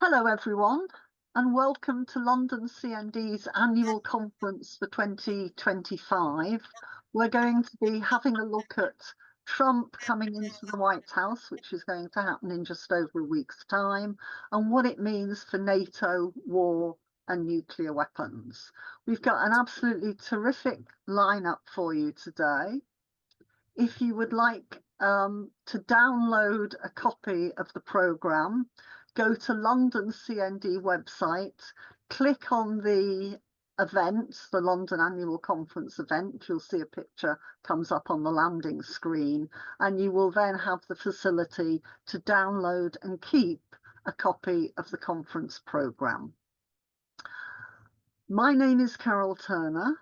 Hello everyone, and welcome to London CND's annual conference for 2025. We're going to be having a look at Trump coming into the White House, which is going to happen in just over a week's time, and what it means for NATO, war, and nuclear weapons. We've got an absolutely terrific lineup for you today. If you would like to download a copy of the programme, go to London CND website, click on the event, the London Annual Conference event. You'll see a picture comes up on the landing screen, and you will then have the facility to download and keep a copy of the conference programme. My name is Carol Turner.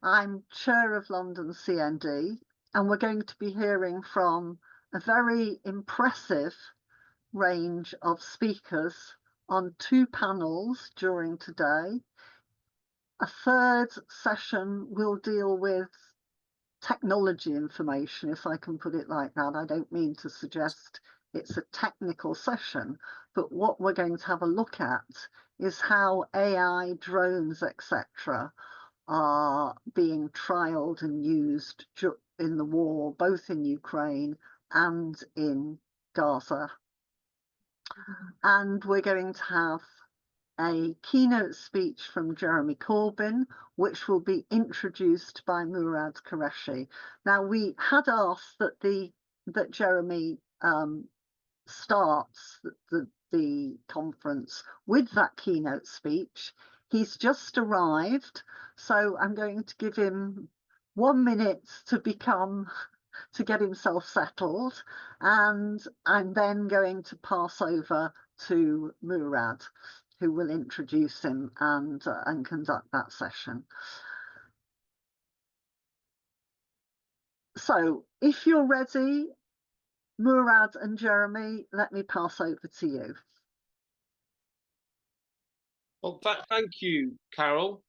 I'm chair of London CND, and we're going to be hearing from a very impressive range of speakers on two panels during today. A third session will deal with technology information, if I can put it like that. I don't mean to suggest it's a technical session, but what we're going to have a look at is how AI, drones, etc. are being trialled and used in the war, both in Ukraine and in Gaza. And we're going to have a keynote speech from Jeremy Corbyn, which will be introduced by Murad Qureshi. Now, we had asked that Jeremy starts the conference with that keynote speech. He's just arrived, so I'm going to give him 1 minute to get himself settled, and I'm then going to pass over to Murad, who will introduce him and conduct that session. So if you're ready, Murad and Jeremy, let me pass over to you. Well, thank you, Carol.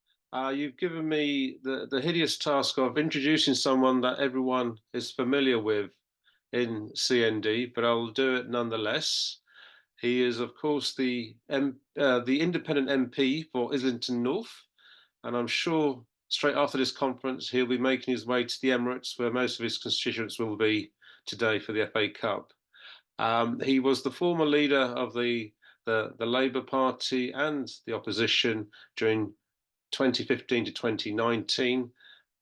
You've given me the hideous task of introducing someone that everyone is familiar with in CND, but I'll do it nonetheless. He is, of course, the independent MP for Islington North, and I'm sure straight after this conference he'll be making his way to the Emirates, where most of his constituents will be today for the FA Cup. He was the former leader of the Labour Party and the opposition during 2015 to 2019,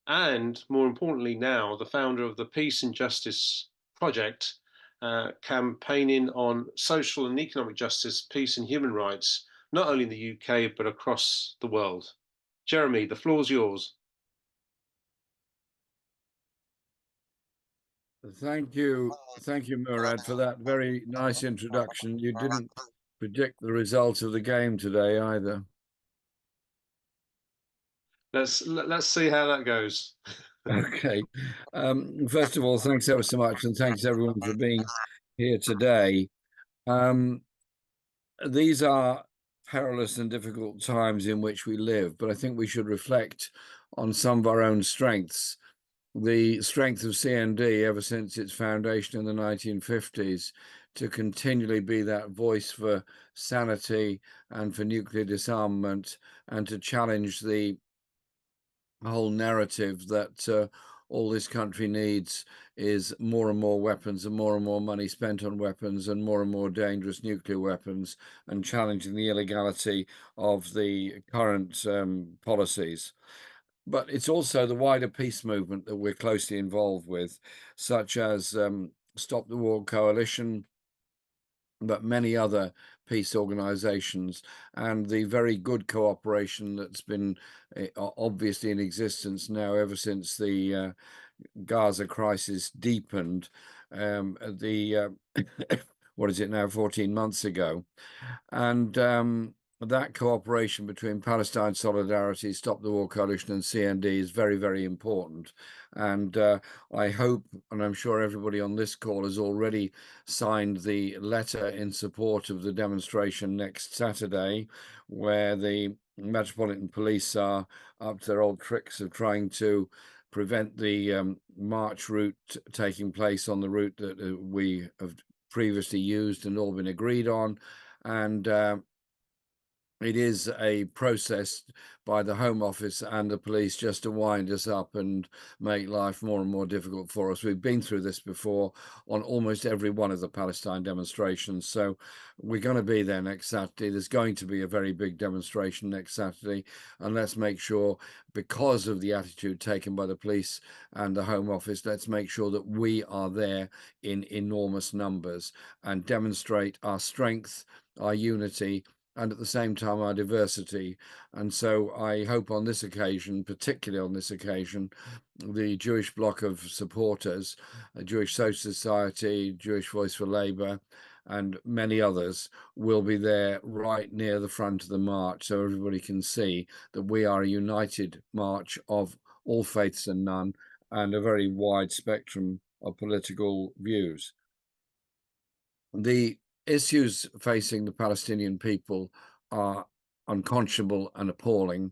and more importantly now, the founder of the Peace and Justice Project, campaigning on social and economic justice, peace and human rights, not only in the UK, but across the world. Jeremy, the floor's yours. Thank you, Murad, for that very nice introduction. You didn't predict the result of the game today either. Let's see how that goes. Okay. First of all, thanks ever so much, and thanks everyone for being here today. These are perilous and difficult times in which we live, but I think we should reflect on some of our own strengths. The strength of CND ever since its foundation in the 1950s to continually be that voice for sanity and for nuclear disarmament, and to challenge the whole narrative that all this country needs is more and more weapons and more money spent on weapons and more dangerous nuclear weapons, and challenging the illegality of the current policies. But it's also the wider peace movement that we're closely involved with, such as Stop the War Coalition, but many other peace organizations, and the very good cooperation that's been obviously in existence now ever since the Gaza crisis deepened, what is it now, 14 months ago. And that cooperation between Palestine Solidarity, Stop the War Coalition and CND is very important. And I hope, and I'm sure everybody on this call has already signed the letter in support of the demonstration next Saturday, where the Metropolitan Police are up to their old tricks of trying to prevent the march route taking place on the route that we have previously used and all been agreed on. and it is a process by the Home Office and the police just to wind us up and make life more and more difficult for us. We've been through this before on almost every one of the Palestine demonstrations. So we're going to be there next Saturday. There's going to be a very big demonstration next Saturday. And let's make sure, because of the attitude taken by the police and the Home Office, let's make sure that we are there in enormous numbers and demonstrate our strength, our unity, and at the same time our diversity. And so I hope on this occasion, particularly on this occasion, the Jewish bloc of supporters, Jewish Social Society, Jewish Voice for Labour, and many others will be there right near the front of the march, so everybody can see that we are a united march of all faiths and none, and a very wide spectrum of political views. The issues facing the Palestinian people are unconscionable and appalling.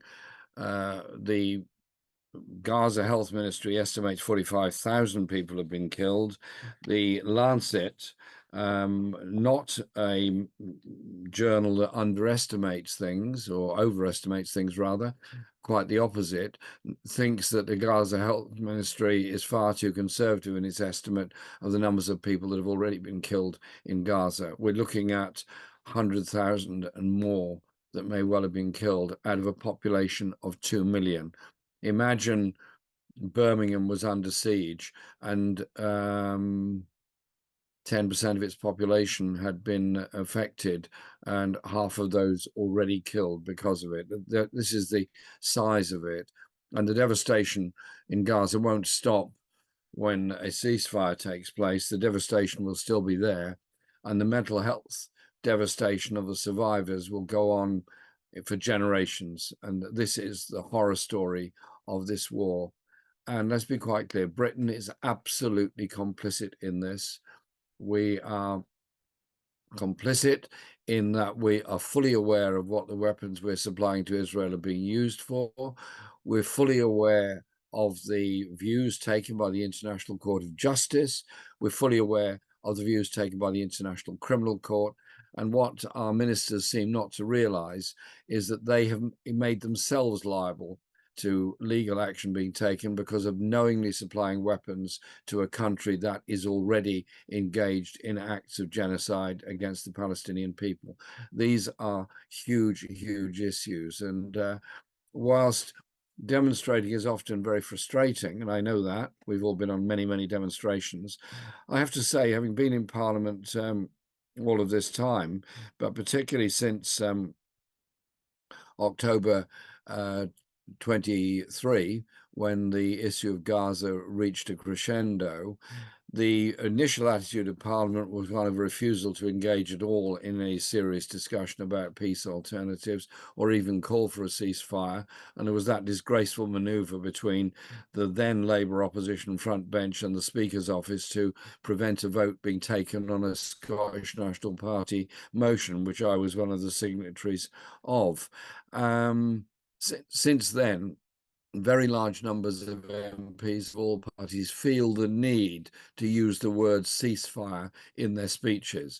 The Gaza Health Ministry estimates 45,000 people have been killed. The Lancet, not a journal that underestimates things, or overestimates things rather, quite the opposite, thinks that the Gaza Health Ministry is far too conservative in its estimate of the numbers of people that have already been killed in Gaza. We're looking at 100,000 and more that may well have been killed out of a population of 2 million. Imagine Birmingham was under siege and 10% of its population had been affected, and half of those already killed because of it. This is the size of it. And the devastation in Gaza won't stop when a ceasefire takes place. The devastation will still be there, and the mental health devastation of the survivors will go on for generations. And this is the horror story of this war. And let's be quite clear, Britain is absolutely complicit in this. We are complicit in that we are fully aware of what the weapons we're supplying to Israel are being used for. We're fully aware of the views taken by the International Court of Justice. We're fully aware of the views taken by the International Criminal Court. And what our ministers seem not to realize is that they have made themselves liable to legal action being taken because of knowingly supplying weapons to a country that is already engaged in acts of genocide against the Palestinian people. These are huge, huge issues. And whilst demonstrating is often very frustrating, and I know that, we've all been on many, many demonstrations, I have to say, having been in Parliament all of this time, but particularly since October 23, when the issue of Gaza reached a crescendo, the initial attitude of Parliament was one of refusal to engage at all in a serious discussion about peace alternatives or even call for a ceasefire. And there was that disgraceful manoeuvre between the then Labour opposition front bench and the Speaker's office to prevent a vote being taken on a Scottish National Party motion, which I was one of the signatories of. Since then, very large numbers of MPs of all parties feel the need to use the word ceasefire in their speeches.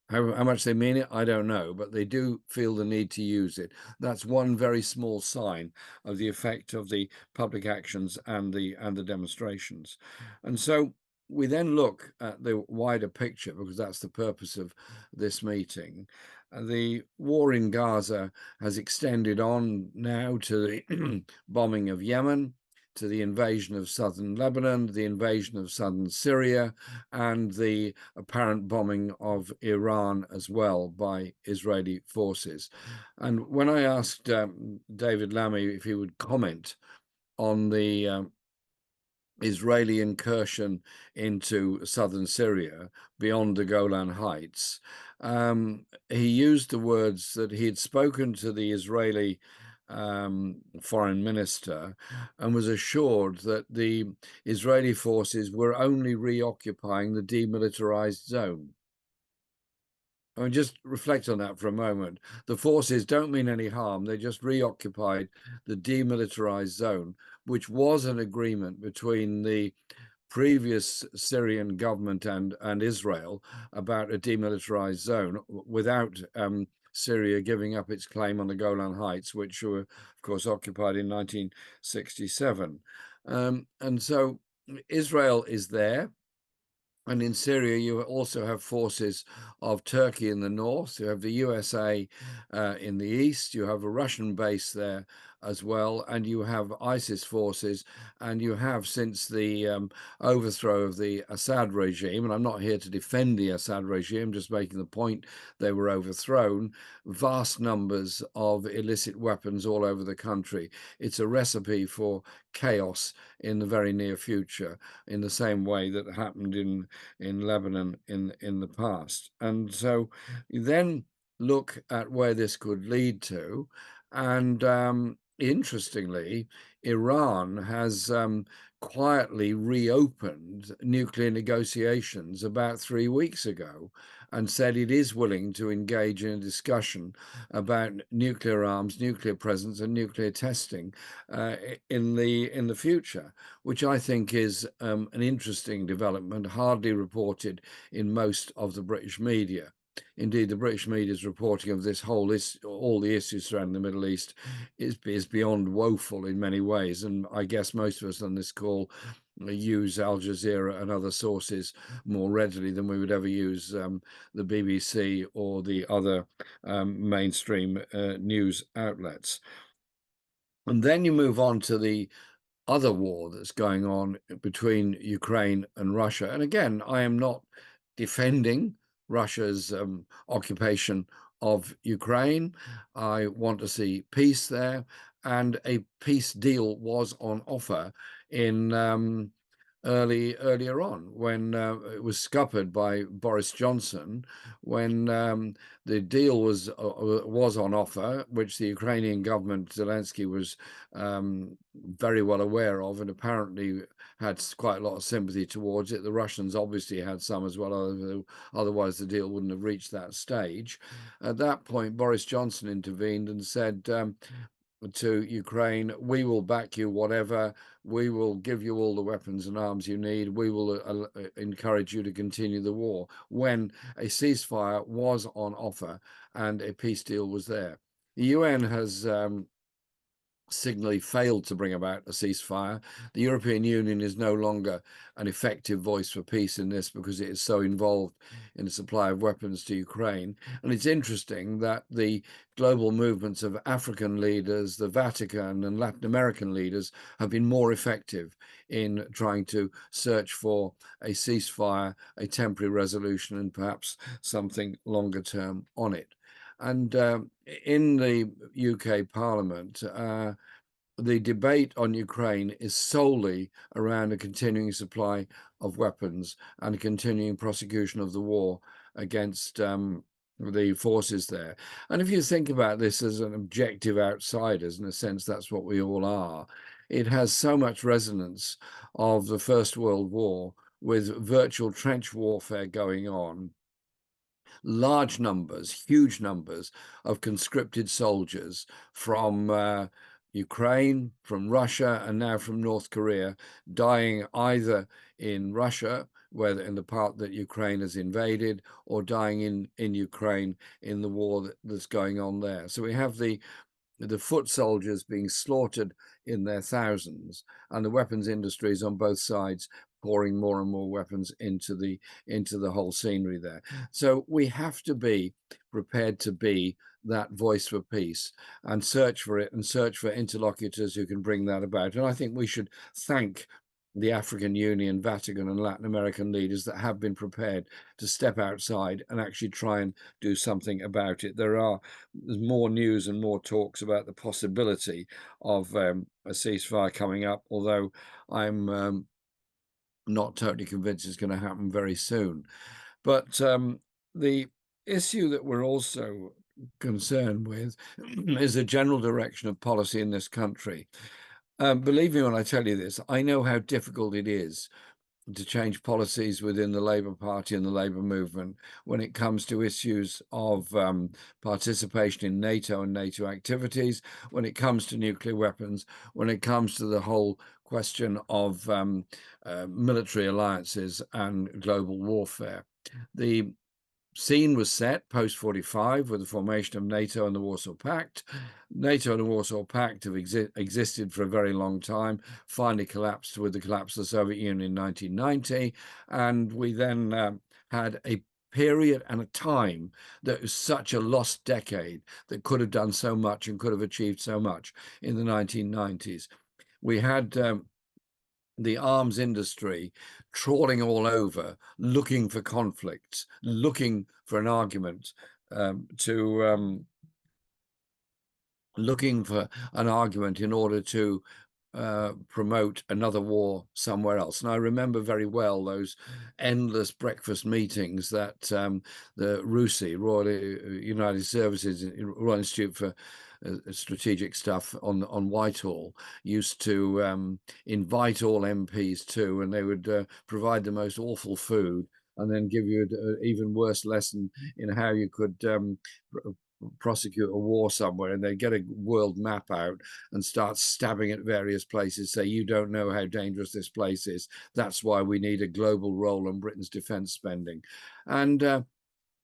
How much they mean it, I don't know, but they do feel the need to use it. That's one very small sign of the effect of the public actions and the demonstrations. And so we then look at the wider picture, because that's the purpose of this meeting. The war in Gaza has extended on now to the bombing of Yemen, to the invasion of southern Lebanon, the invasion of southern Syria, and the apparent bombing of Iran as well by Israeli forces. And when I asked David Lammy if he would comment on the Israeli incursion into southern Syria beyond the Golan Heights, he used the words that he had spoken to the Israeli foreign minister and was assured that the Israeli forces were only reoccupying the demilitarized zone. I mean, just reflect on that for a moment. The forces don't mean any harm. They just reoccupied the demilitarized zone, which was an agreement between the previous Syrian government and Israel about a demilitarized zone without Syria giving up its claim on the Golan Heights, which were, of course, occupied in 1967. And so Israel is there. And in Syria, you also have forces of Turkey in the north. You have the USA in the east. You have a Russian base there as well. And you have ISIS forces. And you have, since the overthrow of the Assad regime, and I'm not here to defend the Assad regime, just making the point they were overthrown, vast numbers of illicit weapons all over the country. It's a recipe for chaos in the very near future, in the same way that happened in Lebanon in the past. And so you then look at where this could lead to, and interestingly, Iran has quietly reopened nuclear negotiations about 3 weeks ago and said it is willing to engage in a discussion about nuclear arms, nuclear presence, and nuclear testing in the future, which I think is an interesting development, hardly reported in most of the British media. Indeed, the British media's reporting of this whole all the issues surrounding the Middle East is beyond woeful in many ways. And I guess most of us on this call use Al Jazeera and other sources more readily than we would ever use the BBC or the other mainstream news outlets. And then you move on to the other war that's going on between Ukraine and Russia. And again, I am not defending Russia's occupation of Ukraine. I want to see peace there, and a peace deal was on offer in earlier on, when it was scuppered by Boris Johnson, when the deal was on offer, which the Ukrainian government, Zelensky, was very well aware of, and apparently had quite a lot of sympathy towards it. The Russians obviously had some as well, otherwise the deal wouldn't have reached that stage. At that point, Boris Johnson intervened and said to Ukraine, we will back you, whatever. We will give you all the weapons and arms you need. We will encourage you to continue the war, when a ceasefire was on offer and a peace deal was there. The UN has signally failed to bring about a ceasefire. The European Union is no longer an effective voice for peace in this, because it is so involved in the supply of weapons to Ukraine. And it's interesting that the global movements of African leaders, the Vatican, and Latin American leaders have been more effective in trying to search for a ceasefire, a temporary resolution, and perhaps something longer term on it. And in the UK Parliament, the debate on Ukraine is solely around a continuing supply of weapons and a continuing prosecution of the war against the forces there. And if you think about this as an objective outsiders, in a sense, that's what we all are. It has so much resonance of the First World War, with virtual trench warfare going on. Large numbers, huge numbers of conscripted soldiers from Ukraine, from Russia, and now from North Korea, dying either in Russia, whether in the part that Ukraine has invaded, or dying in Ukraine in the war that's going on there. So we have the foot soldiers being slaughtered in their thousands, and the weapons industries on both sides pouring more and more weapons into the whole scenery there. So we have to be prepared to be that voice for peace, and search for it, and search for interlocutors who can bring that about. And I think we should thank the African Union, Vatican, and Latin American leaders that have been prepared to step outside and actually try and do something about it. There's more news and more talks about the possibility of a ceasefire coming up, although I'm not totally convinced it's going to happen very soon. But the issue that we're also concerned with is the general direction of policy in this country. Believe me when I tell you this, I know how difficult it is to change policies within the Labour Party and the Labour movement when it comes to issues of participation in NATO and NATO activities, when it comes to nuclear weapons, when it comes to the whole question of military alliances and global warfare. The scene was set post-45 with the formation of NATO and the Warsaw Pact. NATO and the Warsaw Pact have existed for a very long time, finally collapsed with the collapse of the Soviet Union in 1990. And we then had a period and a time that was such a lost decade that could have done so much and could have achieved so much in the 1990s. We had the arms industry trawling all over, looking for conflicts, looking for an argument, looking for an argument in order to promote another war somewhere else. And I remember very well those endless breakfast meetings that the RUSI, Royal United Services, Royal Institute for Strategic Stuff on Whitehall, used to invite all MPs to, and they would provide the most awful food and then give you an even worse lesson in how you could prosecute a war somewhere, and they get a world map out and start stabbing at various places, say, you don't know how dangerous this place is. That's why we need a global role on Britain's defence spending. And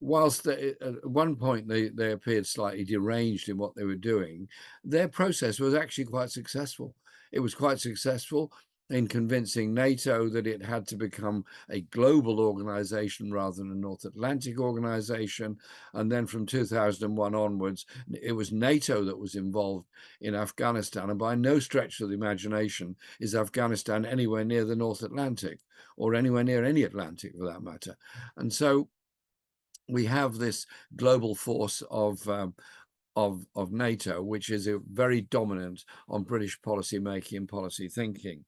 whilst at one point they appeared slightly deranged in what they were doing, their process was actually quite successful. It was quite successful in convincing NATO that it had to become a global organization rather than a North Atlantic organization. And then from 2001 onwards, it was NATO that was involved in Afghanistan. And by no stretch of the imagination is Afghanistan anywhere near the North Atlantic, or anywhere near any Atlantic for that matter. And so we have this global force of NATO, which is very dominant on British policy making and policy thinking.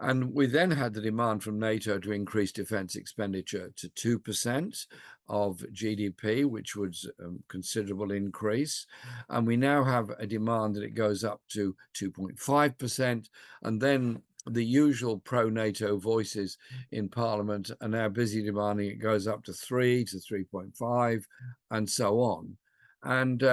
And we then had the demand from NATO to increase defence expenditure to 2% of GDP, which was a considerable increase. And we now have a demand that it goes up to 2.5%. And then the usual pro-NATO voices in Parliament are now busy demanding it goes up to 3 to 3.5 and so on. And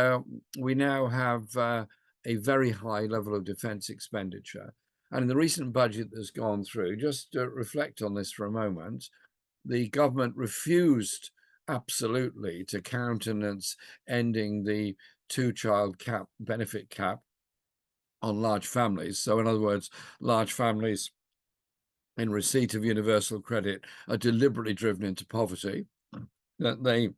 we now have a very high level of defence expenditure. And in the recent budget that's gone through, just to reflect on this for a moment, the government refused absolutely to countenance ending the two-child cap benefit cap on large families. So in other words, large families in receipt of universal credit are deliberately driven into poverty. That they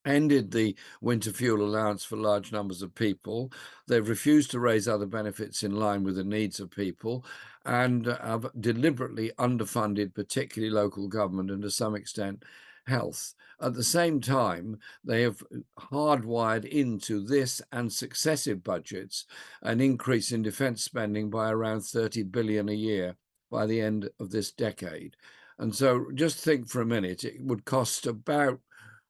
ended the winter fuel allowance for large numbers of people. They've refused to raise other benefits in line with the needs of people, and have deliberately underfunded particularly local government and to some extent health. At the same time, they have hardwired into this and successive budgets an increase in defence spending by around 30 billion a year by the end of this decade. And so just think for a minute, it would cost about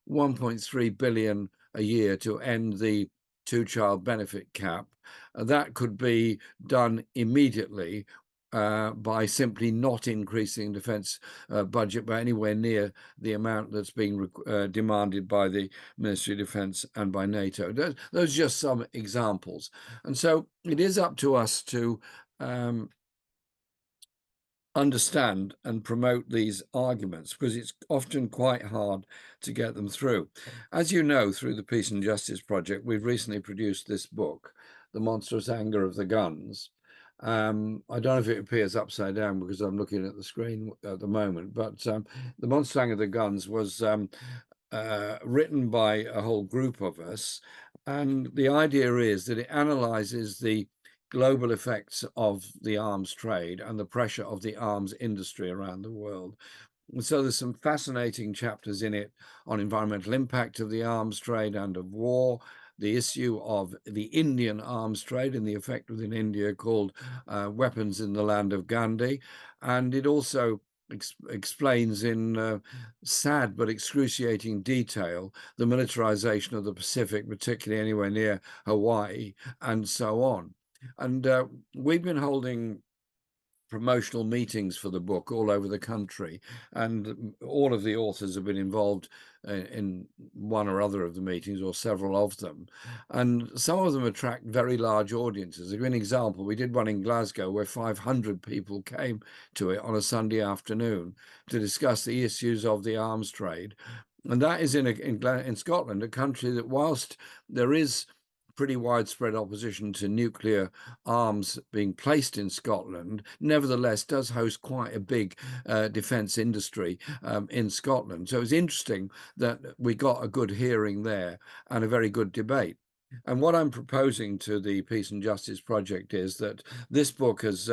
1.3 billion a year to end the two-child benefit cap. That could be done immediately by simply not increasing defence budget by anywhere near the amount that's being demanded by the Ministry of Defence and by NATO. Those are just some examples. And so it is up to us to understand and promote these arguments, because it's often quite hard to get them through. As you know, through the Peace and Justice Project, we've recently produced this book, The Monstrous Anger of the Guns. I don't know if it appears upside down because I'm looking at the screen at the moment, but The Monstrous Anger of the Guns was written by a whole group of us. And the idea is that it analyzes the global effects of the arms trade and the pressure of the arms industry around the world. And so there's some fascinating chapters in it on environmental impact of the arms trade and of war, the issue of the Indian arms trade and the effect within India called Weapons in the Land of Gandhi. And it also explains in sad but excruciating detail the militarization of the Pacific, particularly anywhere near Hawaii, and so on. And we've been holding promotional meetings for the book all over the country, and all of the authors have been involved in one or other of the meetings, or several of them, and some of them attract very large audiences. I'll give you an example. We did one in Glasgow where 500 people came to it on a Sunday afternoon to discuss the issues of the arms trade, and that is in Scotland, a country that, whilst there is pretty widespread opposition to nuclear arms being placed in Scotland, nevertheless does host quite a big defence industry in Scotland. So it's interesting that we got a good hearing there and a very good debate. And what I'm proposing to the Peace and Justice Project is that this book is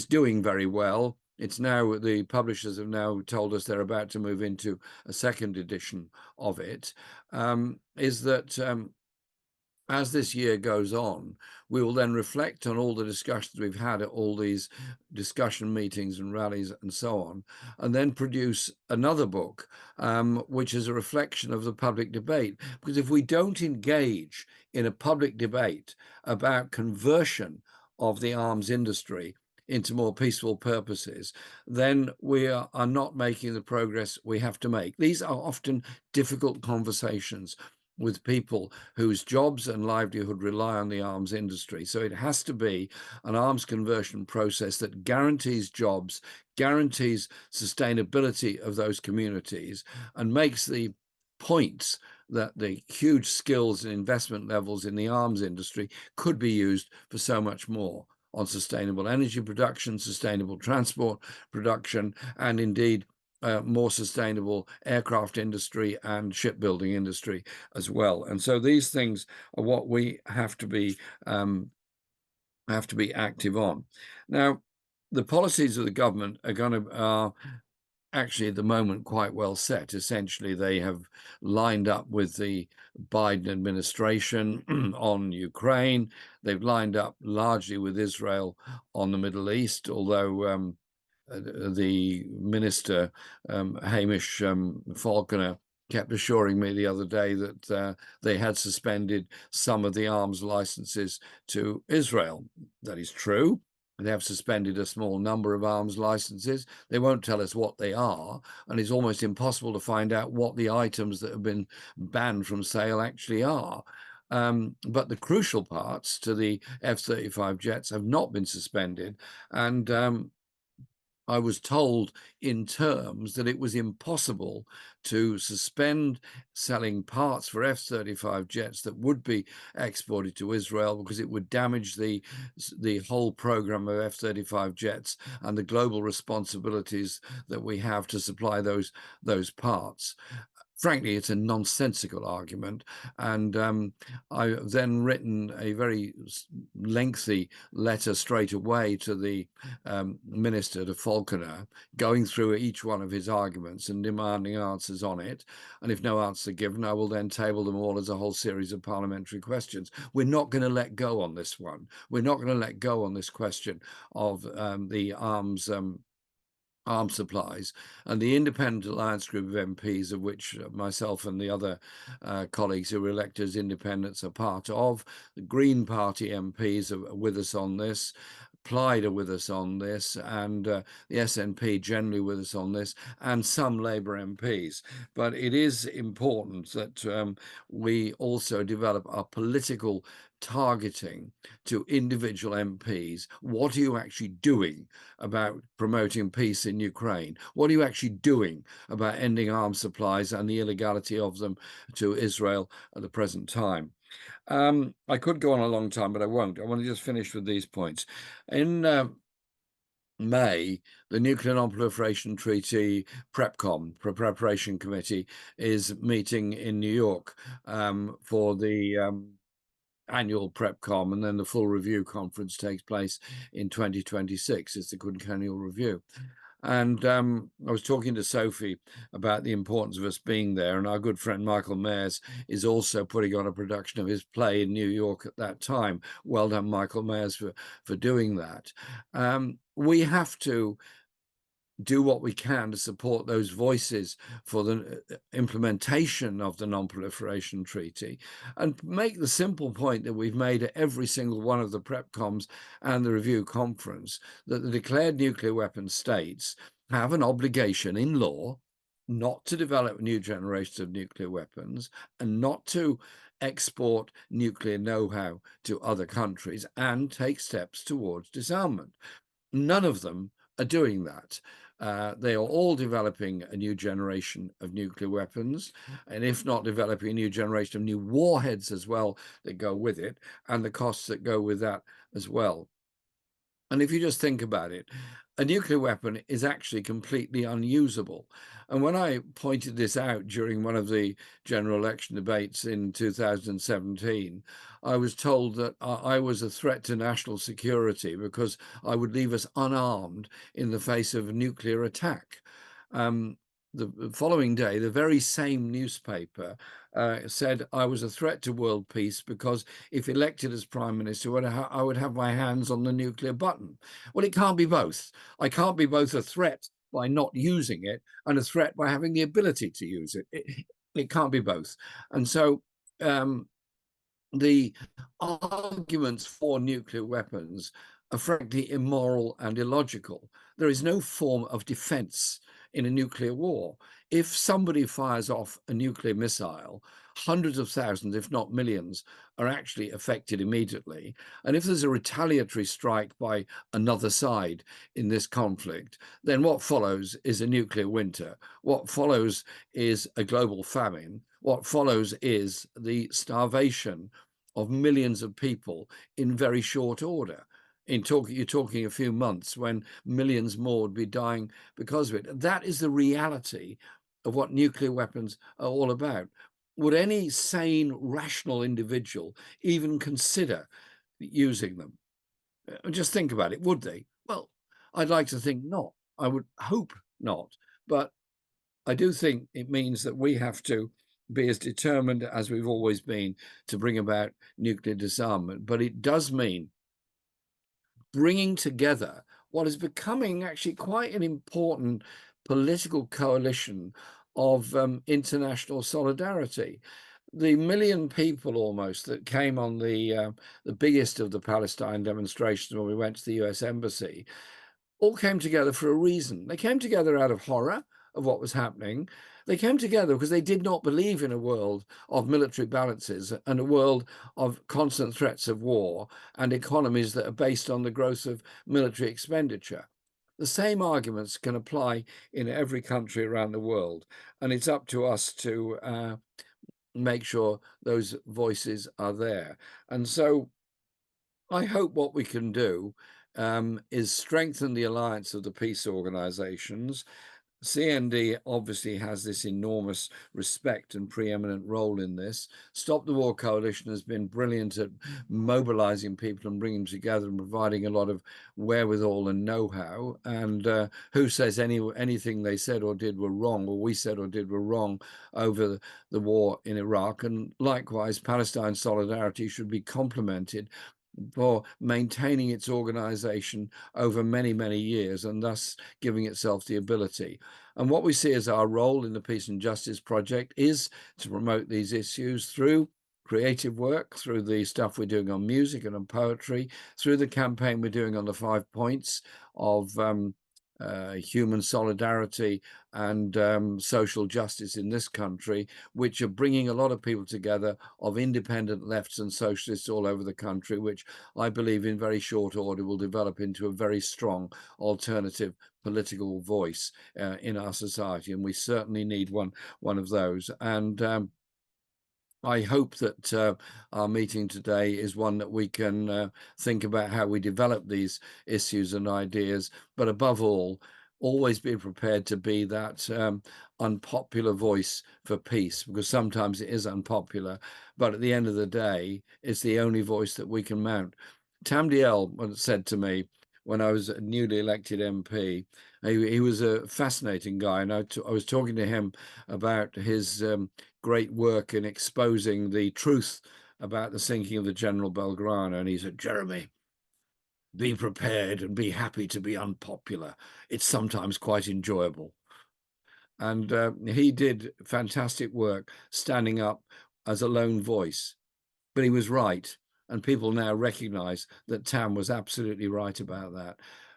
doing very well. It's now, the publishers have now told us they're about to move into a second edition of it, is that as this year goes on, we will then reflect on all the discussions we've had at all these discussion meetings and rallies and so on, and then produce another book, which is a reflection of the public debate. Because if we don't engage in a public debate about conversion of the arms industry into more peaceful purposes, then we are not making the progress we have to make. These are often difficult conversations with people whose jobs and livelihood rely on the arms industry. So it has to be an arms conversion process that guarantees jobs, guarantees sustainability of those communities, and makes the points that the huge skills and investment levels in the arms industry could be used for so much more, on sustainable energy production, sustainable transport production, and indeed more sustainable aircraft industry and shipbuilding industry as well. And so these things are what we have to be active on. Now, the policies of the government are actually at the moment quite well set. Essentially, they have lined up with the Biden administration on Ukraine. They've lined up largely with Israel on the Middle East, although the minister, Hamish Falconer, kept assuring me the other day that they had suspended some of the arms licenses to Israel. That is true. They have suspended a small number of arms licenses. They won't tell us what they are, and it's almost impossible to find out what the items that have been banned from sale actually are. But the crucial parts to the F-35 jets have not been suspended, and I was told in terms that it was impossible to suspend selling parts for F-35 jets that would be exported to Israel, because it would damage the whole program of F-35 jets and the global responsibilities that we have to supply those parts. Frankly, it's a nonsensical argument, and I've then written a very lengthy letter straight away to the minister, to Falconer, going through each one of his arguments and demanding answers on it. And if no answer given, I will then table them all as a whole series of parliamentary questions. We're not going to let go on this one. We're not going to let go on this question of the arms supplies. And the Independent Alliance group of MPs, of which myself and the other colleagues who were elected as independents are part of, the Green Party MPs are with us on this, Plaid are with us on this, and the SNP generally with us on this, and some Labour MPs. But it is important that we also develop our political targeting to individual MPs. What are you actually doing about promoting peace in Ukraine? What are you actually doing about ending arms supplies and the illegality of them to Israel at the present time? I could go on a long time, but I won't. I want to just finish with these points. In May, the Nuclear Non-Proliferation Treaty Preparation Committee is meeting in New York for the annual PrepCom, and then the full review conference takes place in 2026. It's the quinquennial review. And I was talking to Sophie about the importance of us being there, and our good friend Michael Mayers is also putting on a production of his play in New York at that time. Well done, Michael Mayers, for doing that. We have to do what we can to support those voices for the implementation of the Non-Proliferation Treaty, and make the simple point that we've made at every single one of the PrepComs and the Review Conference, that the declared nuclear weapon states have an obligation in law not to develop new generations of nuclear weapons and not to export nuclear know-how to other countries and take steps towards disarmament. None of them are doing that. They are all developing a new generation of nuclear weapons, and if not developing a new generation of new warheads as well that go with it, and the costs that go with that as well. And if you just think about it, a nuclear weapon is actually completely unusable. And when I pointed this out during one of the general election debates in 2017, I was told that I was a threat to national security because I would leave us unarmed in the face of a nuclear attack. The following day, the very same newspaper said I was a threat to world peace because if elected as Prime Minister, I would have my hands on the nuclear button. Well, it can't be both. I can't be both a threat by not using it and a threat by having the ability to use it. It can't be both. And so the arguments for nuclear weapons are frankly immoral and illogical. There is no form of defense in a nuclear war. If somebody fires off a nuclear missile, hundreds of thousands, if not millions, are actually affected immediately. And if there's a retaliatory strike by another side in this conflict, then what follows is a nuclear winter. What follows is a global famine. What follows is the starvation of millions of people in very short order. You're talking a few months when millions more would be dying because of it. That is the reality of what nuclear weapons are all about. Would any sane, rational individual even consider using them? Just think about it, would they? Well, I'd like to think not. I would hope not. But I do think it means that we have to be as determined as we've always been to bring about nuclear disarmament. But it does mean bringing together what is becoming actually quite an important political coalition of international solidarity. The million people almost that came on the biggest of the Palestine demonstrations when we went to the US Embassy all came together for a reason. They came together out of horror of what was happening. They came together because they did not believe in a world of military balances and a world of constant threats of war and economies that are based on the growth of military expenditure. The same arguments can apply in every country around the world, and it's up to us to make sure those voices are there. And so I hope what we can do is strengthen the alliance of the peace organizations. CND obviously has this enormous respect and preeminent role in this. Stop the War Coalition has been brilliant at mobilizing people and bringing them together and providing a lot of wherewithal and know-how. And who says anything they said or did were wrong, or we said or did were wrong over the war in Iraq. And likewise, Palestine solidarity should be complemented for maintaining its organization over many, many years and thus giving itself the ability. And what we see as our role in the Peace and Justice Project is to promote these issues through creative work, through the stuff we're doing on music and on poetry, through the campaign we're doing on the 5 points of human solidarity and social justice in this country, which are bringing a lot of people together of independent lefts and socialists all over the country, which I believe in very short order will develop into a very strong alternative political voice in our society. And we certainly need one of those. And I hope that our meeting today is one that we can think about how we develop these issues and ideas, but above all, always be prepared to be that unpopular voice for peace, because sometimes it is unpopular, but at the end of the day, it's the only voice that we can mount. Tamdiel once said to me when I was a newly elected MP, he was a fascinating guy, and I was talking to him about his great work in exposing the truth about the sinking of the General Belgrano. And he said, Jeremy, be prepared and be happy to be unpopular. It's sometimes quite enjoyable. And he did fantastic work standing up as a lone voice. But he was right. And people now recognize that Tam was absolutely right about that.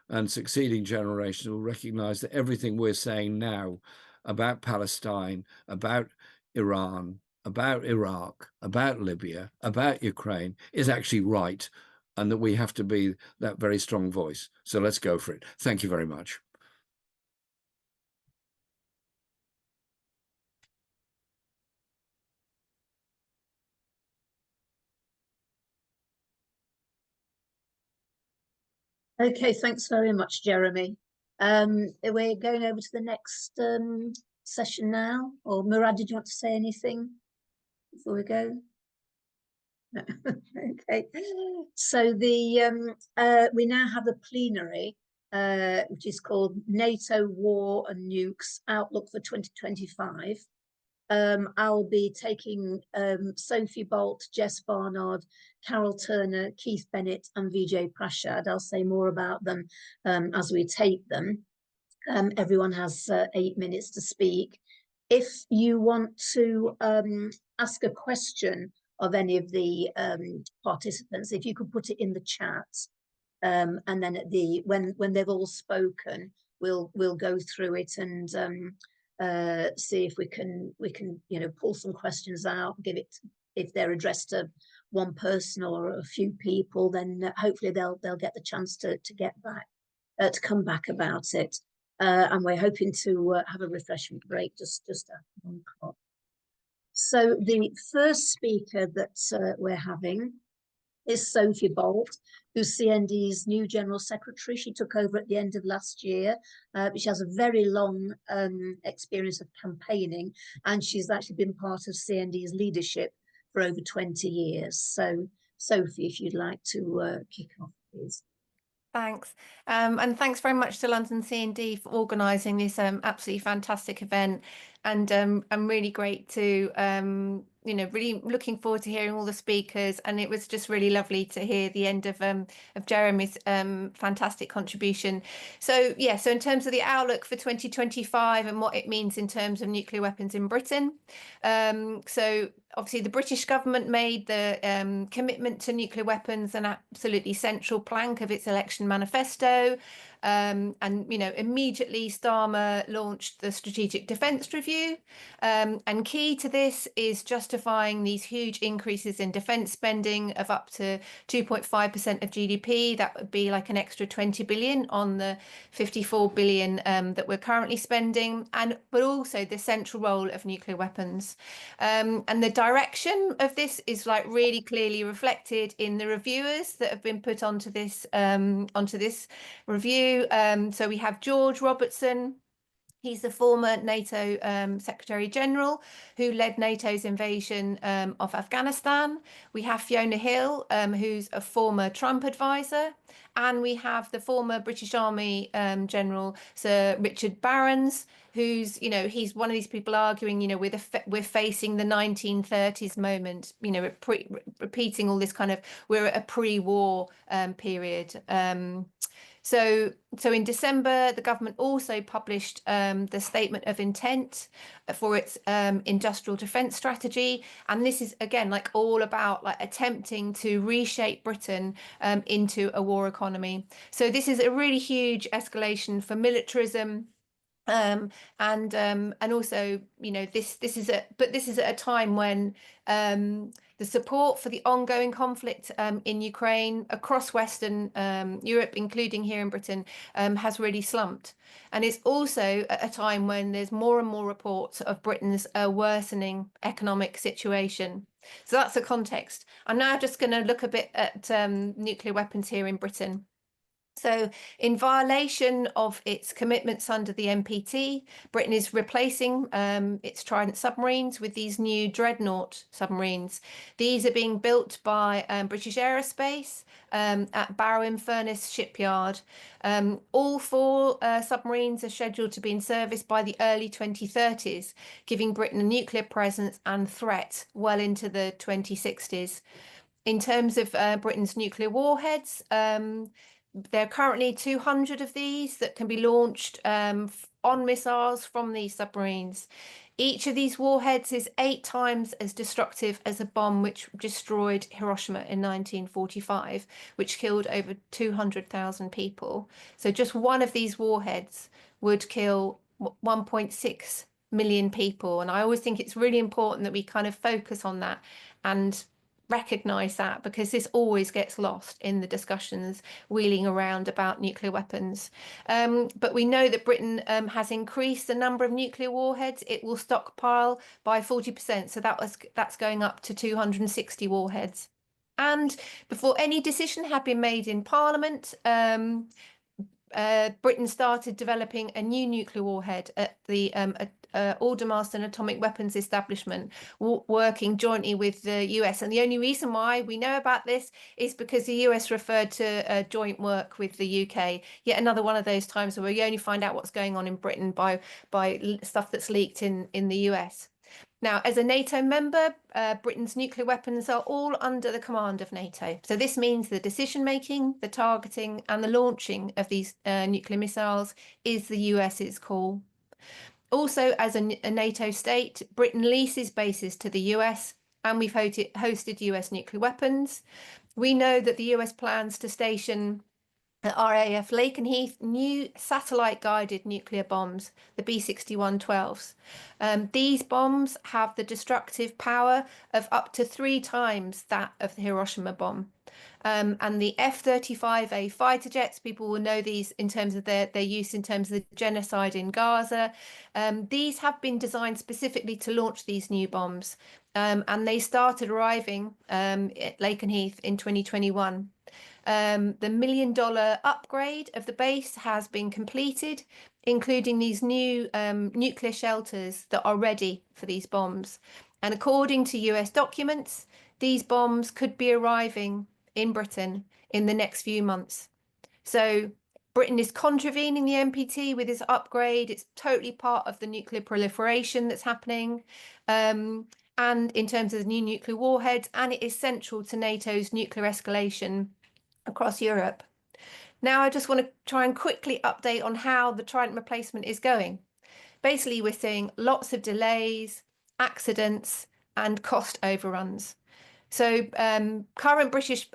And succeeding generations will recognize that everything we're saying now about Palestine, about Iran, about Iraq, about Libya, about Ukraine is actually right, and that we have to be that very strong voice. So let's go for it. Thank you very much. Okay, thanks very much, Jeremy. We're going over to the next session now. Or Murad, did you want to say anything before we go? No. Okay. So we now have a plenary, which is called NATO, War and Nukes Outlook for 2025. I'll be taking Sophie Bolt, Jess Barnard, Carol Turner, Keith Bennet and Vijay Prashad. I'll say more about them as we take them. Everyone has 8 minutes to speak. If you want to ask a question of any of the participants, if you could put it in the chat, and then at when they've all spoken, we'll go through it and see if we can pull some questions out, give it, if they're addressed to one person or a few people, then hopefully they'll get the chance to get back, to come back about it. And we're hoping to have a refreshment break just after 1 o'clock. So the first speaker that we're having is Sophie Bolt, who's CND's new General Secretary. She took over at the end of last year, but she has a very long experience of campaigning, and she's actually been part of CND's leadership for over 20 years. So, Sophie, if you'd like to kick off, please. Thanks. And thanks very much to London CND for organising this absolutely fantastic event. And I'm really great to, really looking forward to hearing all the speakers. And it was just really lovely to hear the end of Jeremy's fantastic contribution. So, yeah, so in terms of the outlook for 2025 and what it means in terms of nuclear weapons in Britain. So obviously the British government made the commitment to nuclear weapons an absolutely central plank of its election manifesto. And, immediately Starmer launched the Strategic Defence Review. And key to this is justifying these huge increases in defence spending of up to 2.5% of GDP. That would be like an extra 20 billion on the 54 billion that we're currently spending, but also the central role of nuclear weapons. And the direction of this is like really clearly reflected in the reviewers that have been put onto this review. So we have George Robertson. He's the former NATO Secretary General who led NATO's invasion of Afghanistan. We have Fiona Hill, who's a former Trump advisor. And we have the former British Army General, Sir Richard Barrons, who's, he's one of these people arguing, we're facing the 1930s moment, repeating all this kind of, we're at a pre-war period. So in December, the government also published the statement of intent for its industrial defence strategy. And this is, again, like all about like attempting to reshape Britain into a war economy. So this is a really huge escalation for militarism. And also, this is at a time when the support for the ongoing conflict in Ukraine across Western Europe, including here in Britain, has really slumped. And it's also at a time when there's more and more reports of Britain's worsening economic situation. So that's the context. I'm now just going to look a bit at nuclear weapons here in Britain. So in violation of its commitments under the NPT, Britain is replacing its Trident submarines with these new Dreadnought submarines. These are being built by British Aerospace at Barrow-in-Furness shipyard. All 4 submarines are scheduled to be in service by the early 2030s, giving Britain a nuclear presence and threat well into the 2060s. In terms of Britain's nuclear warheads, There are currently 200 of these that can be launched on missiles from these submarines. Each of these warheads is 8 times as destructive as a bomb which destroyed Hiroshima in 1945, which killed over 200,000 people. So just one of these warheads would kill 1.6 million people. And I always think it's really important that we kind of focus on that and recognize that, because this always gets lost in the discussions wheeling around about nuclear weapons. But we know that Britain has increased the number of nuclear warheads it will stockpile by 40%. So that's going up to 260 warheads. And before any decision had been made in Parliament, Britain started developing a new nuclear warhead at the Aldermaston Atomic Weapons Establishment, working jointly with the US. And the only reason why we know about this is because the US referred to joint work with the UK. Yet another one of those times where we only find out what's going on in Britain by stuff that's leaked in the US. Now, as a NATO member, Britain's nuclear weapons are all under the command of NATO. So this means the decision-making, the targeting and the launching of these nuclear missiles is the US's call. Also, as a NATO state, Britain leases bases to the US, and we've hosted US nuclear weapons. We know that the US plans to station at RAF Lakenheath new satellite-guided nuclear bombs, the B-61-12s. These bombs have the destructive power of up to 3 times that of the Hiroshima bomb. And the F-35A fighter jets, people will know these in terms of their use in terms of the genocide in Gaza. These have been designed specifically to launch these new bombs. And they started arriving at Lakenheath in 2021. The $1 million upgrade of the base has been completed, including these new nuclear shelters that are ready for these bombs. And according to US documents, these bombs could be arriving in Britain in the next few months. So Britain is contravening the NPT with this upgrade. It's totally part of the nuclear proliferation that's happening. And in terms of the new nuclear warheads, and it is central to NATO's nuclear escalation across Europe. Now, I just want to try and quickly update on how the Trident replacement is going. Basically, we're seeing lots of delays, accidents, and cost overruns. So current British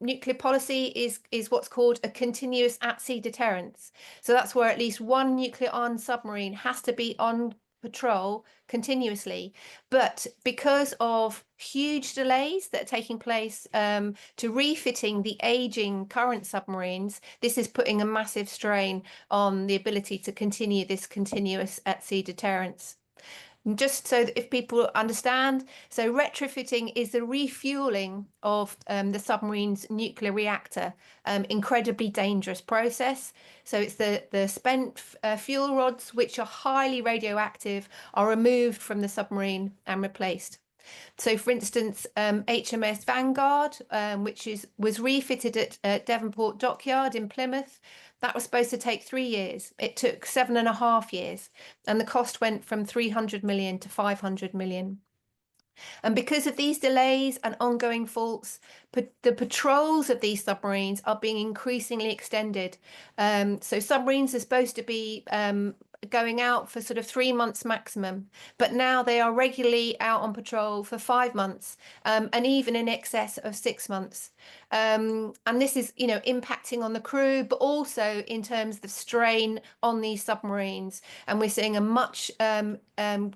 nuclear policy is what's called a continuous at-sea deterrence. So that's where at least one nuclear-armed submarine has to be on patrol continuously. But because of huge delays that are taking place to refitting the aging current submarines, this is putting a massive strain on the ability to continue this continuous at-sea deterrence. Just so that if people understand, so retrofitting is the refueling of the submarine's nuclear reactor, incredibly dangerous process. So it's the spent fuel rods, which are highly radioactive, are removed from the submarine and replaced. So, for instance, HMS Vanguard, which was refitted at Devonport Dockyard in Plymouth, that was supposed to take 3 years. It took 7.5 years, and the cost went from 300 million to 500 million. And because of these delays and ongoing faults, the patrols of these submarines are being increasingly extended. So submarines are supposed to be going out for sort of 3 months maximum, but now they are regularly out on patrol for 5 months, and even in excess of 6 months. And this is, impacting on the crew, but also in terms of the strain on these submarines. And we're seeing a much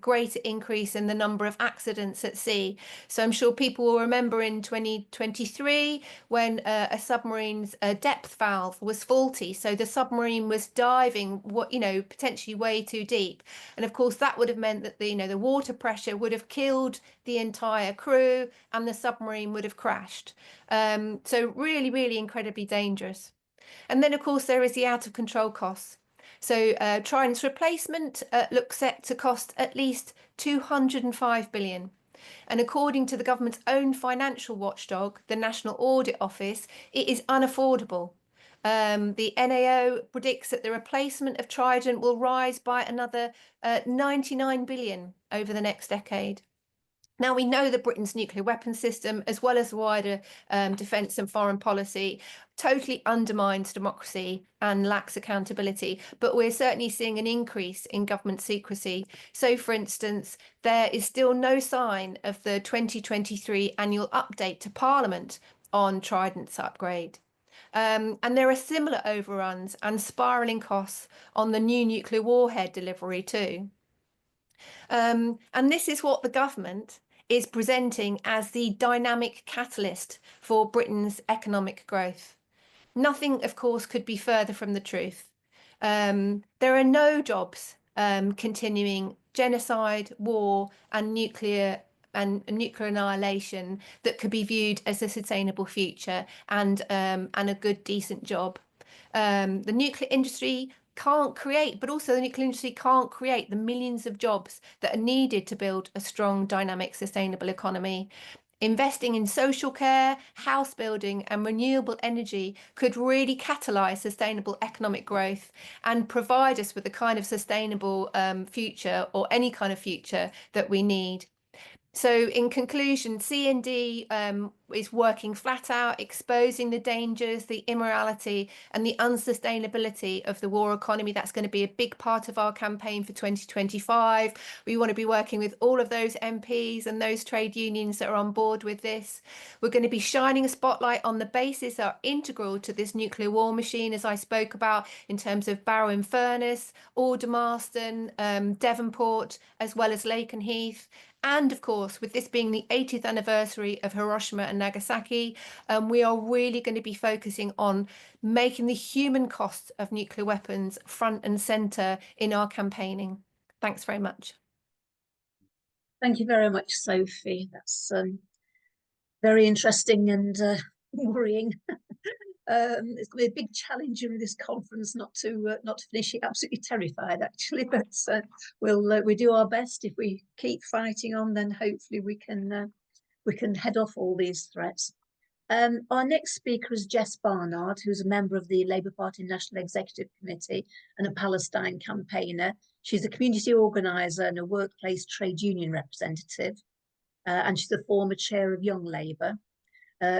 greater increase in the number of accidents at sea. So I'm sure people will remember in 2023 when a submarine's depth valve was faulty. So the submarine was diving, potentially way too deep. And of course, that would have meant that the water pressure would have killed the entire crew and the submarine would have crashed. So really, really incredibly dangerous. And then, of course, there is the out of control costs. So Trident's replacement looks set to cost at least 205 billion. And according to the government's own financial watchdog, the National Audit Office, it is unaffordable. The NAO predicts that the replacement of Trident will rise by another 99 billion over the next decade. Now, we know that Britain's nuclear weapons system, as well as the wider defence and foreign policy, totally undermines democracy and lacks accountability. But we're certainly seeing an increase in government secrecy. So, for instance, there is still no sign of the 2023 annual update to Parliament on Trident's upgrade. And there are similar overruns and spiralling costs on the new nuclear warhead delivery too. And this is what the government is presenting as the dynamic catalyst for Britain's economic growth. Nothing, of course, could be further from the truth. There are no jobs continuing genocide, war, and nuclear annihilation that could be viewed as a sustainable future and a good, decent job. The nuclear industry can't create, but also the nuclear industry can't create the millions of jobs that are needed to build a strong, dynamic, sustainable economy. Investing in social care, house building and renewable energy could really catalyse sustainable economic growth and provide us with the kind of sustainable future, or any kind of future, that we need. So in conclusion, CND is working flat out, exposing the dangers, the immorality and the unsustainability of the war economy. That's going to be a big part of our campaign for 2025. We want to be working with all of those MPs and those trade unions that are on board with this. We're going to be shining a spotlight on the bases that are integral to this nuclear war machine, as I spoke about, in terms of Barrow-in-Furness, Aldermaston, Devonport, as well as Lakenheath. And of course, with this being the 80th anniversary of Hiroshima and Nagasaki, we are really going to be focusing on making the human costs of nuclear weapons front and centre in our campaigning. Thanks very much. Thank you very much, Sophie. That's very interesting and worrying. It's going to be a big challenge during this conference not to finish it absolutely terrified, actually. But we do our best. If we keep fighting on, then hopefully we can head off all these threats. Our next speaker is Jess Barnard, who's a member of the Labour Party National Executive Committee and a Palestine campaigner. She's a community organiser and a workplace trade union representative, and she's a former chair of Young Labour.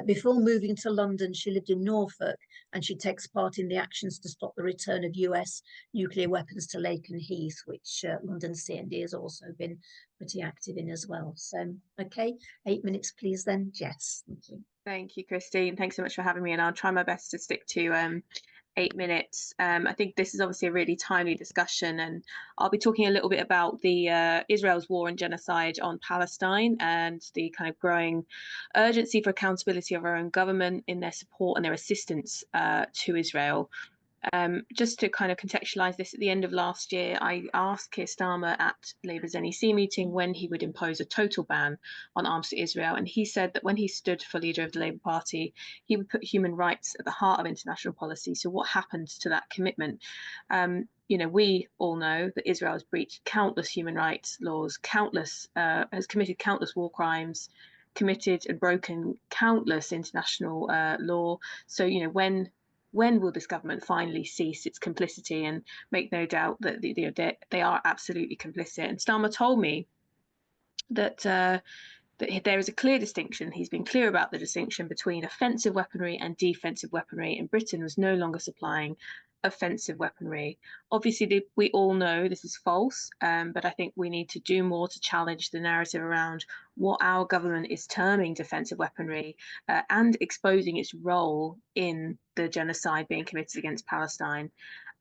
Before moving to London, she lived in Norfolk, and she takes part in the actions to stop the return of US nuclear weapons to Lakenheath, which London CND has also been pretty active in as well. So, okay, 8 minutes, please, then, Jess. Thank you. Thank you, Christine. Thanks so much for having me, and I'll try my best to stick to 8 minutes. I think this is obviously a really timely discussion, and I'll be talking a little bit about the Israel's war and genocide on Palestine and the kind of growing urgency for accountability of our own government in their support and their assistance to Israel. Just to kind of contextualise this, at the end of last year, I asked Keir Starmer at Labour's NEC meeting when he would impose a total ban on arms to Israel. And he said that when he stood for leader of the Labour Party, he would put human rights at the heart of international policy. So what happened to that commitment? You know, we all know that Israel has breached countless human rights laws, has committed countless war crimes, committed and broken countless international law. So, you know, when will this government finally cease its complicity and make no doubt that they are absolutely complicit? And Starmer told me that there is a clear distinction. He's been clear about the distinction between offensive weaponry and defensive weaponry, and Britain was no longer supplying offensive weaponry. Obviously, we all know this is false, but I think we need to do more to challenge the narrative around what our government is terming defensive weaponry and exposing its role in the genocide being committed against Palestine.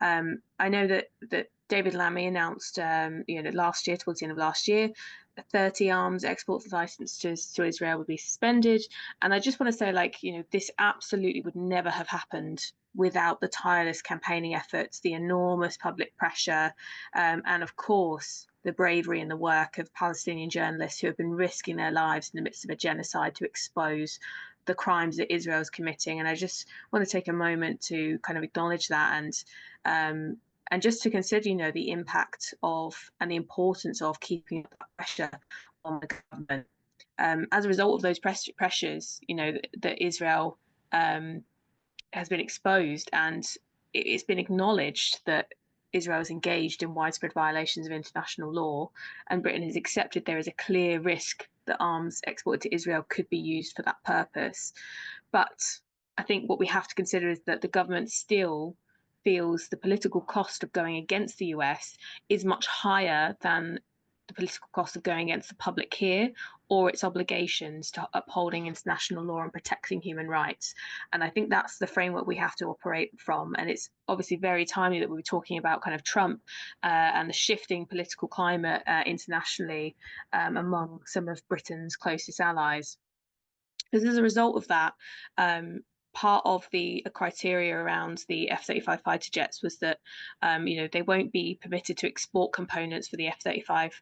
I know that David Lammy announced, last year, towards the end of last year, 30 arms export licenses to Israel would be suspended. And I just want to say, this absolutely would never have happened without the tireless campaigning efforts, the enormous public pressure, and of course, the bravery and the work of Palestinian journalists who have been risking their lives in the midst of a genocide to expose the crimes that Israel is committing. And I just want to take a moment to kind of acknowledge that and just to consider, the impact of and the importance of keeping up pressure on the government. As a result of those pressures, that Israel has been exposed, and it's been acknowledged that Israel is engaged in widespread violations of international law, and Britain has accepted there is a clear risk the arms exported to Israel could be used for that purpose. But I think what we have to consider is that the government still feels the political cost of going against the US is much higher than the political cost of going against the public here, or its obligations to upholding international law and protecting human rights. And I think that's the framework we have to operate from. And it's obviously very timely that we were talking about kind of Trump and the shifting political climate internationally among some of Britain's closest allies. Because as a result of that, part of the criteria around the F-35 fighter jets was that, they won't be permitted to export components for the F-35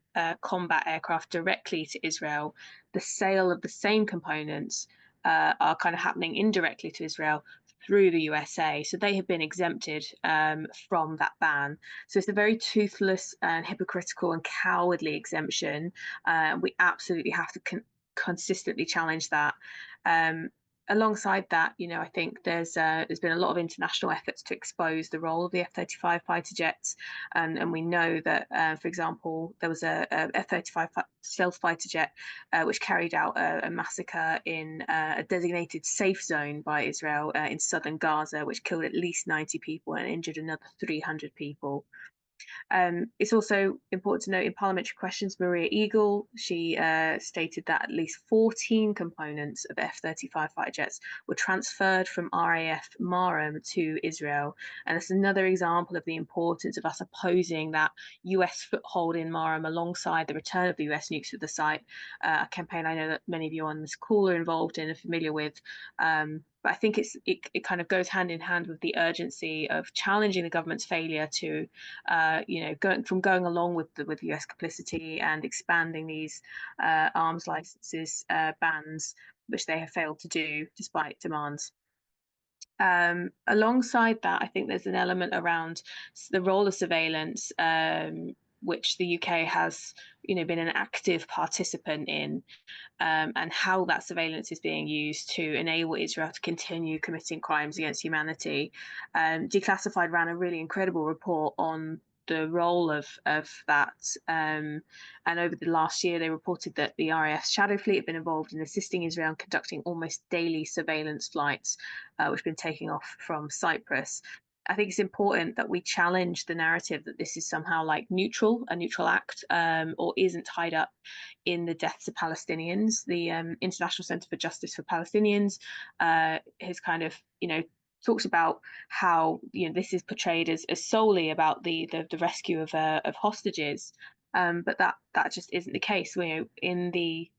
combat aircraft directly to Israel. The sale of the same components are kind of happening indirectly to Israel through the USA. So they have been exempted from that ban. So it's a very toothless and hypocritical and cowardly exemption. We absolutely have to consistently challenge that. Alongside that, I think there's been a lot of international efforts to expose the role of the F-35 fighter jets, and we know that, for example, there was a F-35 stealth fighter jet which carried out a massacre in a designated safe zone by Israel in southern Gaza, which killed at least 90 people and injured another 300 people. It's also important to note in parliamentary questions, Maria Eagle, she stated that at least 14 components of F-35 fighter jets were transferred from RAF Marham to Israel. And it's another example of the importance of us opposing that US foothold in Marham alongside the return of the US nukes to the site, a campaign I know that many of you on this call are involved in and familiar with. But I think it kind of goes hand in hand with the urgency of challenging the government's failure to, going along with the US complicity and expanding these arms licenses bans, which they have failed to do despite demands. Alongside that, I think there's an element around the role of surveillance, which the UK has, been an active participant in. And how that surveillance is being used to enable Israel to continue committing crimes against humanity. Declassified ran a really incredible report on the role of that. And over the last year, they reported that the RAF's Shadow Fleet have been involved in assisting Israel in conducting almost daily surveillance flights, which have been taking off from Cyprus. I think it's important that we challenge the narrative that this is somehow like a neutral act, or isn't tied up in the deaths of Palestinians. The International Centre for Justice for Palestinians has kind of, talks about how this is portrayed as solely about the rescue of hostages, but that just isn't the case. In the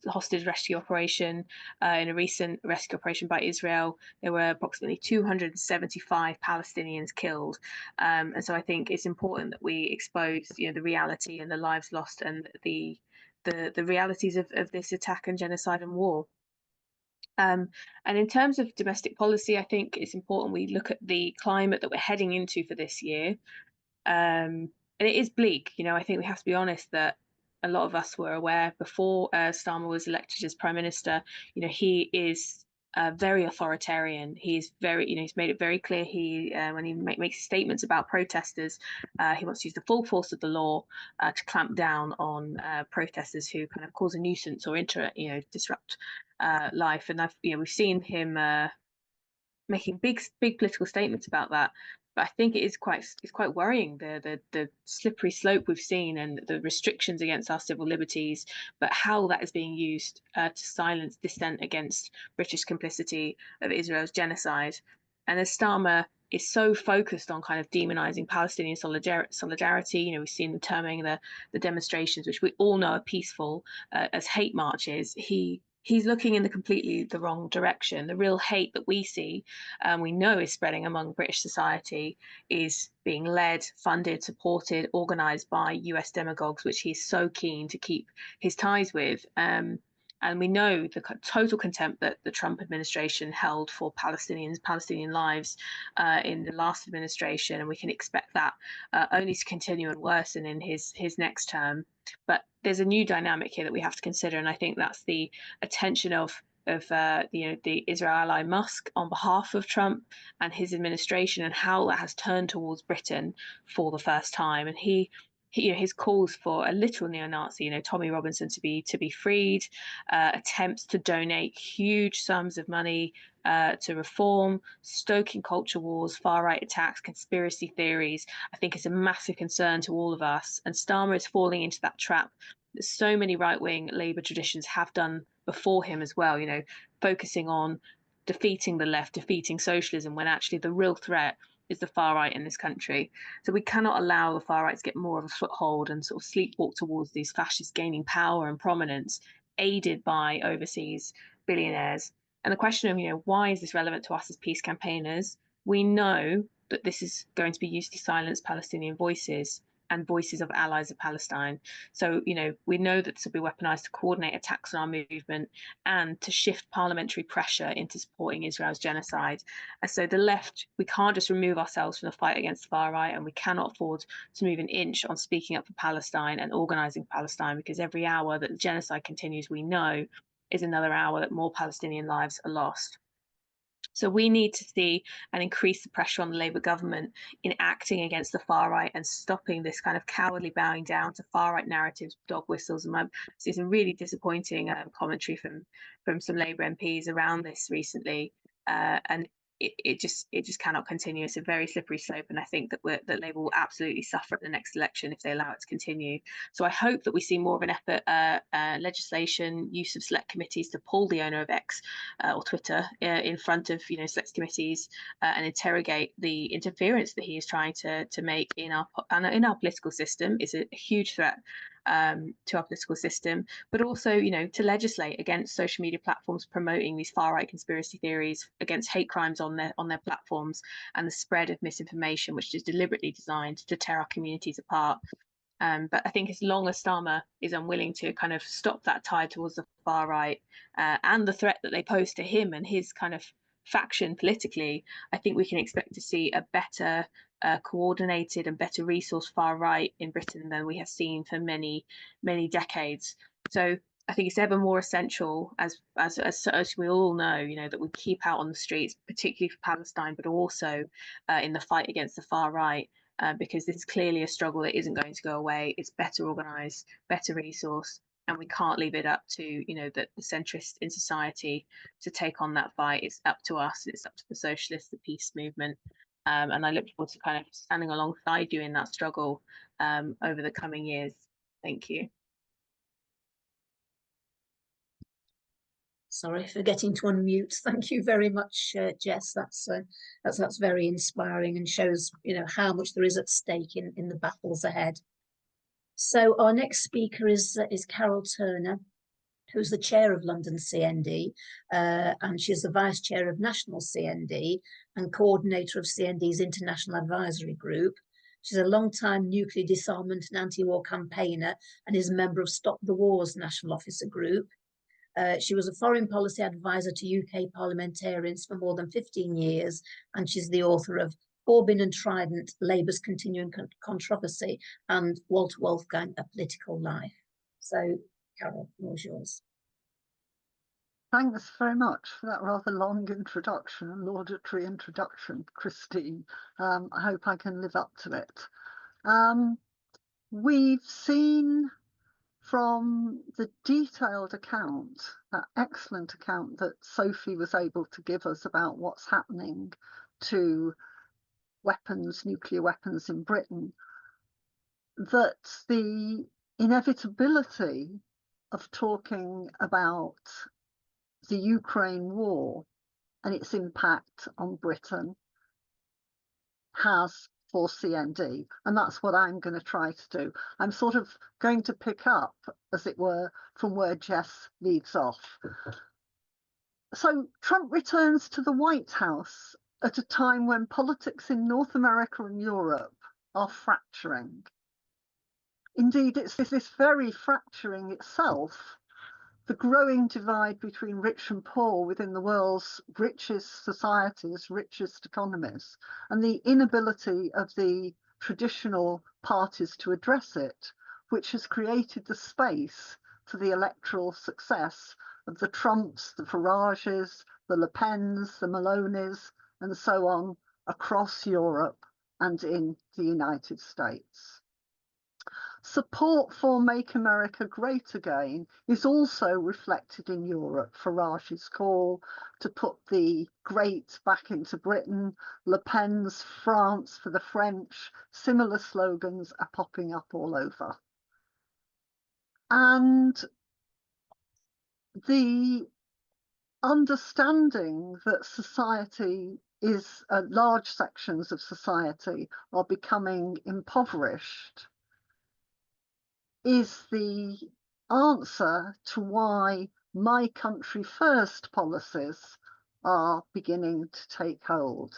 hostage rescue operation, in a recent rescue operation by Israel, there were approximately 275 Palestinians killed. And so I think it's important that we expose, the reality and the lives lost and the realities of this attack and genocide and war. And in terms of domestic policy, I think it's important we look at the climate that we're heading into for this year. And it is bleak. I think we have to be honest that a lot of us were aware before Starmer was elected as Prime Minister. He is very authoritarian. He's very, he's made it very clear when he makes statements about protesters, he wants to use the full force of the law to clamp down on protesters who kind of cause a nuisance or disrupt life. And we've seen him making big political statements about that. But I think it's quite worrying, the slippery slope we've seen and the restrictions against our civil liberties, but how that is being used to silence dissent against British complicity of Israel's genocide. And as Starmer is so focused on kind of demonizing Palestinian solidarity, we've seen them terming the demonstrations, which we all know are peaceful, as hate marches. He's looking in completely the wrong direction. The real hate that we see, we know is spreading among British society, is being led, funded, supported, organised by US demagogues, which he's so keen to keep his ties with. And we know the total contempt that the Trump administration held for Palestinian lives in the last administration, and we can expect that only to continue and worsen in his next term. But there's a new dynamic here that we have to consider, and I think that's the attention of the Israel ally Musk on behalf of Trump and his administration, and how that has turned towards Britain for the first time. And he his calls for a literal neo-Nazi, Tommy Robinson to be freed, attempts to donate huge sums of money to reform, stoking culture wars, far-right attacks, conspiracy theories. I think it's a massive concern to all of us, and Starmer is falling into that trap that so many right-wing Labour traditions have done before him as well, focusing on defeating the left, defeating socialism, when actually the real threat is the far right in this country. So we cannot allow the far right to get more of a foothold and sort of sleepwalk towards these fascists gaining power and prominence, aided by overseas billionaires. And the question of, why is this relevant to us as peace campaigners? We know that this is going to be used to silence Palestinian voices and voices of allies of Palestine. So, we know that this will be weaponized to coordinate attacks on our movement and to shift parliamentary pressure into supporting Israel's genocide. And so the left, we can't just remove ourselves from the fight against the far right, and we cannot afford to move an inch on speaking up for Palestine and organizing Palestine, because every hour that the genocide continues, we know, is another hour that more Palestinian lives are lost. So we need to see and increase the pressure on the Labour government in acting against the far right and stopping this kind of cowardly bowing down to far right narratives, dog whistles. And I've seen some really disappointing commentary from some Labour MPs around this recently, and it just cannot continue. It's a very slippery slope, and I think that Labour will absolutely suffer at the next election if they allow it to continue. So I hope that we see more of an effort, legislation, use of select committees to pull the owner of X or Twitter in front of select committees and interrogate the interference that he is trying to make in our political system. Is a huge threat to our political system, but also, to legislate against social media platforms promoting these far-right conspiracy theories, against hate crimes on their platforms, and the spread of misinformation, which is deliberately designed to tear our communities apart. But I think as long as Starmer is unwilling to kind of stop that tide towards the far right and the threat that they pose to him and his kind of faction politically, I think we can expect to see a better coordinated and better resourced far right in Britain than we have seen for many, many decades. So I think it's ever more essential, as we all know, that we keep out on the streets, particularly for Palestine, but also in the fight against the far right, because this is clearly a struggle that isn't going to go away. It's better organised, better resourced, and we can't leave it up to the centrists in society to take on that fight. It's up to us. It's up to the socialists, the peace movement. And I look forward to kind of standing alongside you in that struggle over the coming years. Thank you. Sorry, forgetting to unmute. Thank you very much, Jess. That's very inspiring and shows how much there is at stake in the battles ahead. So our next speaker is Carol Turner, who's the chair of London CND, and she's the vice chair of National CND and coordinator of CND's International Advisory Group. She's a long-time nuclear disarmament and anti-war campaigner and is a member of Stop the Wars National Officer Group. She was a foreign policy advisor to UK parliamentarians for more than 15 years, and she's the author of Corbyn and Trident, Labour's Continuing Controversy, and Walter Wolfgang, A Political Life. So, Carol, the floor is yours. Thanks very much for that rather long introduction and laudatory introduction, Christine. I hope I can live up to it. We've seen from the detailed account, that excellent account that Sophie was able to give us about what's happening to weapons, nuclear weapons in Britain, that the inevitability of talking about the Ukraine war and its impact on Britain has for CND, and that's what I'm going to try to do. I'm sort of going to pick up, as it were, from where Jess leaves off. So Trump returns to the White House at a time when politics in North America and Europe are fracturing. Indeed, it's this very fracturing itself, the growing divide between rich and poor within the world's richest societies, richest economies, and the inability of the traditional parties to address it, which has created the space for the electoral success of the Trumps, the Farages, the Le Pens, the Malonis, and so on across Europe and in the United States. Support for Make America Great Again is also reflected in Europe. Farage's call to put the great back into Britain, Le Pen's France for the French, similar slogans are popping up all over. And the understanding that society is, large sections of society are becoming impoverished is the answer to why my country first policies are beginning to take hold.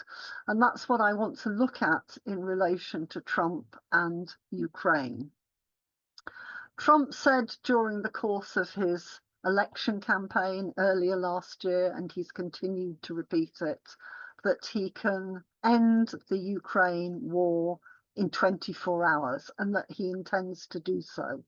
And that's what I want to look at in relation to Trump and Ukraine. Trump said during the course of his election campaign earlier last year, and he's continued to repeat it, that he can end the Ukraine war in 24 hours and that he intends to do so.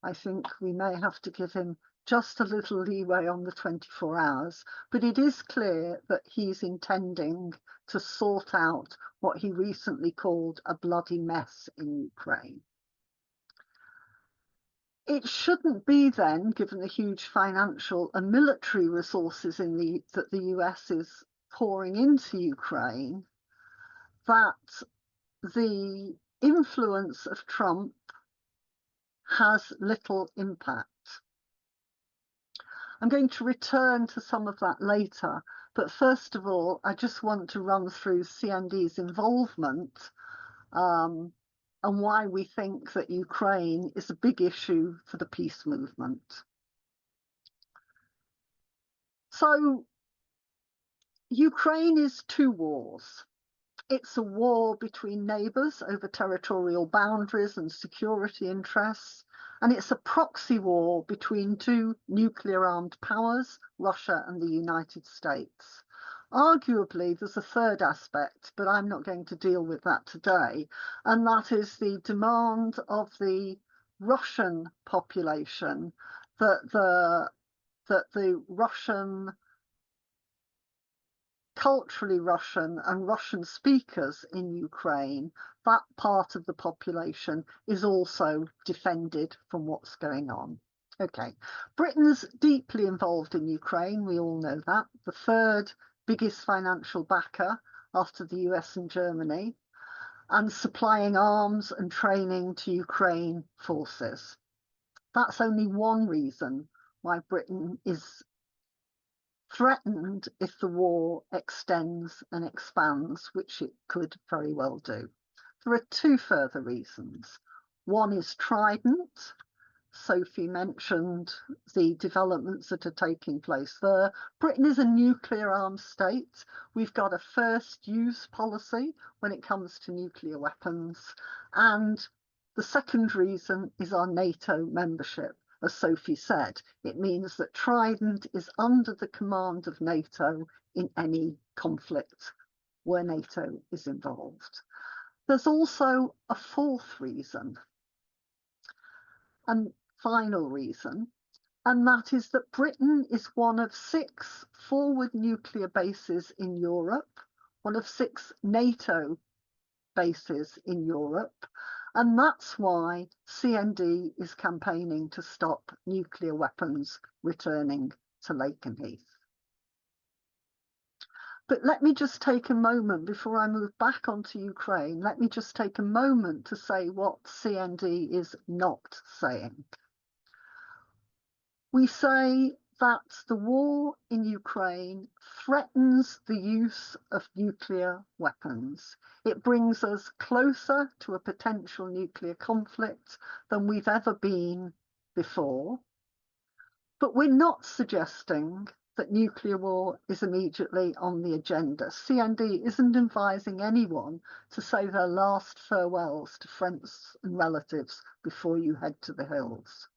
I think we may have to give him just a little leeway on the 24 hours, but it is clear that he's intending to sort out what he recently called a bloody mess in Ukraine. It shouldn't be then, given the huge financial and military resources that the US is pouring into Ukraine, that the influence of Trump has little impact. I'm going to return to some of that later, but first of all, I just want to run through CND's involvement and why we think that Ukraine is a big issue for the peace movement. So, Ukraine is two wars. It's a war between neighbours over territorial boundaries and security interests, and it's a proxy war between two nuclear-armed powers, Russia and the United States. Arguably, there's a third aspect, but I'm not going to deal with that today, and that is the demand of the Russian population that the Russian, culturally Russian and Russian speakers in Ukraine, that part of the population is also defended from what's going on. Okay, Britain's deeply involved in Ukraine, we all know that. The third biggest financial backer after the US and Germany, and supplying arms and training to Ukraine forces. That's only one reason why Britain is threatened if the war extends and expands, which it could very well do. There are two further reasons. One is Trident. Sophie mentioned the developments that are taking place there. Britain is a nuclear armed state. We've got a first use policy when it comes to nuclear weapons. And the second reason is our NATO membership. As Sophie said, it means that Trident is under the command of NATO in any conflict where NATO is involved. There's also a fourth reason, and final reason, and that is that Britain is one of 6 forward nuclear bases in Europe, one of 6 NATO bases in Europe, and that's why CND is campaigning to stop nuclear weapons returning to Lakenheath. But let me just take a moment before I move back onto Ukraine. Let me just take a moment to say what CND is not saying. We say that the war in Ukraine threatens the use of nuclear weapons. It brings us closer to a potential nuclear conflict than we've ever been before. But we're not suggesting that nuclear war is immediately on the agenda. CND isn't advising anyone to say their last farewells to friends and relatives before you head to the hills.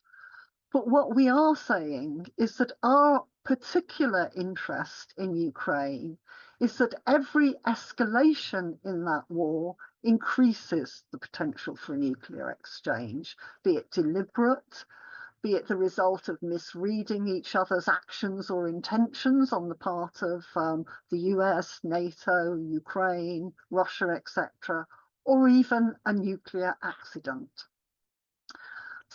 But what we are saying is that our particular interest in Ukraine is that every escalation in that war increases the potential for a nuclear exchange, be it deliberate, be it the result of misreading each other's actions or intentions on the part of the US, NATO, Ukraine, Russia, etc., or even a nuclear accident.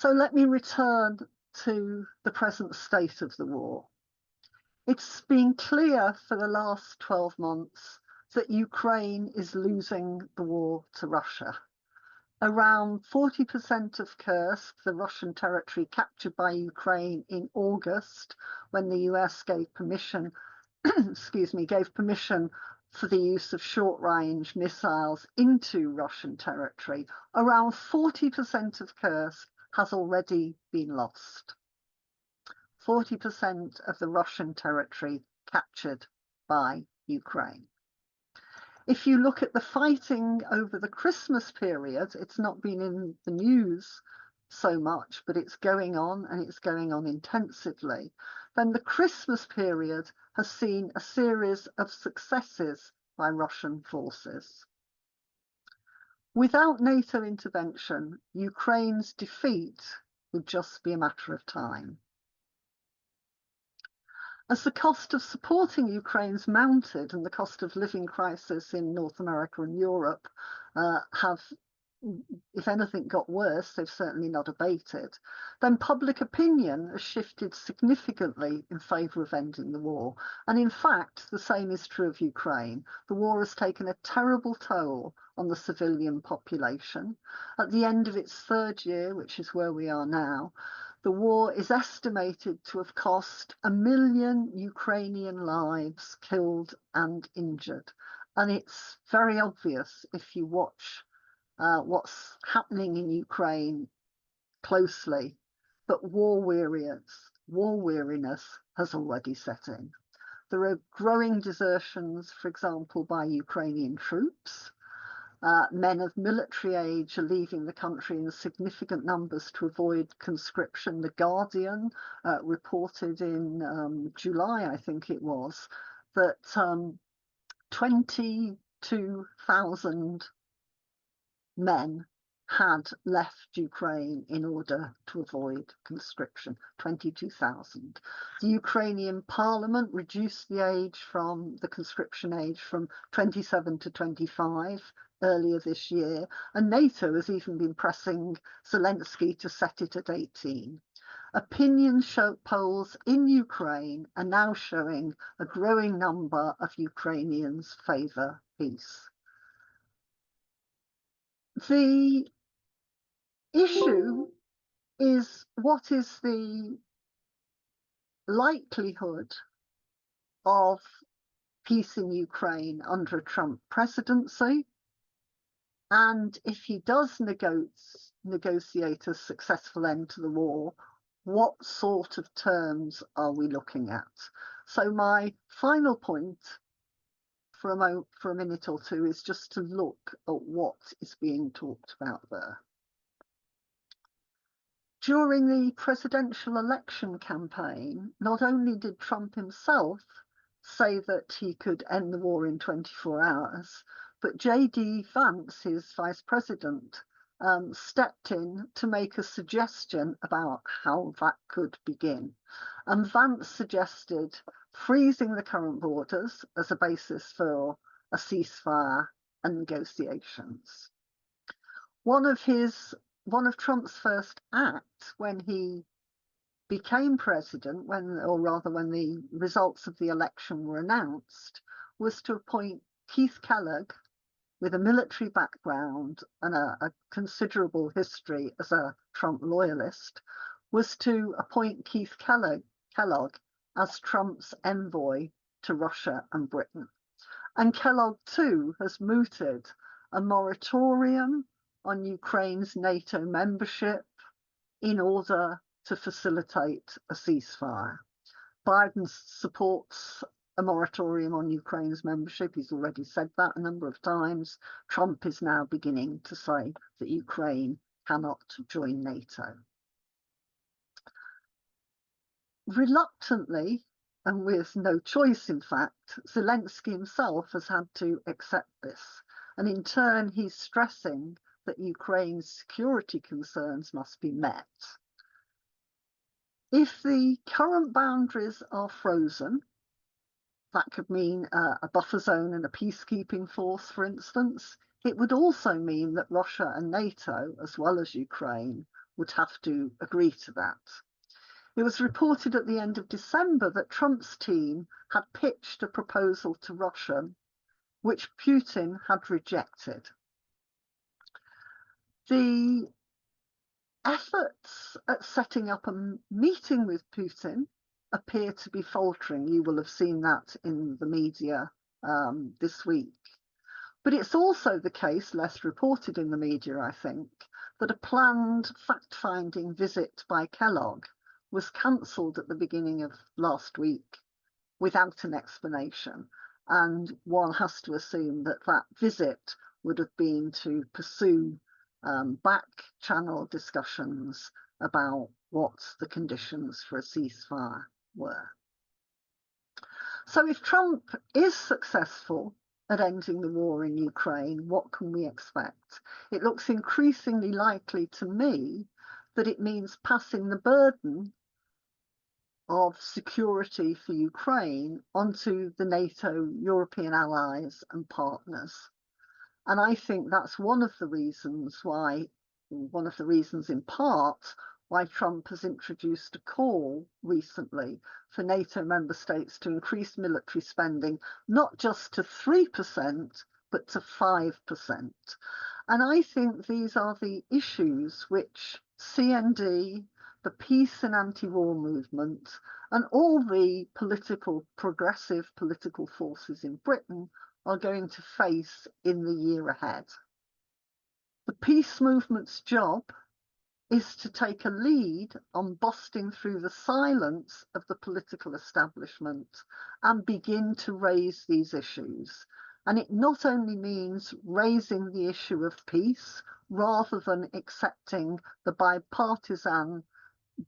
So let me return to the present state of the war. It's been clear for the last 12 months that Ukraine is losing the war to Russia. Around 40% of Kursk, the Russian territory captured by Ukraine in August, when the US gave permission, gave permission for the use of short-range missiles into Russian territory, around 40% of Kursk has already been lost. 40% of the Russian territory captured by Ukraine. If you look at the fighting over the Christmas period, it's not been in the news so much, but it's going on, and it's going on intensively. Then the Christmas period has seen a series of successes by Russian forces. Without NATO intervention, Ukraine's defeat would just be a matter of time. As the cost of supporting Ukraine's mounted and the cost of living crisis in North America and Europe have, if anything, got worse, they've certainly not abated, then public opinion has shifted significantly in favour of ending the war. And in fact, the same is true of Ukraine. The war has taken a terrible toll on the civilian population. At the end of its third year, which is where we are now, the war is estimated to have cost 1 million Ukrainian lives killed and injured. And it's very obvious if you watch what's happening in Ukraine closely, but war weariness has already set in. There are growing desertions, for example, by Ukrainian troops. Men of military age are leaving the country in significant numbers to avoid conscription. The Guardian reported in July, I think it was, that 22,000 men had left Ukraine in order to avoid conscription. 22,000. The Ukrainian parliament reduced the conscription age from 27 to 25 earlier this year, and NATO has even been pressing Zelensky to set it at 18. Opinion polls in Ukraine are now showing a growing number of Ukrainians favour peace. The issue is, what is the likelihood of peace in Ukraine under a Trump presidency? And if he does negotiate a successful end to the war, what sort of terms are we looking at? So my final point for a minute or two is just to look at what is being talked about there. During the presidential election campaign, not only did Trump himself say that he could end the war in 24 hours, but J.D. Vance, his vice president, stepped in to make a suggestion about how that could begin. And Vance suggested freezing the current borders as a basis for a ceasefire and negotiations. One of Trump's first acts when he became president, when the results of the election were announced, was to appoint Keith Kellogg, with a military background and a considerable history as a Trump loyalist, was to appoint Keith Kellogg as Trump's envoy to Russia and Britain. And Kellogg too has mooted a moratorium on Ukraine's NATO membership in order to facilitate a ceasefire. Biden supports a moratorium on Ukraine's membership. He's already said that a number of times. Trump is now beginning to say that Ukraine cannot join NATO. Reluctantly, and with no choice in fact, Zelensky himself has had to accept this. And in turn, he's stressing that Ukraine's security concerns must be met. If the current boundaries are frozen, that could mean a buffer zone and a peacekeeping force, for instance. It would also mean that Russia and NATO, as well as Ukraine, would have to agree to that. It was reported at the end of December that Trump's team had pitched a proposal to Russia, which Putin had rejected. The efforts at setting up a meeting with Putin appear to be faltering. You will have seen that in the media this week. But it's also the case, less reported in the media, I think, that a planned fact-finding visit by Kellogg was cancelled at the beginning of last week without an explanation. And one has to assume that that visit would have been to pursue back-channel discussions about what the conditions for a ceasefire were. So if Trump is successful at ending the war in Ukraine, what can we expect? It looks increasingly likely to me that it means passing the burden of security for Ukraine onto the NATO European allies and partners. And I think that's one of the reasons in part, why Trump has introduced a call recently for NATO member states to increase military spending, not just to 3%, but to 5%. And I think these are the issues which CND, the peace and anti-war movement, and all the progressive political forces in Britain are going to face in the year ahead. The peace movement's job is to take a lead on busting through the silence of the political establishment and begin to raise these issues. And it not only means raising the issue of peace rather than accepting the bipartisan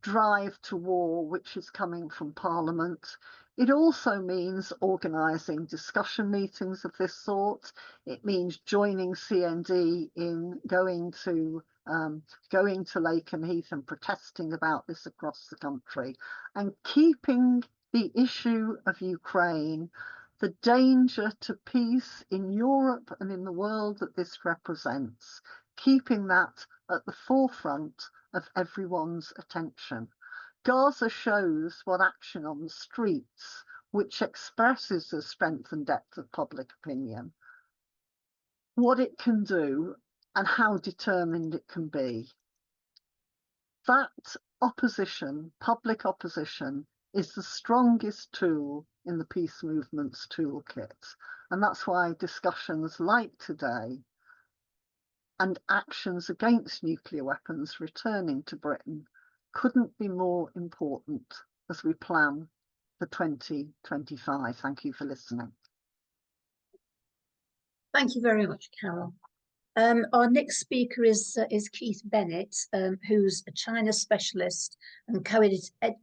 drive to war which is coming from Parliament. It also means organising discussion meetings of this sort. It means joining CND in going to Lakenheath and protesting about this across the country, and keeping the issue of Ukraine, the danger to peace in Europe and in the world that this represents, keeping that at the forefront of everyone's attention. Gaza shows what action on the streets, which expresses the strength and depth of public opinion, what it can do and how determined it can be. That opposition, public opposition, is the strongest tool in the peace movement's toolkit. And that's why discussions like today and actions against nuclear weapons returning to Britain couldn't be more important as we plan for 2025. Thank you for listening. Thank you very much, Carol. Our next speaker is Keith Bennet, who's a China specialist and co-editor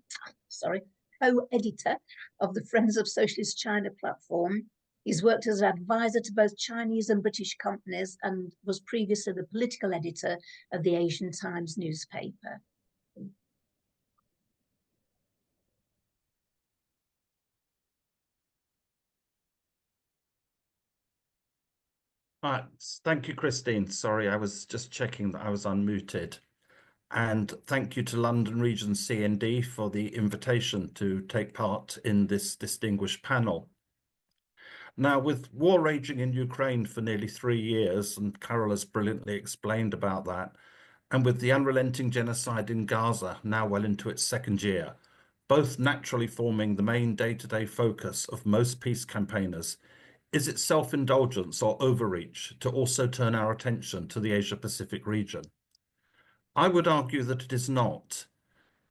of the Friends of Socialist China platform. He's worked as an advisor to both Chinese and British companies and was previously the political editor of the Asian Times newspaper. Thank you, Christine. Sorry, I was just checking that I was unmuted. And thank you to London Region CND for the invitation to take part in this distinguished panel. Now, with war raging in Ukraine for nearly 3 years, and Carol has brilliantly explained about that, and with the unrelenting genocide in Gaza now well into its 2nd year, both naturally forming the main day-to-day focus of most peace campaigners, is it self-indulgence or overreach to also turn our attention to the Asia-Pacific region? I would argue that it is not.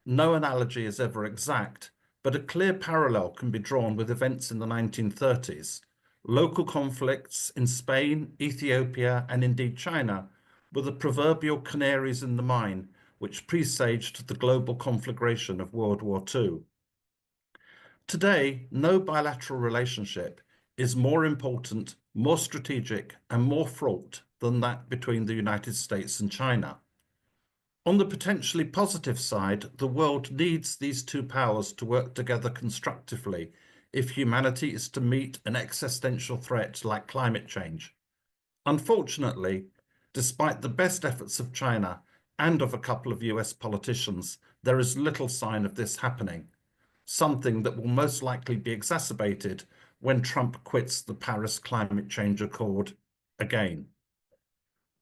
No analogy is ever exact, but a clear parallel can be drawn with events in the 1930s. Local conflicts in Spain, Ethiopia, and indeed China were the proverbial canaries in the mine which presaged the global conflagration of World War II. Today, no bilateral relationship is more important, more strategic, and more fraught than that between the United States and China. On the potentially positive side, the world needs these two powers to work together constructively if humanity is to meet an existential threat like climate change. Unfortunately, despite the best efforts of China, and of a couple of US politicians, there is little sign of this happening, something that will most likely be exacerbated when Trump quits the Paris Climate Change Accord again.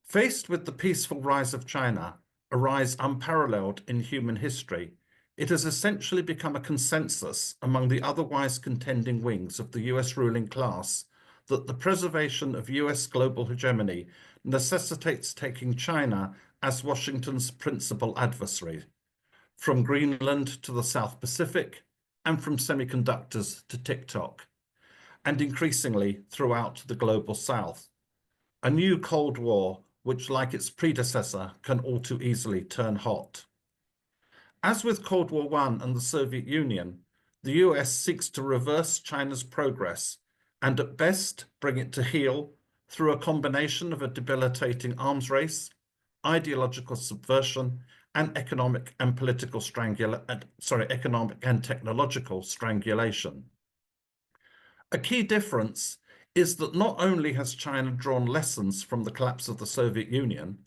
Faced with the peaceful rise of China, a rise unparalleled in human history, it has essentially become a consensus among the otherwise contending wings of the US ruling class that the preservation of US global hegemony necessitates taking China as Washington's principal adversary, from Greenland to the South Pacific, and from semiconductors to TikTok, and increasingly throughout the global South. A new Cold War, which, like its predecessor, can all too easily turn hot. As with Cold War I and the Soviet Union, the US seeks to reverse China's progress and at best bring it to heel through a combination of a debilitating arms race, ideological subversion, and economic and technological strangulation. A key difference is that not only has China drawn lessons from the collapse of the Soviet Union,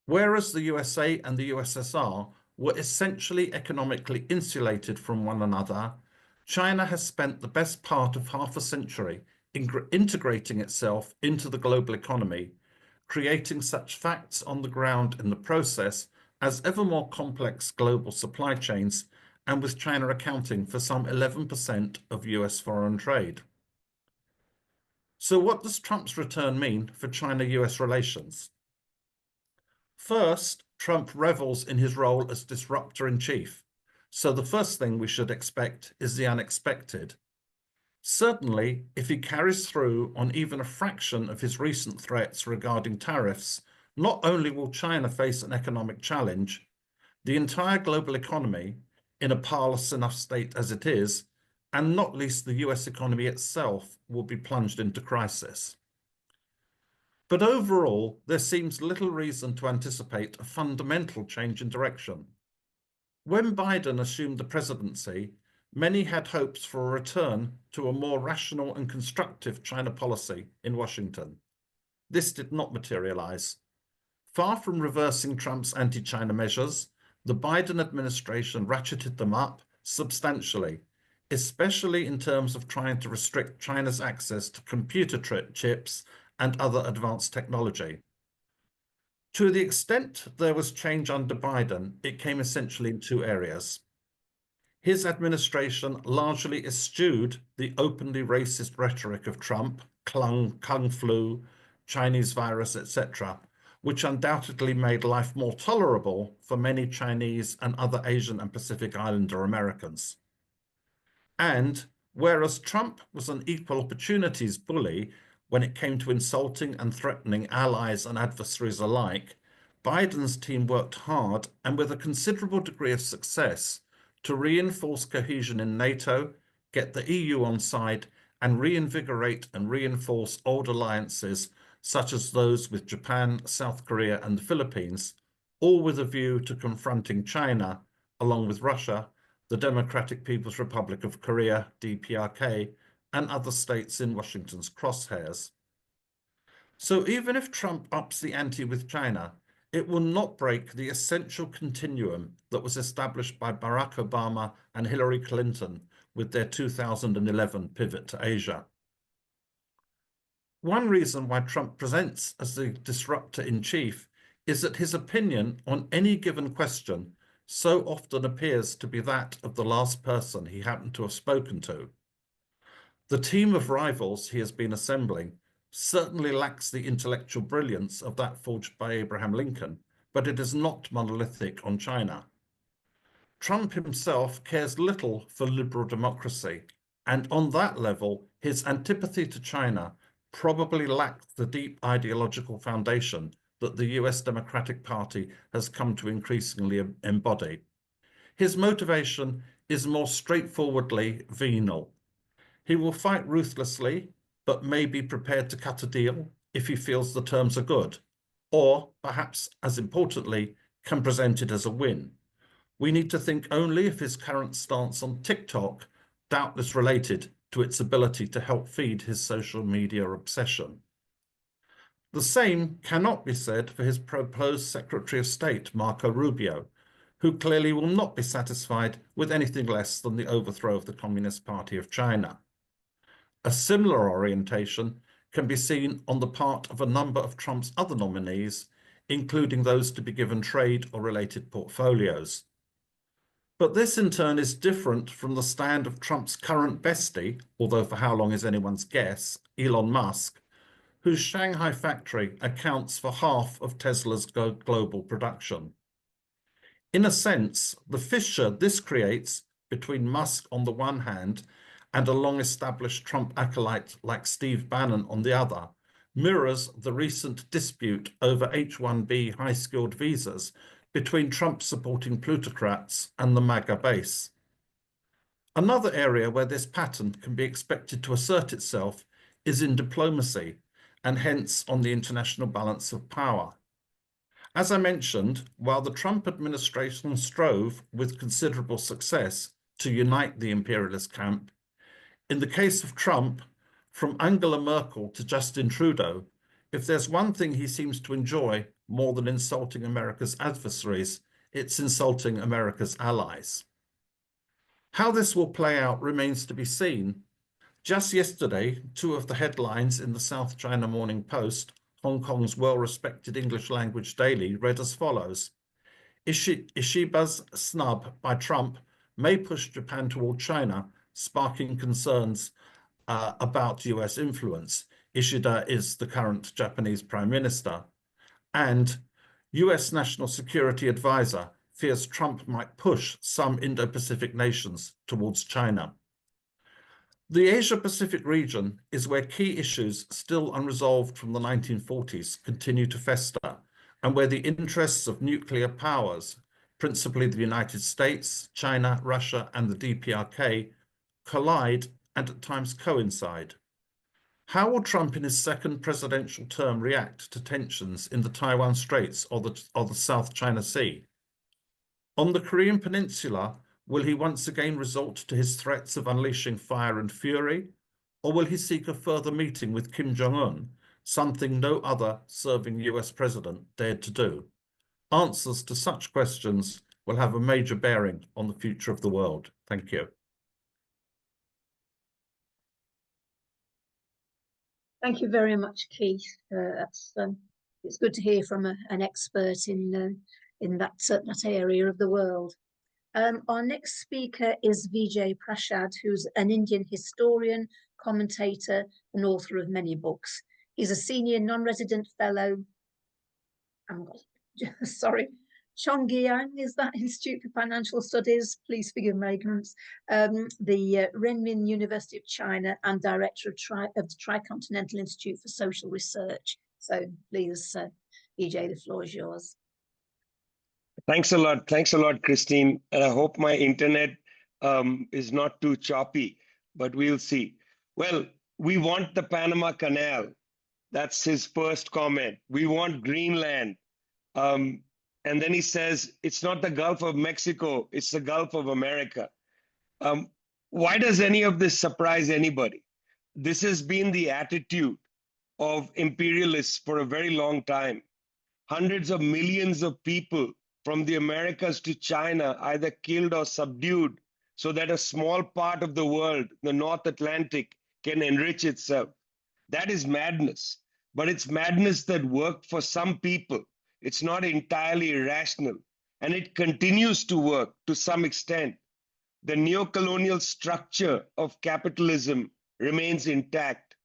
whereas the USA and the USSR were essentially economically insulated from one another, China has spent the best part of half a century integrating itself into the global economy, creating such facts on the ground in the process as ever more complex global supply chains, and with China accounting for some 11% of US foreign trade. So what does Trump's return mean for China-US relations? First, Trump revels in his role as disruptor-in-chief, so the first thing we should expect is the unexpected. Certainly, if he carries through on even a fraction of his recent threats regarding tariffs, not only will China face an economic challenge, the entire global economy, in a parlous enough state as it is, and not least the US economy itself, will be plunged into crisis. But overall, there seems little reason to anticipate a fundamental change in direction. When Biden assumed the presidency, many had hopes for a return to a more rational and constructive China policy in Washington. This did not materialize. Far from reversing Trump's anti-China measures, the Biden administration ratcheted them up substantially, especially in terms of trying to restrict China's access to computer chips and other advanced technology. To the extent there was change under Biden, it came essentially in two areas. His administration largely eschewed the openly racist rhetoric of Trump, Kung flu, Chinese virus, etc., which undoubtedly made life more tolerable for many Chinese and other Asian and Pacific Islander Americans. And whereas Trump was an equal opportunities bully when it came to insulting and threatening allies and adversaries alike, Biden's team worked hard and with a considerable degree of success to reinforce cohesion in NATO, get the EU on side, and reinvigorate and reinforce old alliances such as those with Japan, South Korea, and the Philippines, all with a view to confronting China, along with Russia, the Democratic People's Republic of Korea, DPRK, and other states in Washington's crosshairs. So even if Trump ups the ante with China, it will not break the essential continuum that was established by Barack Obama and Hillary Clinton with their 2011 pivot to Asia. One reason why Trump presents as the disruptor-in-chief is that his opinion on any given question so often appears to be that of the last person he happened to have spoken to. The team of rivals he has been assembling certainly lacks the intellectual brilliance of that forged by Abraham Lincoln, but it is not monolithic on China. Trump himself cares little for liberal democracy, and on that level, his antipathy to China probably lacks the deep ideological foundation that the US Democratic Party has come to increasingly embody. His motivation is more straightforwardly venal. He will fight ruthlessly, but may be prepared to cut a deal if he feels the terms are good, or perhaps as importantly, can present it as a win. We need to think only of his current stance on TikTok, doubtless related to its ability to help feed his social media obsession. The same cannot be said for his proposed Secretary of State, Marco Rubio, who clearly will not be satisfied with anything less than the overthrow of the Communist Party of China. A similar orientation can be seen on the part of a number of Trump's other nominees, including those to be given trade or related portfolios. But this in turn is different from the stand of Trump's current bestie, although for how long is anyone's guess, Elon Musk, whose Shanghai factory accounts for half of Tesla's global production. In a sense, the fissure this creates between Musk on the one hand and a long-established Trump acolyte like Steve Bannon on the other mirrors the recent dispute over H-1B high-skilled visas between Trump-supporting plutocrats and the MAGA base. Another area where this pattern can be expected to assert itself is in diplomacy, and hence on the international balance of power. As I mentioned, while the Trump administration strove with considerable success to unite the imperialist camp, in the case of Trump, from Angela Merkel to Justin Trudeau, if there's one thing he seems to enjoy more than insulting America's adversaries, it's insulting America's allies. How this will play out remains to be seen. Just yesterday, two of the headlines in the South China Morning Post, Hong Kong's well-respected English language daily, read as follows: Ishiba's snub by Trump may push Japan toward China, sparking concerns about US influence. Ishida is the current Japanese Prime Minister. And US National Security Advisor fears Trump might push some Indo-Pacific nations towards China. The Asia-Pacific region is where key issues still unresolved from the 1940s continue to fester, and where the interests of nuclear powers, principally the United States, China, Russia, and the DPRK, collide and at times coincide. How will Trump in his second presidential term react to tensions in the Taiwan Straits or the South China Sea? On the Korean Peninsula, will he once again resort to his threats of unleashing fire and fury, or will he seek a further meeting with Kim Jong-un, something no other serving US president dared to do? Answers to such questions will have a major bearing on the future of the world. Thank you. Thank you very much, Keith. It's good to hear from an expert in that area of the world. Our next speaker is Vijay Prashad, who's an Indian historian, commentator, and author of many books. He's a senior non-resident fellow. Chongyang is that Institute for Financial Studies. Please forgive my ignorance. The Renmin University of China, and director of the Tricontinental Institute for Social Research. So please, Vijay, the floor is yours. Thanks a lot. Thanks a lot, Christine. And I hope my internet is not too choppy, but we'll see. Well, we want the Panama Canal. That's his first comment. We want Greenland. And then he says, it's not the Gulf of Mexico, it's the Gulf of America. Why does any of this surprise anybody? This has been the attitude of imperialists for a very long time. Hundreds of millions of people from the Americas to China either killed or subdued so that a small part of the world, the North Atlantic, can enrich itself. That is madness, but it's madness that worked for some people. It's not entirely irrational, and it continues to work to some extent. The neocolonial structure of capitalism remains intact.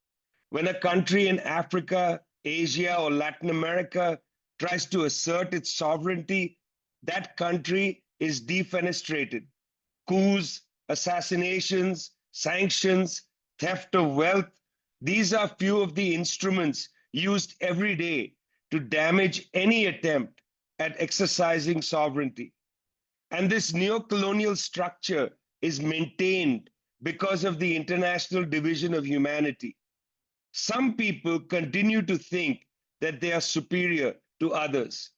When a country in Africa, Asia, or Latin America tries to assert its sovereignty, that country is defenestrated. Coups, assassinations, sanctions, theft of wealth, these are few of the instruments used every day to damage any attempt at exercising sovereignty. And this neocolonial structure is maintained because of the international division of humanity. Some people continue to think that they are superior to others.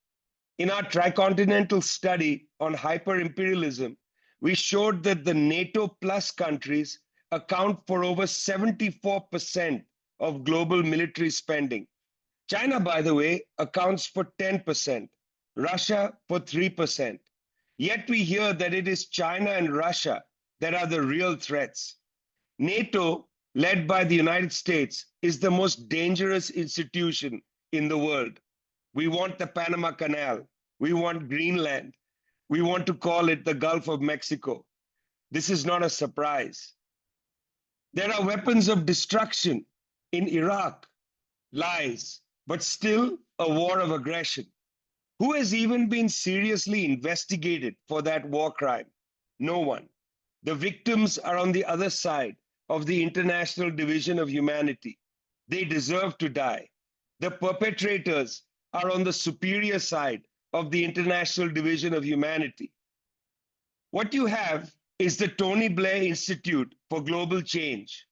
In our tricontinental study on hyper-imperialism, we showed that the NATO plus countries account for over 74% of global military spending. China, by the way, accounts for 10%, Russia for 3%. Yet we hear that it is China and Russia that are the real threats. NATO, led by the United States, is the most dangerous institution in the world. We want the Panama Canal. We want Greenland. We want to call it the Gulf of Mexico. This is not a surprise. There are weapons of destruction in Iraq, lies, but still a war of aggression. Who has even been seriously investigated for that war crime? No one. The victims are on the other side of the International Division of Humanity. They deserve to die. The perpetrators are on the superior side of the International Division of Humanity. What you have is the Tony Blair Institute for Global Change.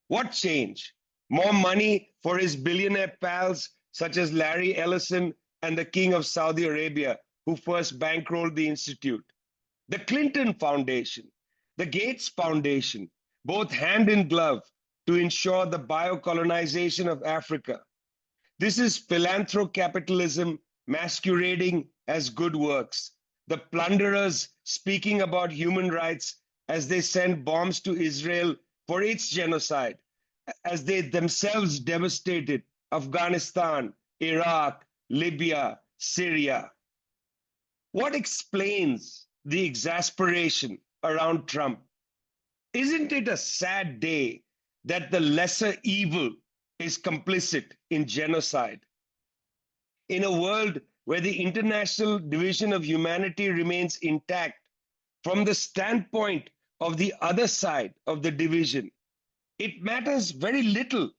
What change? More money for his billionaire pals such as Larry Ellison and the King of Saudi Arabia, who first bankrolled the institute. The Clinton Foundation, the Gates Foundation, both hand in glove to ensure the biocolonization of Africa. This is philanthrocapitalism masquerading as good works. The plunderers speaking about human rights as they send bombs to Israel for its genocide, as they themselves devastated Afghanistan, Iraq, Libya, Syria. What explains the exasperation around Trump? Isn't it a sad day that the lesser evil is complicit in genocide? In a world where the International Division of Humanity remains intact, from the standpoint of the other side of the division, it matters very little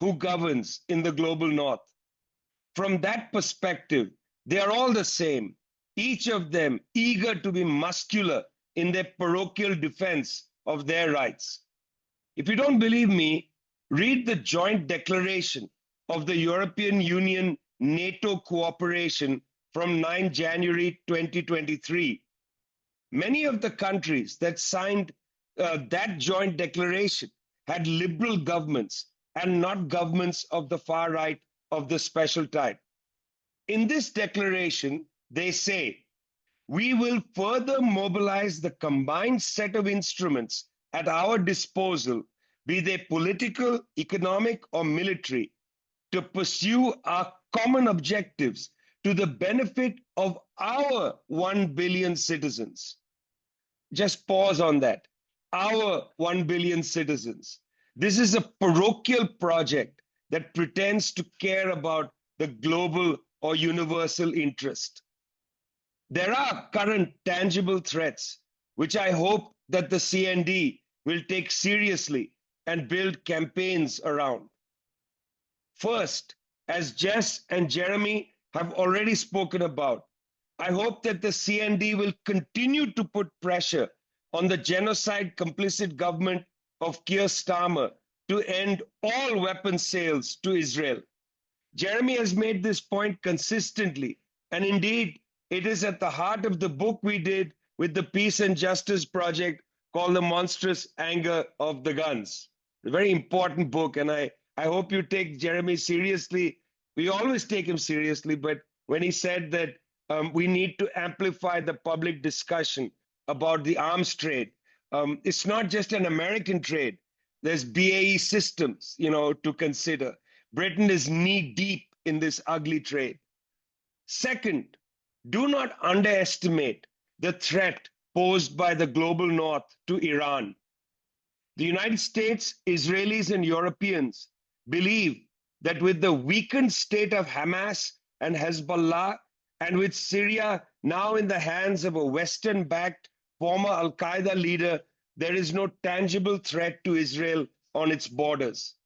who governs in the global north. From that perspective, they are all the same, each of them eager to be muscular in their parochial defense of their rights. If you don't believe me, read the joint declaration of the European Union NATO cooperation from 9 January 2023. Many of the countries that signed that joint declaration had liberal governments and not governments of the far right of the special type. In this declaration, they say, we will further mobilize the combined set of instruments at our disposal, be they political, economic, or military, to pursue our common objectives to the benefit of our 1 billion citizens. Just pause on that. Our 1 billion citizens. This is a parochial project that pretends to care about the global or universal interest. There are current tangible threats, which I hope that the CND will take seriously and build campaigns around. First, as Jess and Jeremy have already spoken about, I hope that the CND will continue to put pressure on the genocide complicit government of Keir Starmer to end all weapons sales to Israel. Jeremy has made this point consistently, and indeed, it is at the heart of the book we did with the Peace and Justice Project called The Monstrous Anger of the Guns. A very important book, and I hope you take Jeremy seriously. We always take him seriously, but when he said that we need to amplify the public discussion about the arms trade, it's not just an American trade. There's BAE Systems, to consider. Britain is knee deep in this ugly trade. Second, do not underestimate the threat posed by the global north to Iran. The United States, Israelis, and Europeans believe that with the weakened state of Hamas and Hezbollah, and with Syria now in the hands of a Western-backed former Al-Qaeda leader, there is no tangible threat to Israel on its borders.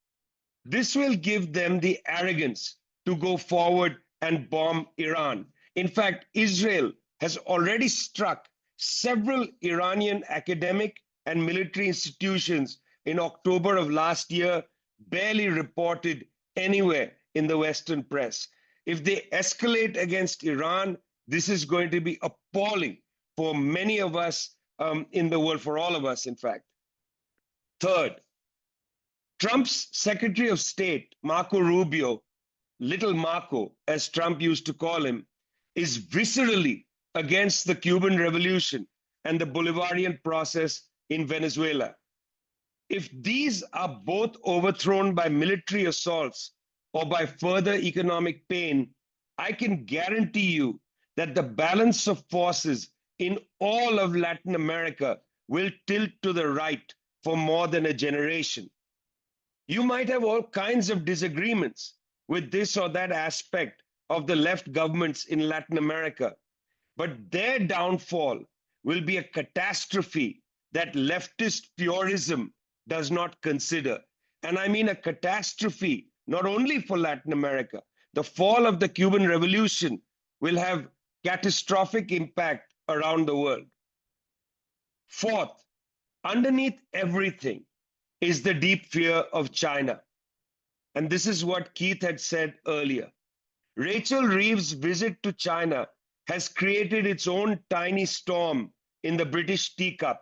This will give them the arrogance to go forward and bomb Iran. In fact, Israel has already struck several Iranian academic and military institutions in October of last year, barely reported anywhere in the Western press. If they escalate against Iran, this is going to be appalling for many of us in the world, for all of us, in fact. Third, Trump's Secretary of State, Marco Rubio, little Marco, as Trump used to call him, is viscerally against the Cuban Revolution and the Bolivarian process in Venezuela. If these are both overthrown by military assaults or by further economic pain, I can guarantee you that the balance of forces in all of Latin America will tilt to the right for more than a generation. You might have all kinds of disagreements with this or that aspect of the left governments in Latin America, but their downfall will be a catastrophe that leftist purism does not consider. And I mean a catastrophe not only for Latin America. The fall of the Cuban Revolution will have catastrophic impact around the world. Fourth, underneath everything is the deep fear of China. And this is what Keith had said earlier. Rachel Reeves' visit to China has created its own tiny storm in the British teacup.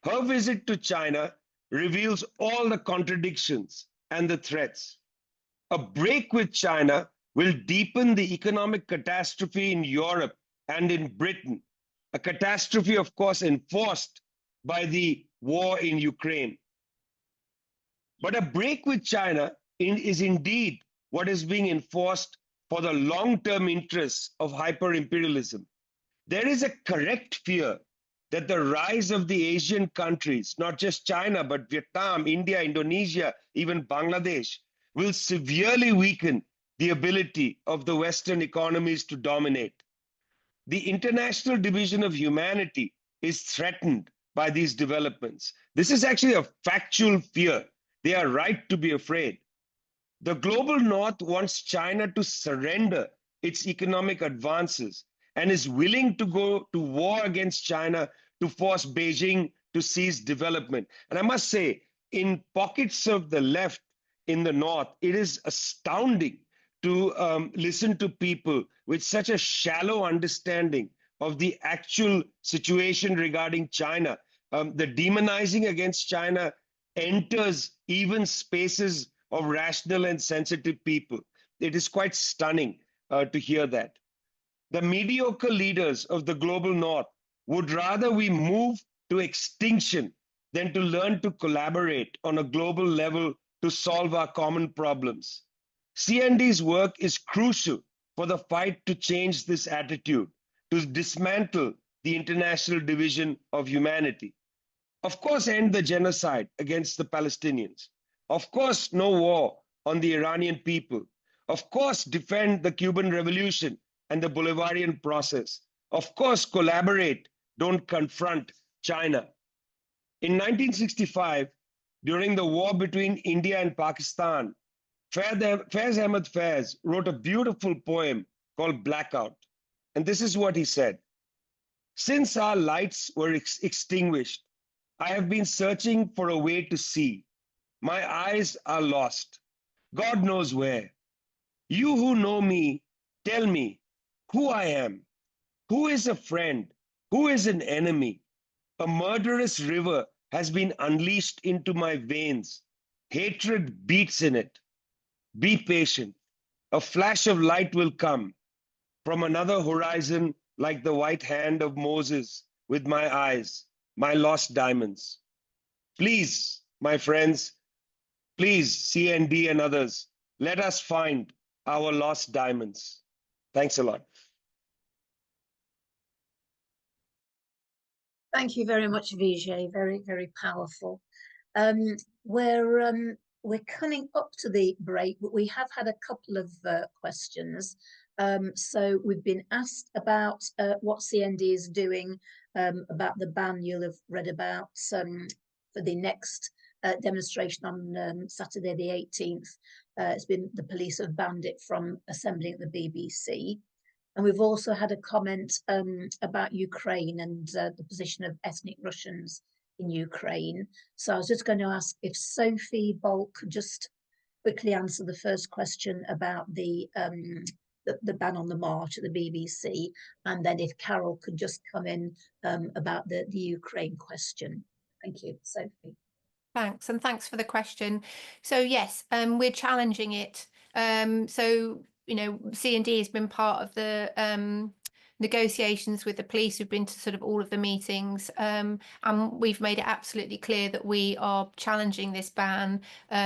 Her visit to China reveals all the contradictions and the threats. A break with China will deepen the economic catastrophe in Europe and in Britain, a catastrophe, of course, enforced by the war in Ukraine. But a break with China is indeed what is being enforced for the long-term interests of hyper-imperialism. There is a correct fear that the rise of the Asian countries, not just China, but Vietnam, India, Indonesia, even Bangladesh, will severely weaken the ability of the Western economies to dominate. The international division of humanity is threatened by these developments. This is actually a factual fear. They are right to be afraid. The global north wants China to surrender its economic advances and is willing to go to war against China to force Beijing to cease development. And I must say, in pockets of the left in the north, it is astounding to listen to people with such a shallow understanding of the actual situation regarding China. The demonizing against China enters even spaces of rational and sensitive people. It is quite stunning to hear that. The mediocre leaders of the global north would rather we move to extinction than to learn to collaborate on a global level to solve our common problems. CND's work is crucial for the fight to change this attitude, to dismantle the international division of humanity. Of course, end the genocide against the Palestinians. Of course, no war on the Iranian people. Of course, defend the Cuban Revolution and the Bolivarian process. Of course, collaborate, don't confront China. In 1965, during the war between India and Pakistan, Faiz Ahmed Faiz wrote a beautiful poem called Blackout. And this is what he said. Since our lights were extinguished, I have been searching for a way to see. My eyes are lost. God knows where. You who know me, tell me who I am. Who is a friend? Who is an enemy? A murderous river has been unleashed into my veins. Hatred beats in it. Be patient. A flash of light will come from another horizon like the white hand of Moses with my eyes, my lost diamonds. Please, my friends, please, CND and others, let us find our lost diamonds. Thanks a lot. Thank you very much, Vijay. Very, very powerful. We're coming up to the break, but we have had a couple of questions. So we've been asked about what CND is doing about the ban you'll have read about for the next demonstration on Saturday the 18th. It's been the police have banned it from assembling at the BBC. And we've also had a comment about Ukraine and the position of ethnic Russians in Ukraine. So I was just going to ask if Sophie Bolt could just quickly answer the first question about the ban on the march at the BBC, and then if Carol could just come in about the Ukraine question. Thank you, Sophie. Thanks, and thanks for the question. So yes, we're challenging it So, you know, CND has been part of the negotiations with the police. We've been to sort of all of the meetings, and we've made it absolutely clear that we are challenging this ban.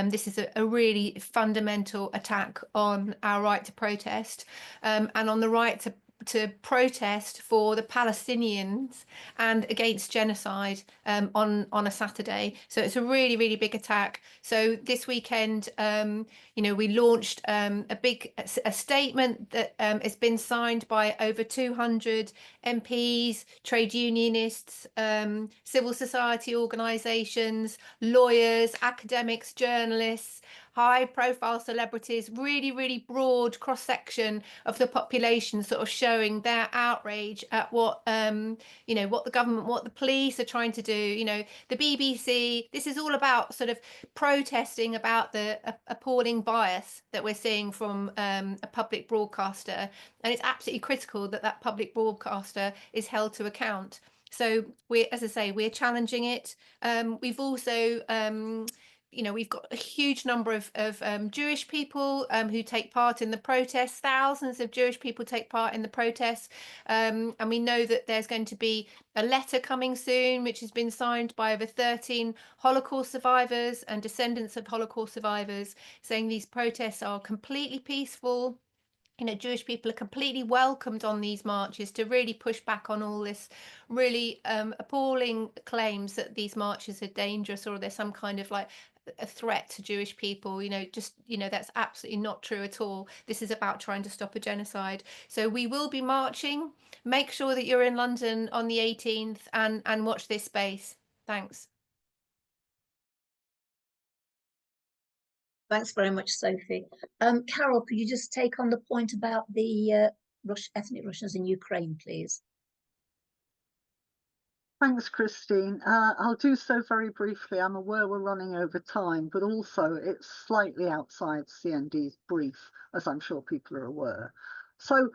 This is a really fundamental attack on our right to protest, and on the right to protest for the Palestinians and against genocide on a Saturday. So it's a really, really big attack. So this weekend, you know, we launched a statement that has been signed by over 200 MPs, trade unionists, civil society organisations, lawyers, academics, journalists, high profile celebrities, really, really broad cross section of the population, sort of showing their outrage at what, you know, what the government, what the police are trying to do. You know, the BBC, this is all about sort of protesting about the appalling bias that we're seeing from a public broadcaster. And it's absolutely critical that that public broadcaster is held to account. So we're, as I say, we're challenging it. We've also, you know, we've got a huge number of Jewish people who take part in the protests. Thousands of Jewish people take part in the protests. And we know that there's going to be a letter coming soon, which has been signed by over 13 Holocaust survivors and descendants of Holocaust survivors, saying these protests are completely peaceful. You know, Jewish people are completely welcomed on these marches to really push back on all this really appalling claims that these marches are dangerous or there's some kind of like a threat to Jewish people. You know, just, you know, that's absolutely not true at all. This is about trying to stop a genocide. So we will be marching. Make sure that you're in London on the 18th and watch this space. Thanks. Thanks very much, Sophie. Carol, could you just take on the point about the ethnic Russians in Ukraine, please? Thanks, Christine. I'll do so very briefly. I'm aware we're running over time, but also it's slightly outside CND's brief, as I'm sure people are aware. So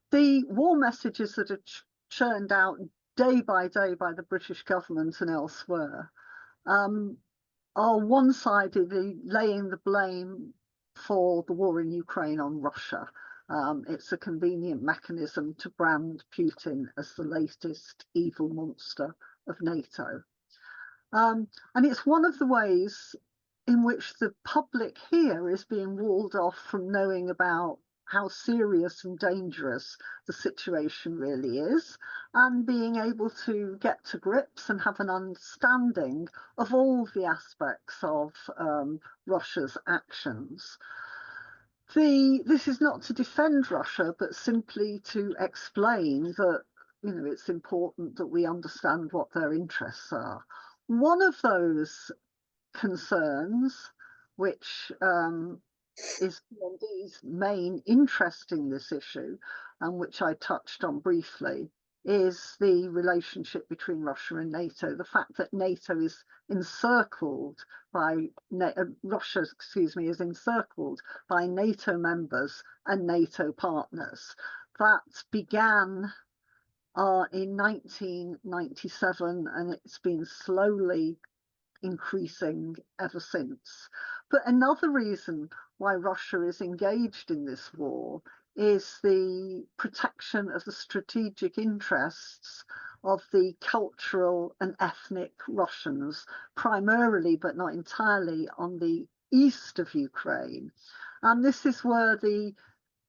the war messages that are churned out day by day by the British government and elsewhere are one-sidedly laying the blame for the war in Ukraine on Russia. It's a convenient mechanism to brand Putin as the latest evil monster of NATO. And it's one of the ways in which the public here is being walled off from knowing about how serious and dangerous the situation really is, and being able to get to grips and have an understanding of all the aspects of Russia's actions. This is not to defend Russia, but simply to explain that, you know, it's important that we understand what their interests are. One of those concerns, which is CND's main interest in this issue, and which I touched on briefly, is the relationship between Russia and NATO. The fact that NATO is encircled by Russia, is encircled by NATO members and NATO partners. That began in 1997, and it's been slowly increasing ever since. But another reason why Russia is engaged in this war is the protection of the strategic interests of the cultural and ethnic Russians, primarily but not entirely on the east of Ukraine. And this is where the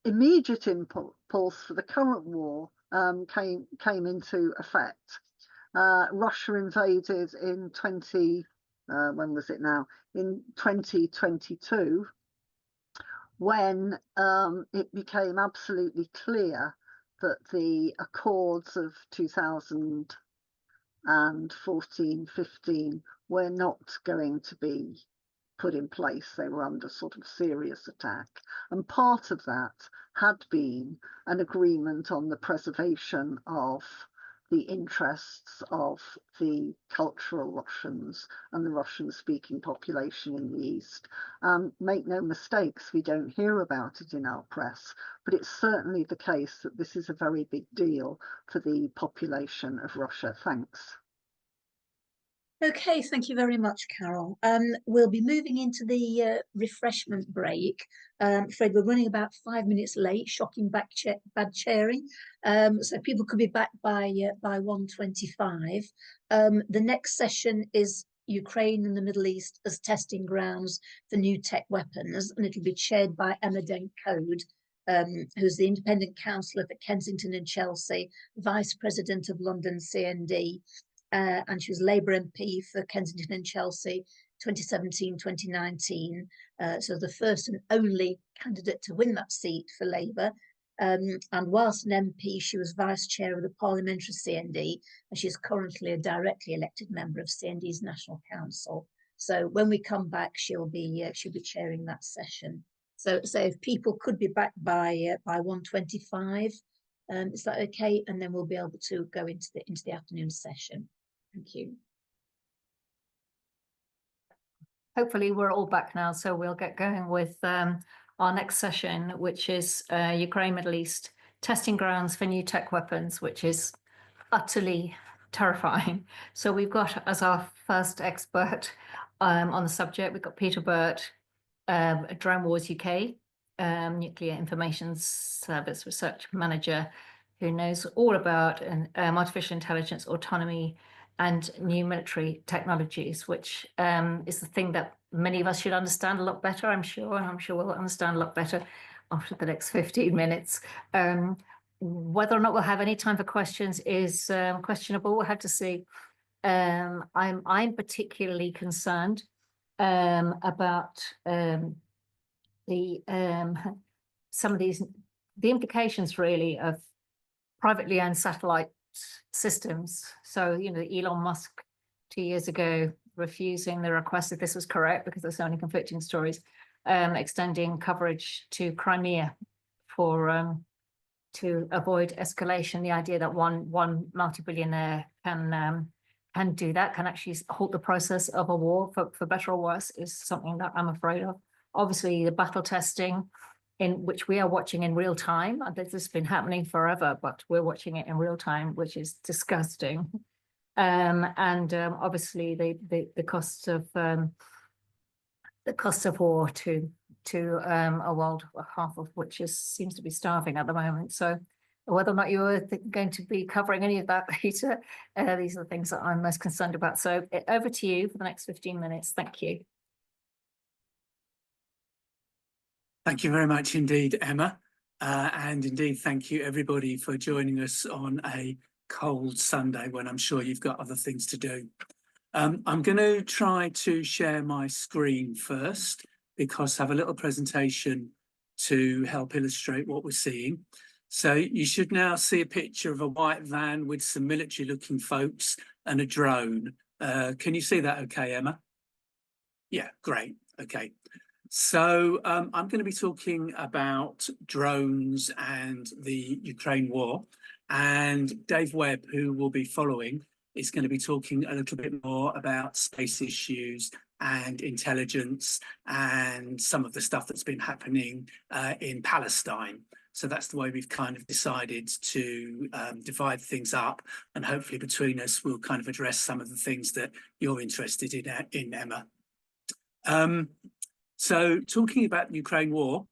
immediate impulse for the current war came into effect. Russia invaded in when was it now? In 2022, when it became absolutely clear that the accords of 2014-15 were not going to be put in place. They were under sort of serious attack. And part of that had been an agreement on the preservation of the interests of the cultural Russians and the Russian-speaking population in the East. Make no mistakes, we don't hear about it in our press, but it's certainly the case that this is a very big deal for the population of Russia. Thanks. Okay, thank you very much, Carol. We'll be moving into the refreshment break. Afraid we're running about 5 minutes late, shocking bad chairing. So people could be back by 1:25. The next session is Ukraine and the Middle East as testing grounds for new tech weapons, and it'll be chaired by Emma Dent-Code, who's the independent councillor for Kensington and Chelsea, vice president of London CND. And she was Labour MP for Kensington and Chelsea 2017-2019. So the first and only candidate to win that seat for Labour. And whilst an MP, she was vice chair of the parliamentary CND, and she's currently a directly elected member of CND's National Council. So when we come back, she'll be chairing that session. So if people could be back by 1:25, is that okay? And then we'll be able to go into the afternoon session. Thank you. Hopefully we're all back now, so we'll get going with our next session, which is Ukraine, Middle East, testing grounds for new tech weapons, which is utterly terrifying. So we've got as our first expert on the subject, we've got Peter Burt, Drone Wars UK, Nuclear Information Service Research Manager, who knows all about artificial intelligence, autonomy, and new military technologies, which is the thing that many of us should understand a lot better, I'm sure, and I'm sure we'll understand a lot better after the next 15 minutes. Whether or not we'll have any time for questions is questionable. We'll have to see. I'm particularly concerned about some of the implications really of privately owned satellite systems. So, you know, Elon Musk 2 years ago refusing the request, if this was correct, because there's so many conflicting stories, extending coverage to Crimea for to avoid escalation. The idea that one multi-billionaire can do that, can actually halt the process of a war for better or worse, is something that I'm afraid of. Obviously, the battle testing, in which we are watching in real time. This has been happening forever, but we're watching it in real time, which is disgusting. Obviously the cost of war to a world half of which seems to be starving at the moment. So whether or not you are going to be covering any of that, Peter, these are the things that I'm most concerned about. So over to you for the next 15 minutes. Thank you. Thank you very much indeed, Emma. And indeed, thank you everybody for joining us on a cold Sunday when I'm sure you've got other things to do. I'm going to try to share my screen first because I have a little presentation to help illustrate what we're seeing. So you should now see a picture of a white van with some military looking folks and a drone. Can you see that okay, Emma? Yeah, great. Okay. So I'm going to be talking about drones and the Ukraine war, and Dave Webb, who will be following, is going to be talking a little bit more about space issues and intelligence and some of the stuff that's been happening in Palestine. So that's the way we've kind of decided to divide things up, and hopefully between us we'll kind of address some of the things that you're interested in Emma. So talking about the Ukraine war,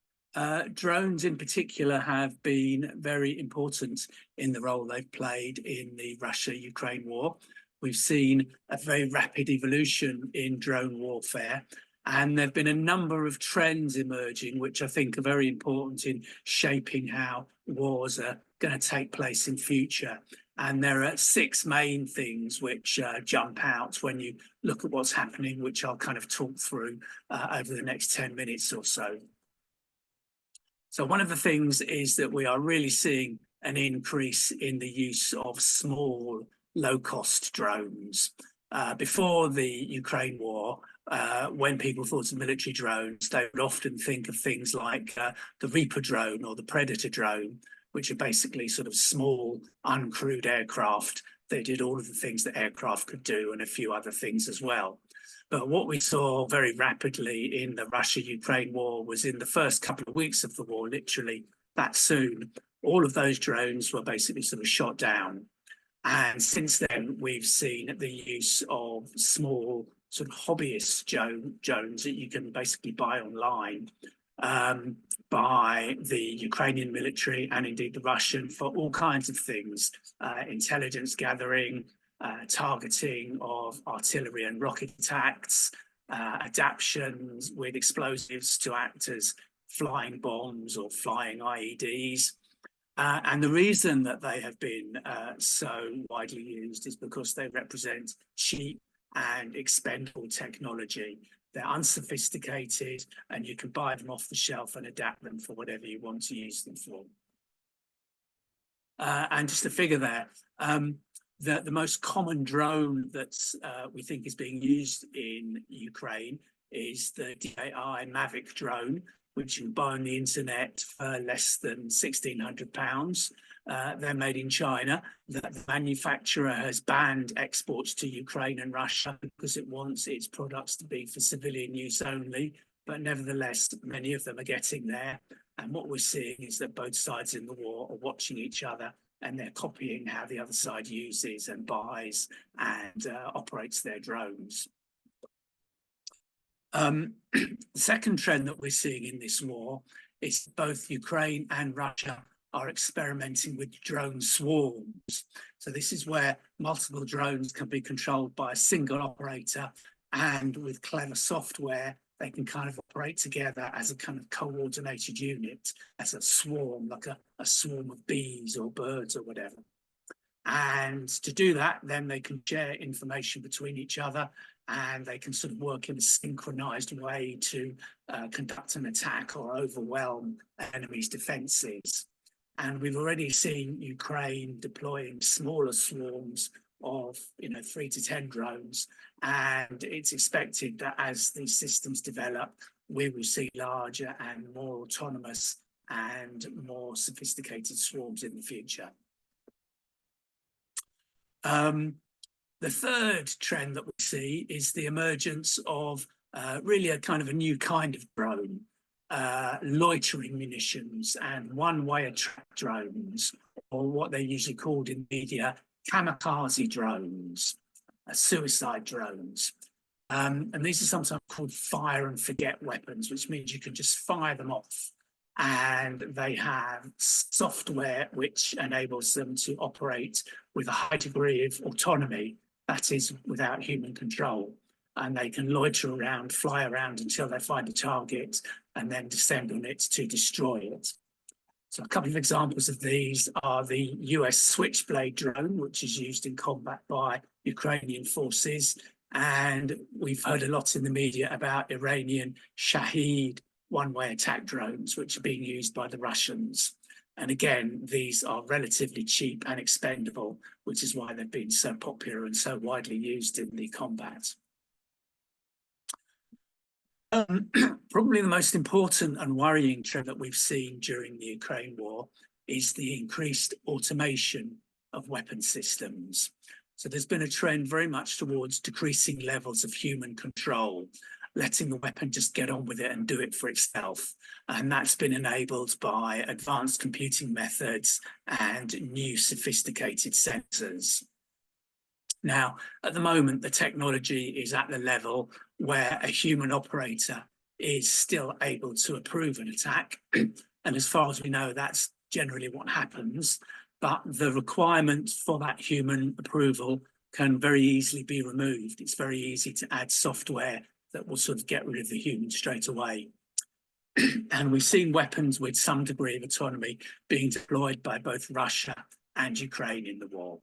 drones in particular have been very important in the role they've played in the Russia-Ukraine war. We've seen a very rapid evolution in drone warfare, and there have been a number of trends emerging, which I think are very important in shaping how wars are going to take place in future. And there are 6 main things which jump out when you look at what's happening, which I'll kind of talk through over the next 10 minutes or so. So one of the things is that we are really seeing an increase in the use of small, low-cost drones. Before the Ukraine war, when people thought of military drones, they would often think of things like the Reaper drone or the Predator drone, which are basically sort of small, uncrewed aircraft. They did all of the things that aircraft could do and a few other things as well. But what we saw very rapidly in the Russia-Ukraine war was in the first couple of weeks of the war, literally that soon, all of those drones were basically sort of shot down. And since then, we've seen the use of small sort of hobbyist drones that you can basically buy online by the Ukrainian military and indeed the Russian for all kinds of things, intelligence gathering, targeting of artillery and rocket attacks, adaptions with explosives to act as flying bombs or flying IEDs. And the reason that they have been so widely used is because they represent cheap and expendable technology. They're unsophisticated and you can buy them off the shelf and adapt them for whatever you want to use them for. And just a figure there, the most common drone that's we think is being used in Ukraine is the DJI Mavic drone, which you can buy on the internet for less than £1,600. They're made in China. The manufacturer has banned exports to Ukraine and Russia because it wants its products to be for civilian use only. But nevertheless, many of them are getting there. And what we're seeing is that both sides in the war are watching each other and they're copying how the other side uses and buys and operates their drones. The second trend that we're seeing in this war is both Ukraine and Russia are experimenting with drone swarms. So this is where multiple drones can be controlled by a single operator, and with clever software, they can kind of operate together as a kind of coordinated unit, as a swarm, like a swarm of bees or birds or whatever. And to do that, then they can share information between each other and they can sort of work in a synchronized way to conduct an attack or overwhelm enemies' defenses. And we've already seen Ukraine deploying smaller swarms of 3 to 10 drones, and it's expected that as these systems develop, we will see larger and more autonomous and more sophisticated swarms in the future. The third trend that we see is the emergence of really a kind of a new kind of drone, loitering munitions and one-way attack drones, or what they're usually called in media, kamikaze drones, suicide drones. And these are sometimes called fire and forget weapons, which means you can just fire them off. And they have software which enables them to operate with a high degree of autonomy, that is, without human control. And they can loiter around, fly around until they find a target and then descend on it to destroy it. So a couple of examples of these are the US Switchblade drone, which is used in combat by Ukrainian forces. And we've heard a lot in the media about Iranian Shahed one-way attack drones, which are being used by the Russians. And again, these are relatively cheap and expendable, which is why they've been so popular and so widely used in the combat. Probably the most important and worrying trend that we've seen during the Ukraine war is the increased automation of weapon systems. So there's been a trend very much towards decreasing levels of human control, letting the weapon just get on with it and do it for itself. And that's been enabled by advanced computing methods and new sophisticated sensors. Now, at the moment, the technology is at the level where a human operator is still able to approve an attack. And as far as we know, that's generally what happens. But the requirement for that human approval can very easily be removed. It's very easy to add software that will sort of get rid of the human straight away. And we've seen weapons with some degree of autonomy being deployed by both Russia and Ukraine in the war.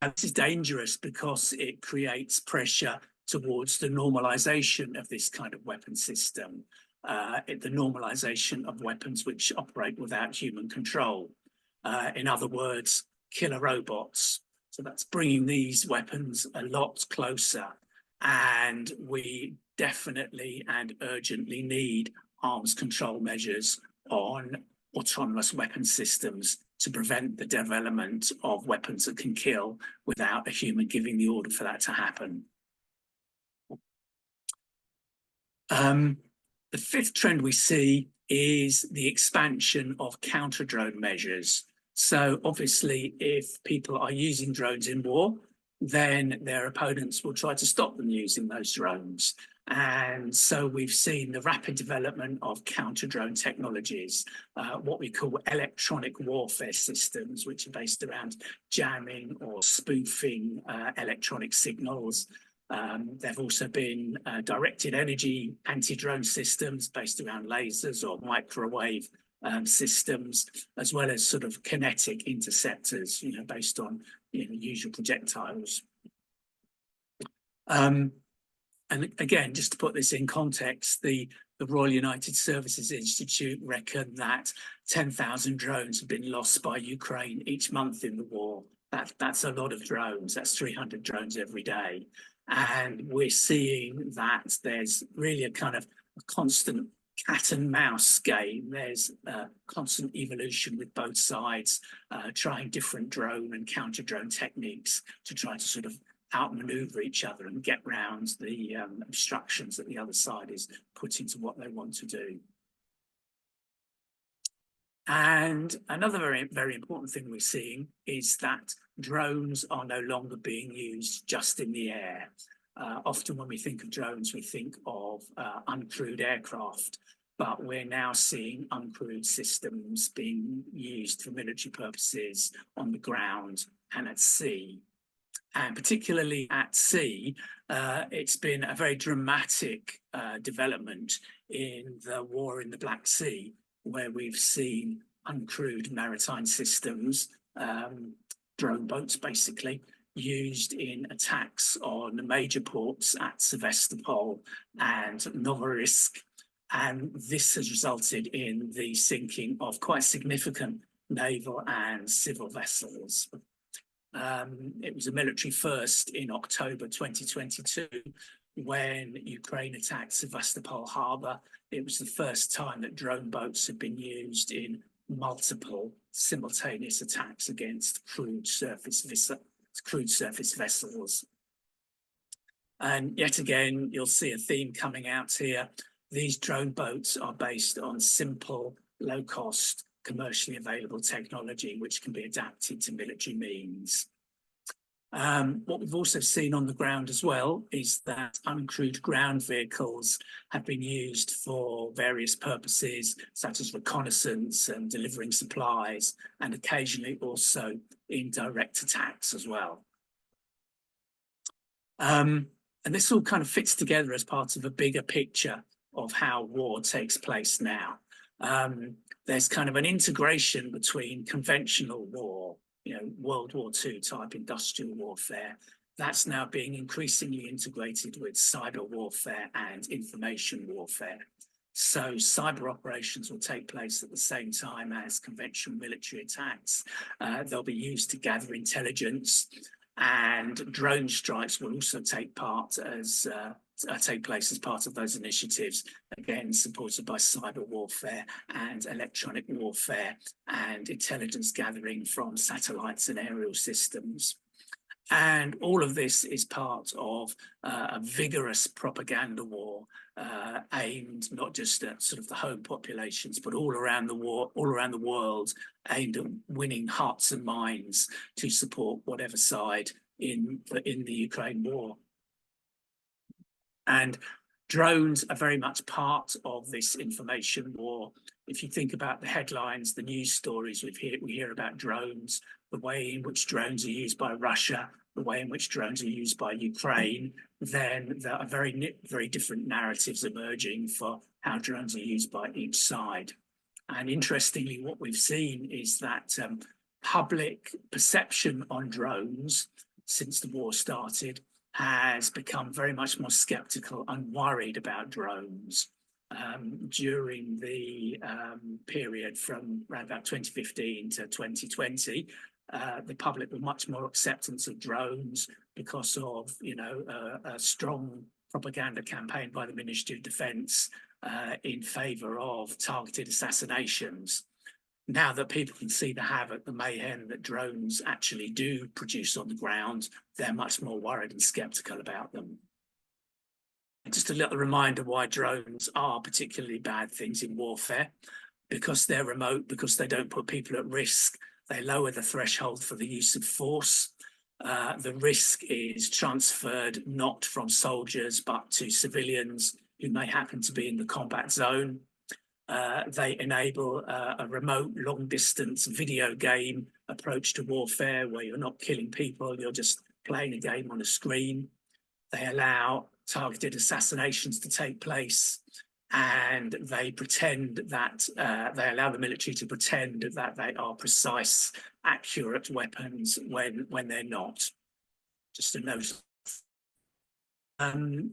This is dangerous because it creates pressure towards the normalization of this kind of weapon system, the normalization of weapons which operate without human control. In other words, killer robots. So that's bringing these weapons a lot closer. And we definitely and urgently need arms control measures on autonomous weapon systems to prevent the development of weapons that can kill without a human giving the order for that to happen. The fifth trend we see is the expansion of counter-drone measures. So obviously, if people are using drones in war, then their opponents will try to stop them using those drones. And so we've seen the rapid development of counter-drone technologies, what we call electronic warfare systems, which are based around jamming or spoofing electronic signals. There have also been directed energy anti-drone systems based around lasers or microwave systems, as well as sort of kinetic interceptors, based on usual projectiles. And again, just to put this in context, the Royal United Services Institute reckon that 10,000 drones have been lost by Ukraine each month in the war. That's a lot of drones. That's 300 drones every day. And we're seeing that there's really a kind of a constant cat and mouse game. There's a constant evolution with both sides, trying different drone and counter drone techniques to try to sort of outmaneuver each other and get round the obstructions that the other side is putting to what they want to do. And another very, very important thing we're seeing is that drones are no longer being used just in the air. Often when we think of drones, we think of uncrewed aircraft, but we're now seeing uncrewed systems being used for military purposes on the ground and at sea. And particularly at sea, it's been a very dramatic development in the war in the Black Sea, where we've seen uncrewed maritime systems, drone boats basically, used in attacks on major ports at Sevastopol and Novorossiysk. And this has resulted in the sinking of quite significant naval and civil vessels. It was a military first in October 2022 when Ukraine attacked Sevastopol harbour. It was the first time that drone boats had been used in multiple simultaneous attacks against crewed surface vessels. And yet again, you'll see a theme coming out here. These drone boats are based on simple, low-cost, commercially available technology which can be adapted to military means. What we've also seen on the ground as well is that uncrewed ground vehicles have been used for various purposes, such as reconnaissance and delivering supplies, and occasionally also in direct attacks as well. And this all kind of fits together as part of a bigger picture of how war takes place now. There's kind of an integration between conventional war, World War II type industrial warfare. That's now being increasingly integrated with cyber warfare and information warfare. So cyber operations will take place at the same time as conventional military attacks. They'll be used to gather intelligence, and drone strikes will also take place as part of those initiatives, again supported by cyber warfare and electronic warfare and intelligence gathering from satellites and aerial systems. And all of this is part of a vigorous propaganda war aimed not just at sort of the home populations, but all around the world, aimed at winning hearts and minds to support whatever side in the Ukraine war. And drones are very much part of this information war. If you think about the headlines, the news stories we hear about drones, the way in which drones are used by Russia, the way in which drones are used by Ukraine, then there are very, very different narratives emerging for how drones are used by each side. And interestingly, what we've seen is that public perception on drones since the war started has become very much more skeptical and worried about drones. During the period from around about 2015 to 2020, the public were much more acceptance of drones because of, a strong propaganda campaign by the Ministry of Defence in favour of targeted assassinations. Now that people can see the havoc, the mayhem that drones actually do produce on the ground, they're much more worried and sceptical about them. And just a little reminder why drones are particularly bad things in warfare: because they're remote, because they don't put people at risk, They lower the threshold for the use of force. The risk is transferred not from soldiers, but to civilians who may happen to be in the combat zone. They enable a remote, long-distance video game approach to warfare where you're not killing people, you're just playing a game on a screen. They allow targeted assassinations to take place, and they pretend that they allow the military to pretend that they are precise, accurate weapons when they're not. Just a note.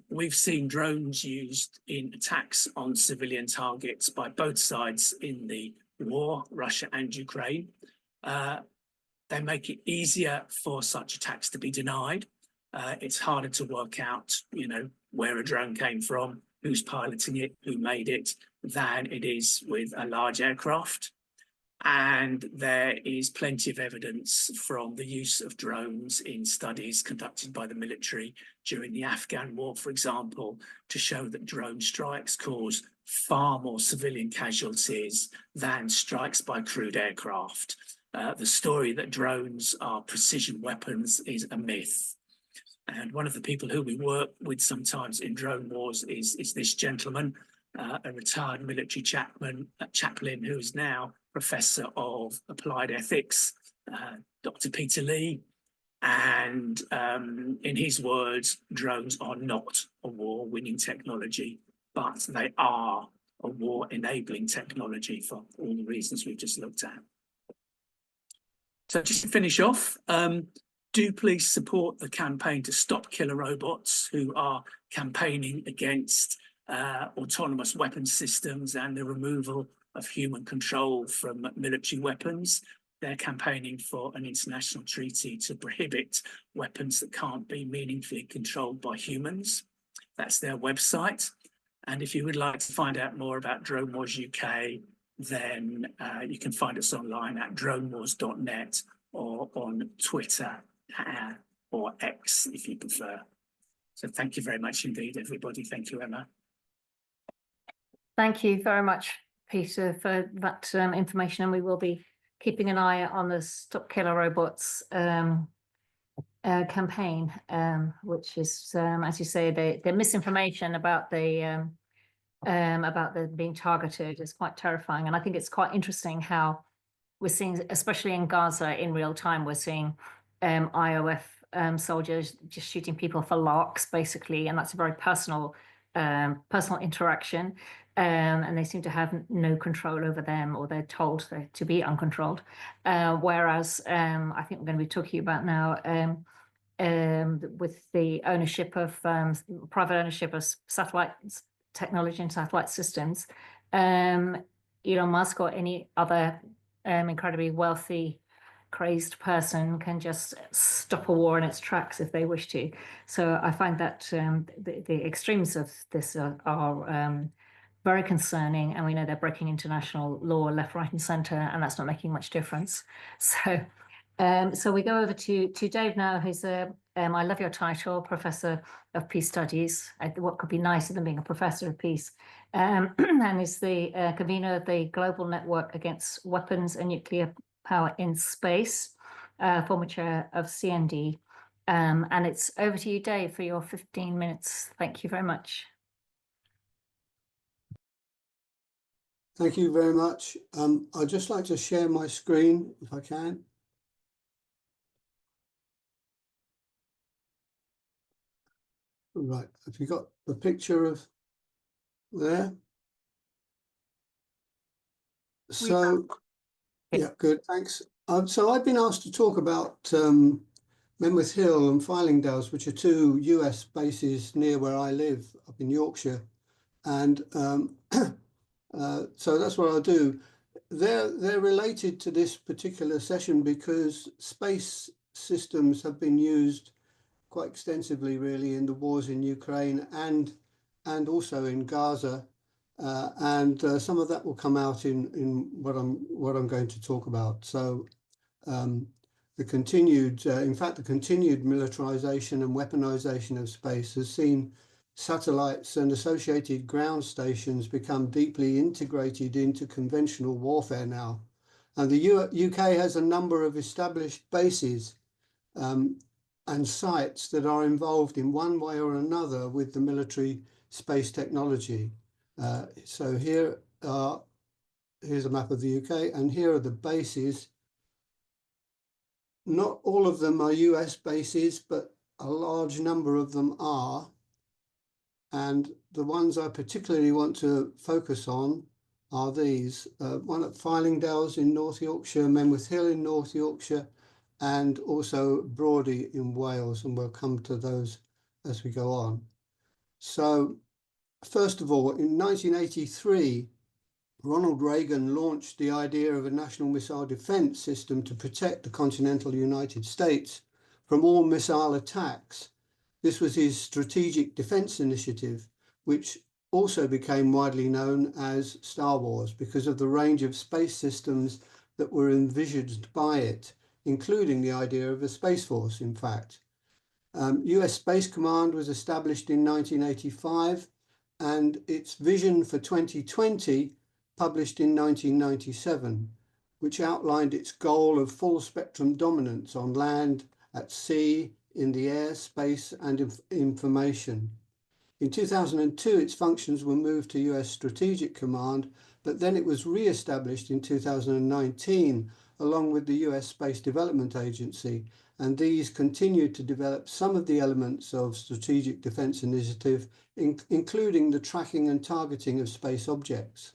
We've seen drones used in attacks on civilian targets by both sides in the war, Russia and Ukraine. They make it easier for such attacks to be denied. It's harder to work out, where a drone came from, who's piloting it, who made it, than it is with a large aircraft. And there is plenty of evidence from the use of drones in studies conducted by the military during the Afghan war, for example, to show that drone strikes cause far more civilian casualties than strikes by crewed aircraft. The story that drones are precision weapons is a myth. And one of the people who we work with sometimes in drone wars is this gentleman, a retired military chaplain who is now Professor of Applied Ethics, Dr. Peter Lee. And in his words, drones are not a war-winning technology, but they are a war-enabling technology for all the reasons we've just looked at. So just to finish off, do please support the campaign to stop killer robots who are campaigning against autonomous weapons systems and the removal of human control from military weapons. They're campaigning for an international treaty to prohibit weapons that can't be meaningfully controlled by humans. That's their website. And if you would like to find out more about Drone Wars UK, then you can find us online at dronewars.net or on Twitter or X if you prefer. So thank you very much indeed, everybody. Thank you, Emma. Thank you very much, Peter, for that information, and we will be keeping an eye on the Stop Killer Robots campaign, which is, as you say, the misinformation about the being targeted is quite terrifying. And I think it's quite interesting how we're seeing, especially in Gaza in real time, we're seeing IOF soldiers just shooting people for larks, basically, and that's a very personal interaction. And they seem to have no control over them, or they're told to be uncontrolled. Whereas I think we're going to be talking about now with the ownership of private ownership of satellite technology and satellite systems, Elon Musk or any other incredibly wealthy, crazed person can just stop a war in its tracks if they wish to. So I find that the extremes of this are very concerning, and we know they're breaking international law left, right, and centre, and that's not making much difference. So, so we go over to Dave now, who's I love your title, Professor of Peace Studies. What could be nicer than being a Professor of Peace? And is the convener of the Global Network Against Weapons and Nuclear Power in Space, former chair of CND. And it's over to you, Dave, for your 15 minutes. Thank you very much. Thank you very much. I'd just like to share my screen if I can. Right, have you got the picture of there? So, yeah, good, thanks. So I've been asked to talk about Menwith Hill and Fylingdales, which are two US bases near where I live, up in Yorkshire. And so that's what I'll do. They're related to this particular session because space systems have been used quite extensively, really, in the wars in Ukraine and also in Gaza, and some of that will come out in what I'm going to talk about. So the continued, in fact, the continued militarization and weaponization of space has seen satellites and associated ground stations become deeply integrated into conventional warfare now. And the UK has a number of established bases and sites that are involved in one way or another with the military space technology. So here's a map of the UK, and here are the bases. Not all of them are US bases, but a large number of them are. And the ones I particularly want to focus on are these. One at Fylingdales in North Yorkshire, Menwith Hill in North Yorkshire, and also Brawdy in Wales, and we'll come to those as we go on. So first of all, in 1983, Ronald Reagan launched the idea of a national missile defense system to protect the continental United States from all missile attacks. This was his Strategic Defense Initiative, which also became widely known as Star Wars because of the range of space systems that were envisaged by it, including the idea of a Space Force, in fact. US Space Command was established in 1985, and its vision for 2020 published in 1997, which outlined its goal of full spectrum dominance on land, at sea, in the air, space, and information. In 2002, its functions were moved to US Strategic Command, but then it was re-established in 2019, along with the US Space Development Agency, and these continued to develop some of the elements of Strategic Defense Initiative, including the tracking and targeting of space objects.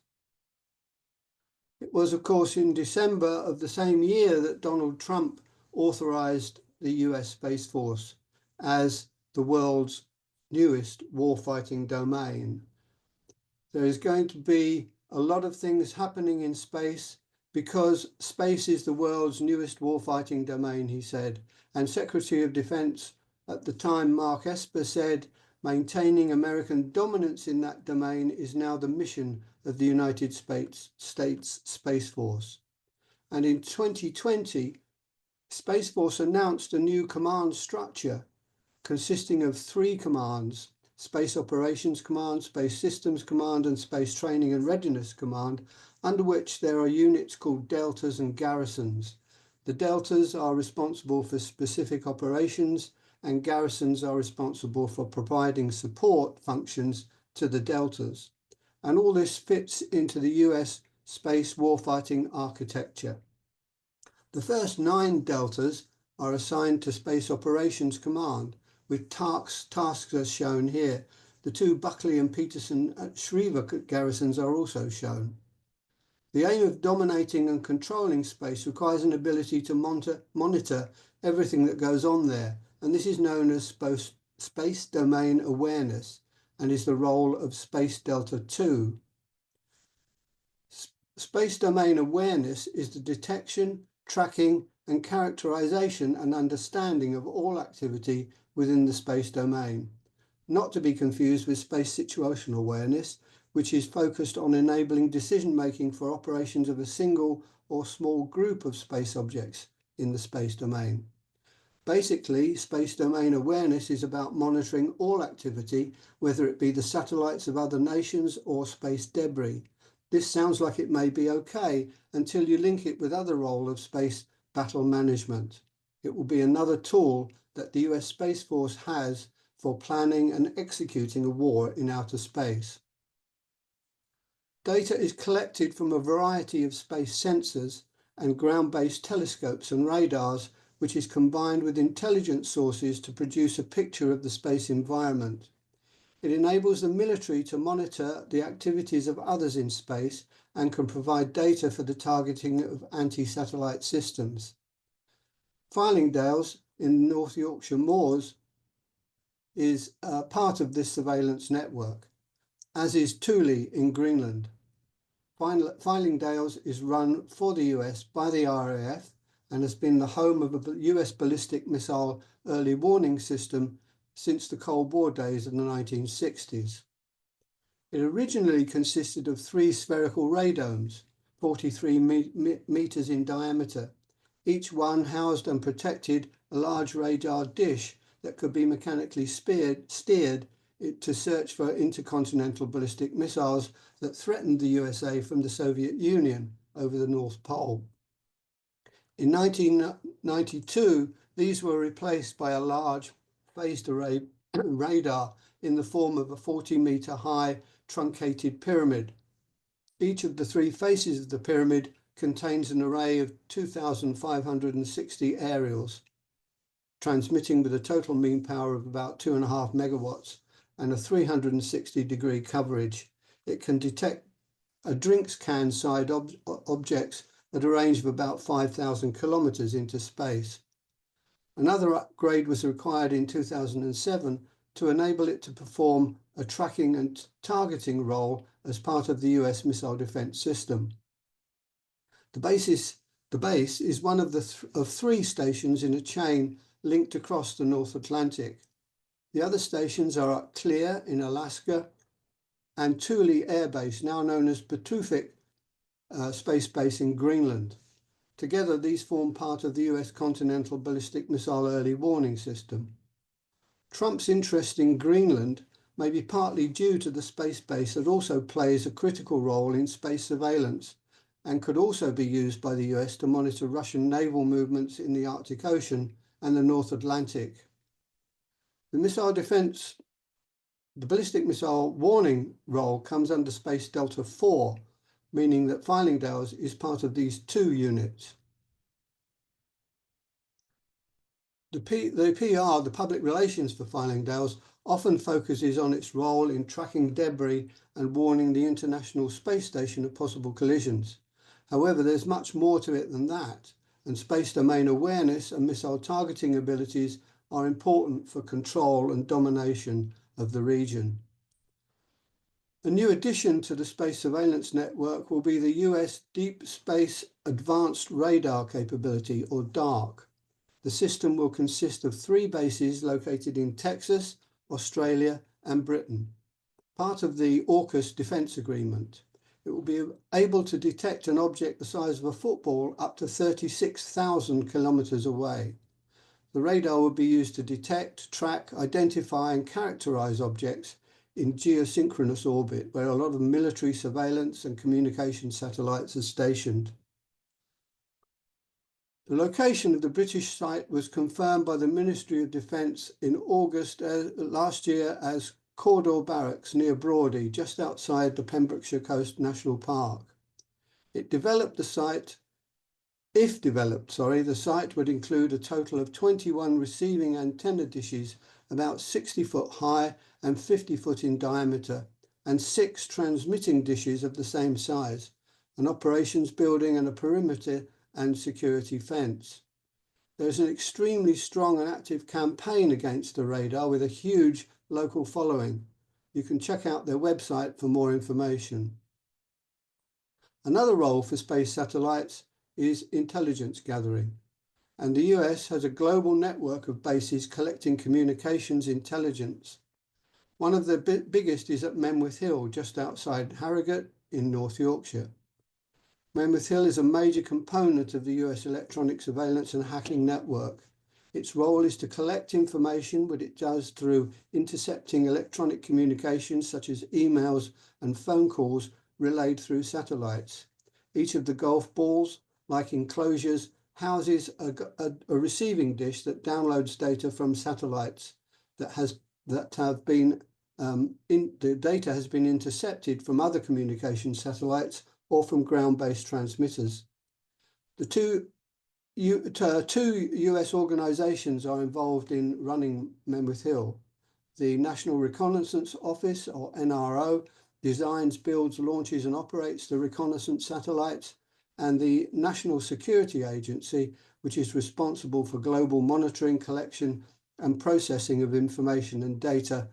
It was, of course, in December of the same year that Donald Trump authorized the US Space Force as the world's newest warfighting domain. There is going to be a lot of things happening in space because space is the world's newest warfighting domain, he said. And Secretary of Defense at the time, Mark Esper, said, maintaining American dominance in that domain is now the mission of the United States Space Force. And in 2020, Space Force announced a new command structure consisting of 3 commands: Space Operations Command, Space Systems Command, and Space Training and Readiness Command, under which there are units called deltas and garrisons. The deltas are responsible for specific operations, and garrisons are responsible for providing support functions to the deltas. And all this fits into the US space warfighting architecture. The first 9 deltas are assigned to Space Operations Command, with tasks as shown here. The 2 Buckley and Peterson at Shriever garrisons are also shown. The aim of dominating and controlling space requires an ability to monitor everything that goes on there, and this is known as space domain awareness, and is the role of Space Delta 2. Space domain awareness is the detection, tracking, and characterization and understanding of all activity within the space domain, not to be confused with space situational awareness, which is focused on enabling decision-making for operations of a single or small group of space objects in the space domain. Basically, space domain awareness is about monitoring all activity, whether it be the satellites of other nations or space debris. This sounds like it may be okay until you link it with other role of space battle management. It will be another tool that the US Space Force has for planning and executing a war in outer space. Data is collected from a variety of space sensors and ground-based telescopes and radars, which is combined with intelligence sources to produce a picture of the space environment. It enables the military to monitor the activities of others in space and can provide data for the targeting of anti-satellite systems. Fylingdales in North Yorkshire Moors is part of this surveillance network, as is Thule in Greenland. Fylingdales is run for the US by the RAF and has been the home of a US ballistic missile early warning system since the Cold War days in the 1960s. It originally consisted of 3 spherical radomes, 43 meters in diameter. Each one housed and protected a large radar dish that could be mechanically steered to search for intercontinental ballistic missiles that threatened the USA from the Soviet Union over the North Pole. In 1992, these were replaced by a large phased array radar in the form of a 40-meter high truncated pyramid. Each of the three faces of the pyramid contains an array of 2,560 aerials, transmitting with a total mean power of about 2.5 megawatts and a 360-degree coverage. It can detect a drinks can-side objects at a range of about 5,000 kilometers into space. Another upgrade was required in 2007 to enable it to perform a tracking and targeting role as part of the US missile defense system. The base is one of three stations in a chain linked across the North Atlantic. The other stations are at Clear in Alaska and Thule Air Base, now known as Patuxent Space Base in Greenland. Together, these form part of the US Continental Ballistic Missile Early Warning System. Trump's interest in Greenland may be partly due to the space base that also plays a critical role in space surveillance and could also be used by the US to monitor Russian naval movements in the Arctic Ocean and the North Atlantic. The ballistic missile warning role comes under Space Delta 4, meaning that Fylingdales is part of these two units. The PR, the public relations for Fylingdales, often focuses on its role in tracking debris and warning the International Space Station of possible collisions. However, there's much more to it than that, and space domain awareness and missile targeting abilities are important for control and domination of the region. A new addition to the space surveillance network will be the US Deep Space Advanced Radar Capability, or DARC. The system will consist of 3 bases located in Texas, Australia, and Britain, part of the AUKUS defense agreement. It will be able to detect an object the size of a football up to 36,000 kilometers away. The radar will be used to detect, track, identify, and characterize objects in geosynchronous orbit, where a lot of military surveillance and communication satellites are stationed. The location of the British site was confirmed by the Ministry of Defence in August last year as Cawdor Barracks near Brawdy, just outside the Pembrokeshire Coast National Park. If developed, the site would include a total of 21 receiving antenna dishes about 60 foot high and 50 foot in diameter, and 6 transmitting dishes of the same size, an operations building and a perimeter and security fence. There's an extremely strong and active campaign against the radar with a huge local following. You can check out their website for more information. Another role for space satellites is intelligence gathering, and the US has a global network of bases collecting communications intelligence. One of the biggest is at Menwith Hill, just outside Harrogate in North Yorkshire. Menwith Hill is a major component of the US electronic surveillance and hacking network. Its role is to collect information, but it does through intercepting electronic communications such as emails and phone calls relayed through satellites. Each of the golf balls, like enclosures, houses a receiving dish that downloads data from satellites the data has been intercepted from other communication satellites or from ground-based transmitters. The two US organisations are involved in running Menwith Hill. The National Reconnaissance Office, or NRO, designs, builds, launches and operates the reconnaissance satellites, and the National Security Agency, which is responsible for global monitoring, collection and processing of information and data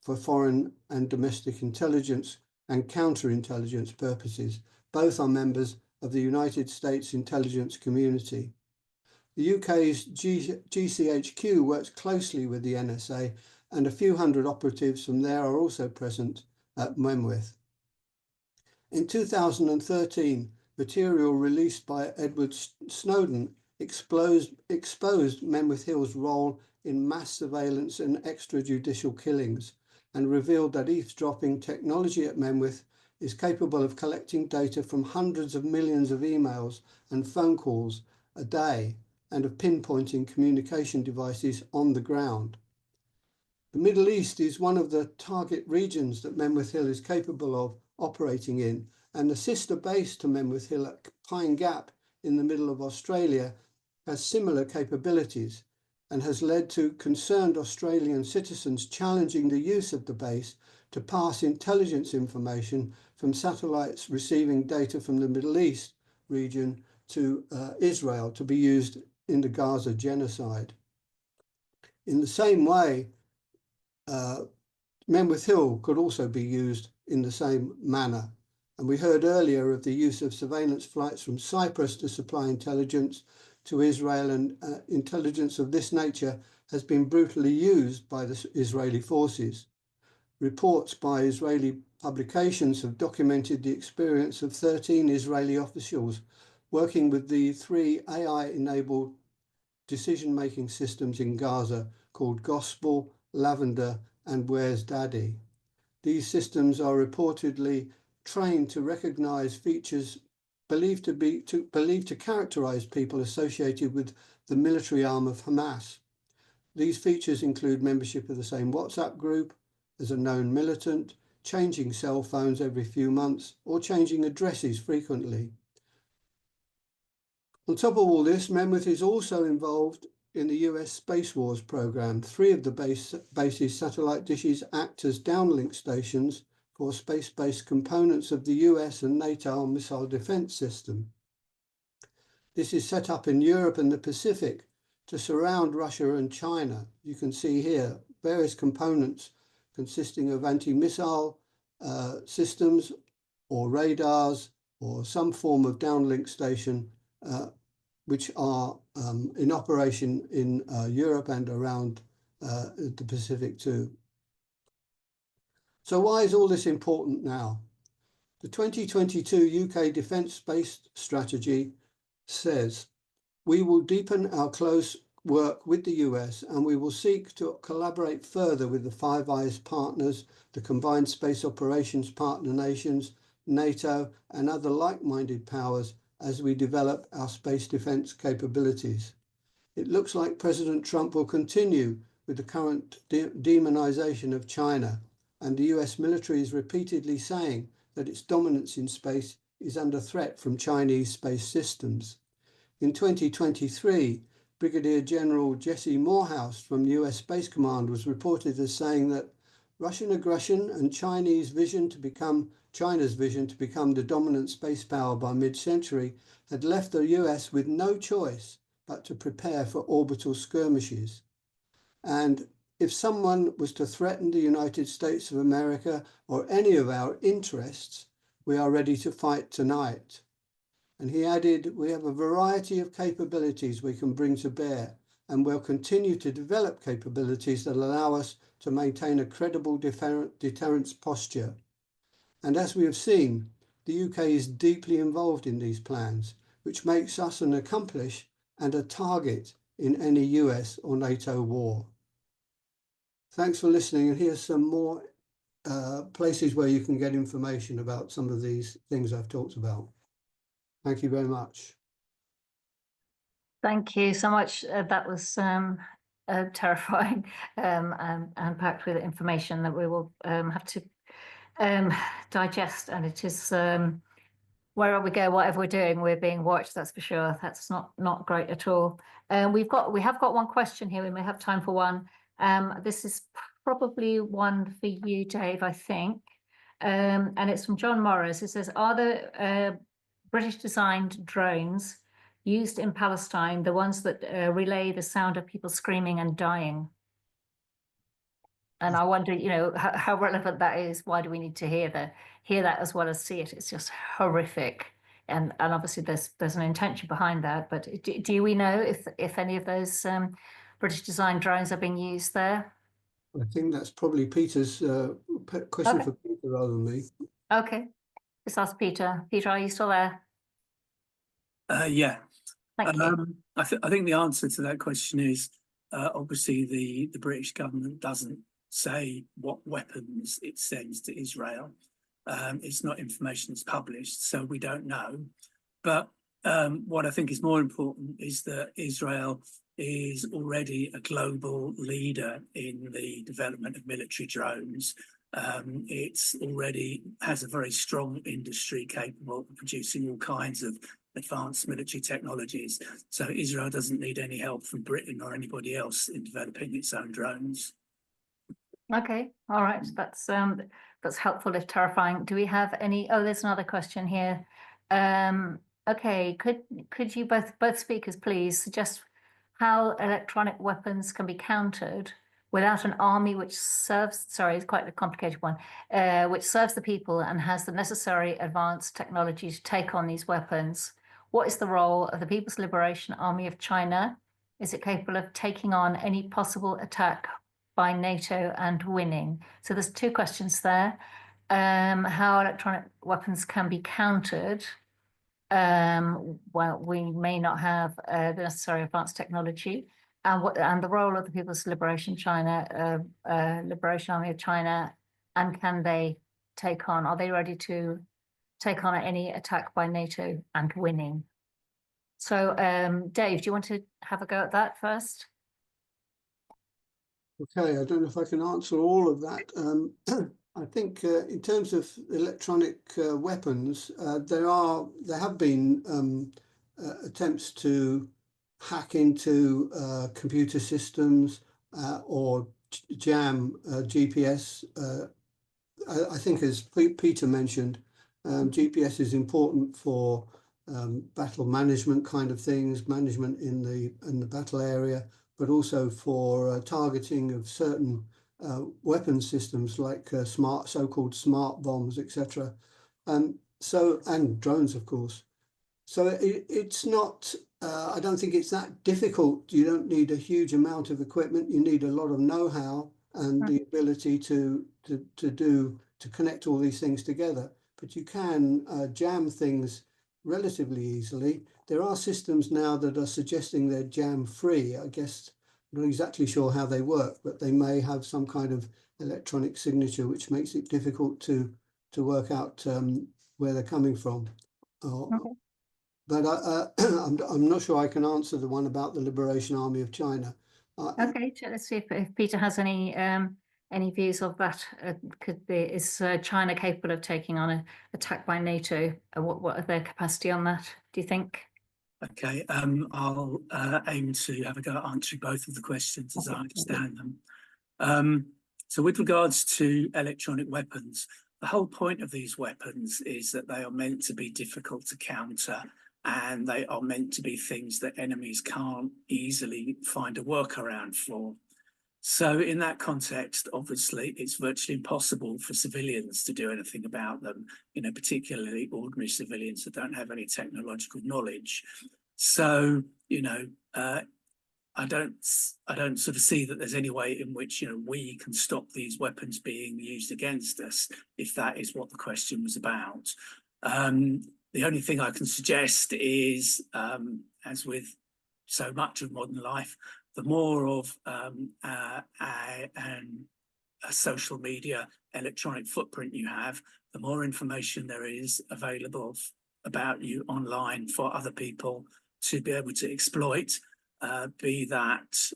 for foreign and domestic intelligence and counterintelligence purposes. Both are members of the United States intelligence community. The UK's GCHQ works closely with the NSA, and a few hundred operatives from there are also present at Menwith. In 2013, material released by Edward Snowden exposed Menwith Hill's role in mass surveillance and extrajudicial killings, and revealed that eavesdropping technology at Menwith is capable of collecting data from hundreds of millions of emails and phone calls a day and of pinpointing communication devices on the ground. The Middle East is one of the target regions that Menwith Hill is capable of operating in, and the sister base to Menwith Hill at Pine Gap in the middle of Australia has similar capabilities and has led to concerned Australian citizens challenging the use of the base to pass intelligence information from satellites receiving data from the Middle East region to Israel to be used in the Gaza genocide. In the same way, Menwith Hill could also be used in the same manner. And we heard earlier of the use of surveillance flights from Cyprus to supply intelligence to Israel, and intelligence of this nature has been brutally used by the Israeli forces. Reports by Israeli publications have documented the experience of 13 Israeli officials working with the 3 AI-enabled decision-making systems in Gaza called Gospel, Lavender, and Where's Daddy. These systems are reportedly trained to recognize features believed to characterize people associated with the military arm of Hamas. These features include membership of the same WhatsApp group as a known militant, changing cell phones every few months, or changing addresses frequently. On top of all this, Menwith is also involved in the US Space Wars program. 3 of the base's satellite dishes act as downlink stations for space-based components of the US and NATO missile defense system. This is set up in Europe and the Pacific to surround Russia and China. You can see here various components consisting of anti-missile systems or radars or some form of downlink station which are in operation in Europe and around the Pacific too. So why is all this important now? The 2022 UK Defence Space Strategy says, we will deepen our close work with the US and we will seek to collaborate further with the Five Eyes partners, the Combined Space Operations Partner Nations, NATO, and other like-minded powers as we develop our space defence capabilities. It looks like President Trump will continue with the current demonisation of China, and the US military is repeatedly saying that its dominance in space is under threat from Chinese space systems. In 2023, Brigadier General Jesse Morehouse from US Space Command was reported as saying that Russian aggression and China's vision to become the dominant space power by mid-century had left the US with no choice but to prepare for orbital skirmishes. And if someone was to threaten the United States of America or any of our interests, we are ready to fight tonight. And he added, we have a variety of capabilities we can bring to bear, and we'll continue to develop capabilities that allow us to maintain a credible deterrence posture. And as we have seen, the UK is deeply involved in these plans, which makes us an accomplice and a target in any US or NATO war. Thanks for listening, and here's some more places where you can get information about some of these things I've talked about. Thank you very much. Thank you so much. That was terrifying and packed with information that we will have to digest. And it is wherever we go, whatever we're doing, we're being watched. That's for sure. That's not great at all. We have got one question here. We may have time for one. This is probably one for you, Dave, I think. And it's from John Morris. It says, are the British designed drones used in Palestine the ones that relay the sound of people screaming and dying? And I wonder, you know, how relevant that is. Why do we need to hear that as well as see it? It's just horrific. And obviously there's an intention behind that. But do we know if any of those British designed drones are being used there? I think that's probably Peter's question for Peter rather than me. Okay, let's ask Peter. Peter, are you still there? Yeah. Thank you. I think the answer to that question is obviously the British government doesn't say what weapons it sends to Israel. It's not information that's published, so we don't know. But what I think is more important is that Israel is already a global leader in the development of military drones. It's already has a very strong industry capable of producing all kinds of advanced military technologies. So Israel doesn't need any help from Britain or anybody else in developing its own drones. Okay, all right, that's helpful if terrifying. Do we have any? Oh, there's another question here. Okay, could you both speakers please suggest how electronic weapons can be countered without an army which serves, sorry, it's quite a complicated one, which serves the people and has the necessary advanced technology to take on these weapons? What is the role of the People's Liberation Army of China? Is it capable of taking on any possible attack by NATO and winning? So there's two questions there. How electronic weapons can be countered. Well, we may not have the necessary advanced technology, and the role of the People's Liberation China, Liberation Army of China, and can they take on? Are they ready to take on any attack by NATO and winning? So, Dave, do you want to have a go at that first? Okay, I don't know if I can answer all of that. I think in terms of electronic weapons, there have been attempts to hack into computer systems or jam GPS. I think, as Peter mentioned, GPS is important for battle management kind of things, management in the battle area, but also for targeting of certain weapon systems like so-called smart bombs, etc. And drones, of course. So it's not. I don't think it's that difficult. You don't need a huge amount of equipment. You need a lot of know-how and the ability to connect all these things together. But you can jam things relatively easily. There are systems now that are suggesting they're jam-free. I guess I'm not exactly sure how they work, but they may have some kind of electronic signature which makes it difficult to work out where they're coming from. Okay. But I'm not sure I can answer the one about the Liberation Army of China. Okay, let's see if Peter has any views of that. Is China capable of taking on an attack by NATO? What are their capacity on that, do you think? Okay, I'll aim to have a go at answering both of the questions as I understand them. So with regards to electronic weapons, the whole point of these weapons is that they are meant to be difficult to counter, and they are meant to be things that enemies can't easily find a workaround for. So in that context, obviously, it's virtually impossible for civilians to do anything about them, particularly ordinary civilians that don't have any technological knowledge. So, I don't sort of see that there's any way in which, we can stop these weapons being used against us, if that is what the question was about. The only thing I can suggest is, as with so much of modern life, the more of a social media electronic footprint you have, the more information there is available about you online for other people to be able to exploit, be that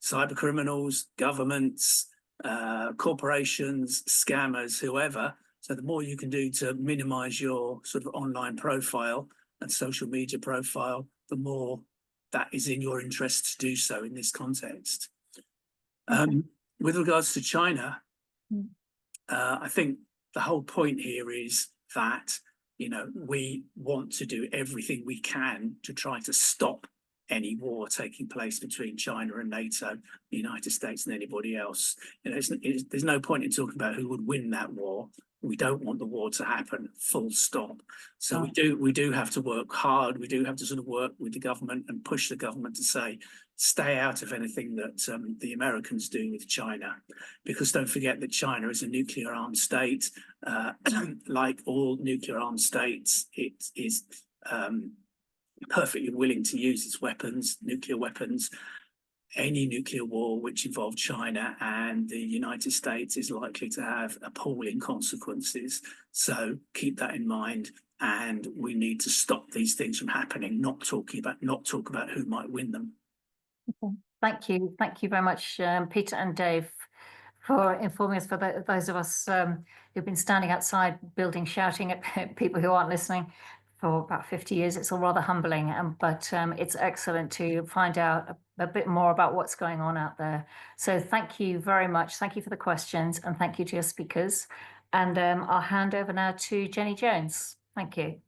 cyber criminals, governments, corporations, scammers, whoever. So the more you can do to minimize your sort of online profile and social media profile, the more that is in your interest to do so in this context. With regards to China, I think the whole point here is that, we want to do everything we can to try to stop any war taking place between China and NATO, the United States and anybody else. There's no point in talking about who would win that war. We don't want the war to happen, full stop. So we do have to work hard. We do have to sort of work with the government and push the government to say, stay out of anything that the Americans do with China. Because don't forget that China is a nuclear armed state. Like all nuclear armed states, it is perfectly willing to use its weapons, nuclear weapons, any nuclear war which involved China and the United States is likely to have appalling consequences. So keep that in mind, and we need to stop these things from happening, not talk about who might win them. Thank you very much, Peter and Dave, for informing us. For those of us who've been standing outside buildings shouting at people who aren't listening for about 50 years, it's all rather humbling, but it's excellent to find out a bit more about what's going on out there. So thank you very much. Thank you for the questions, and thank you to your speakers. And I'll hand over now to Jenny Jones. Thank you.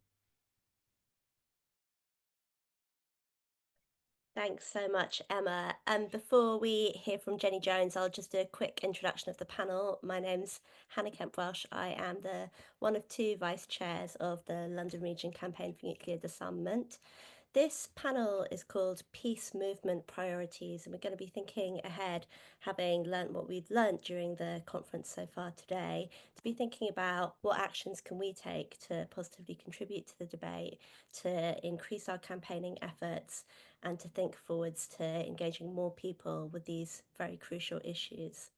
Thanks so much, Emma. Before we hear from Jenny Jones, I'll just do a quick introduction of the panel. My name's Hannah Kemp-Welsh. I am one of two vice chairs of the London Region Campaign for Nuclear Disarmament. This panel is called Peace Movement Priorities, and we're going to be thinking ahead, having learnt what we've learnt during the conference so far today, to be thinking about what actions can we take to positively contribute to the debate, to increase our campaigning efforts, and to think forwards to engaging more people with these very crucial issues.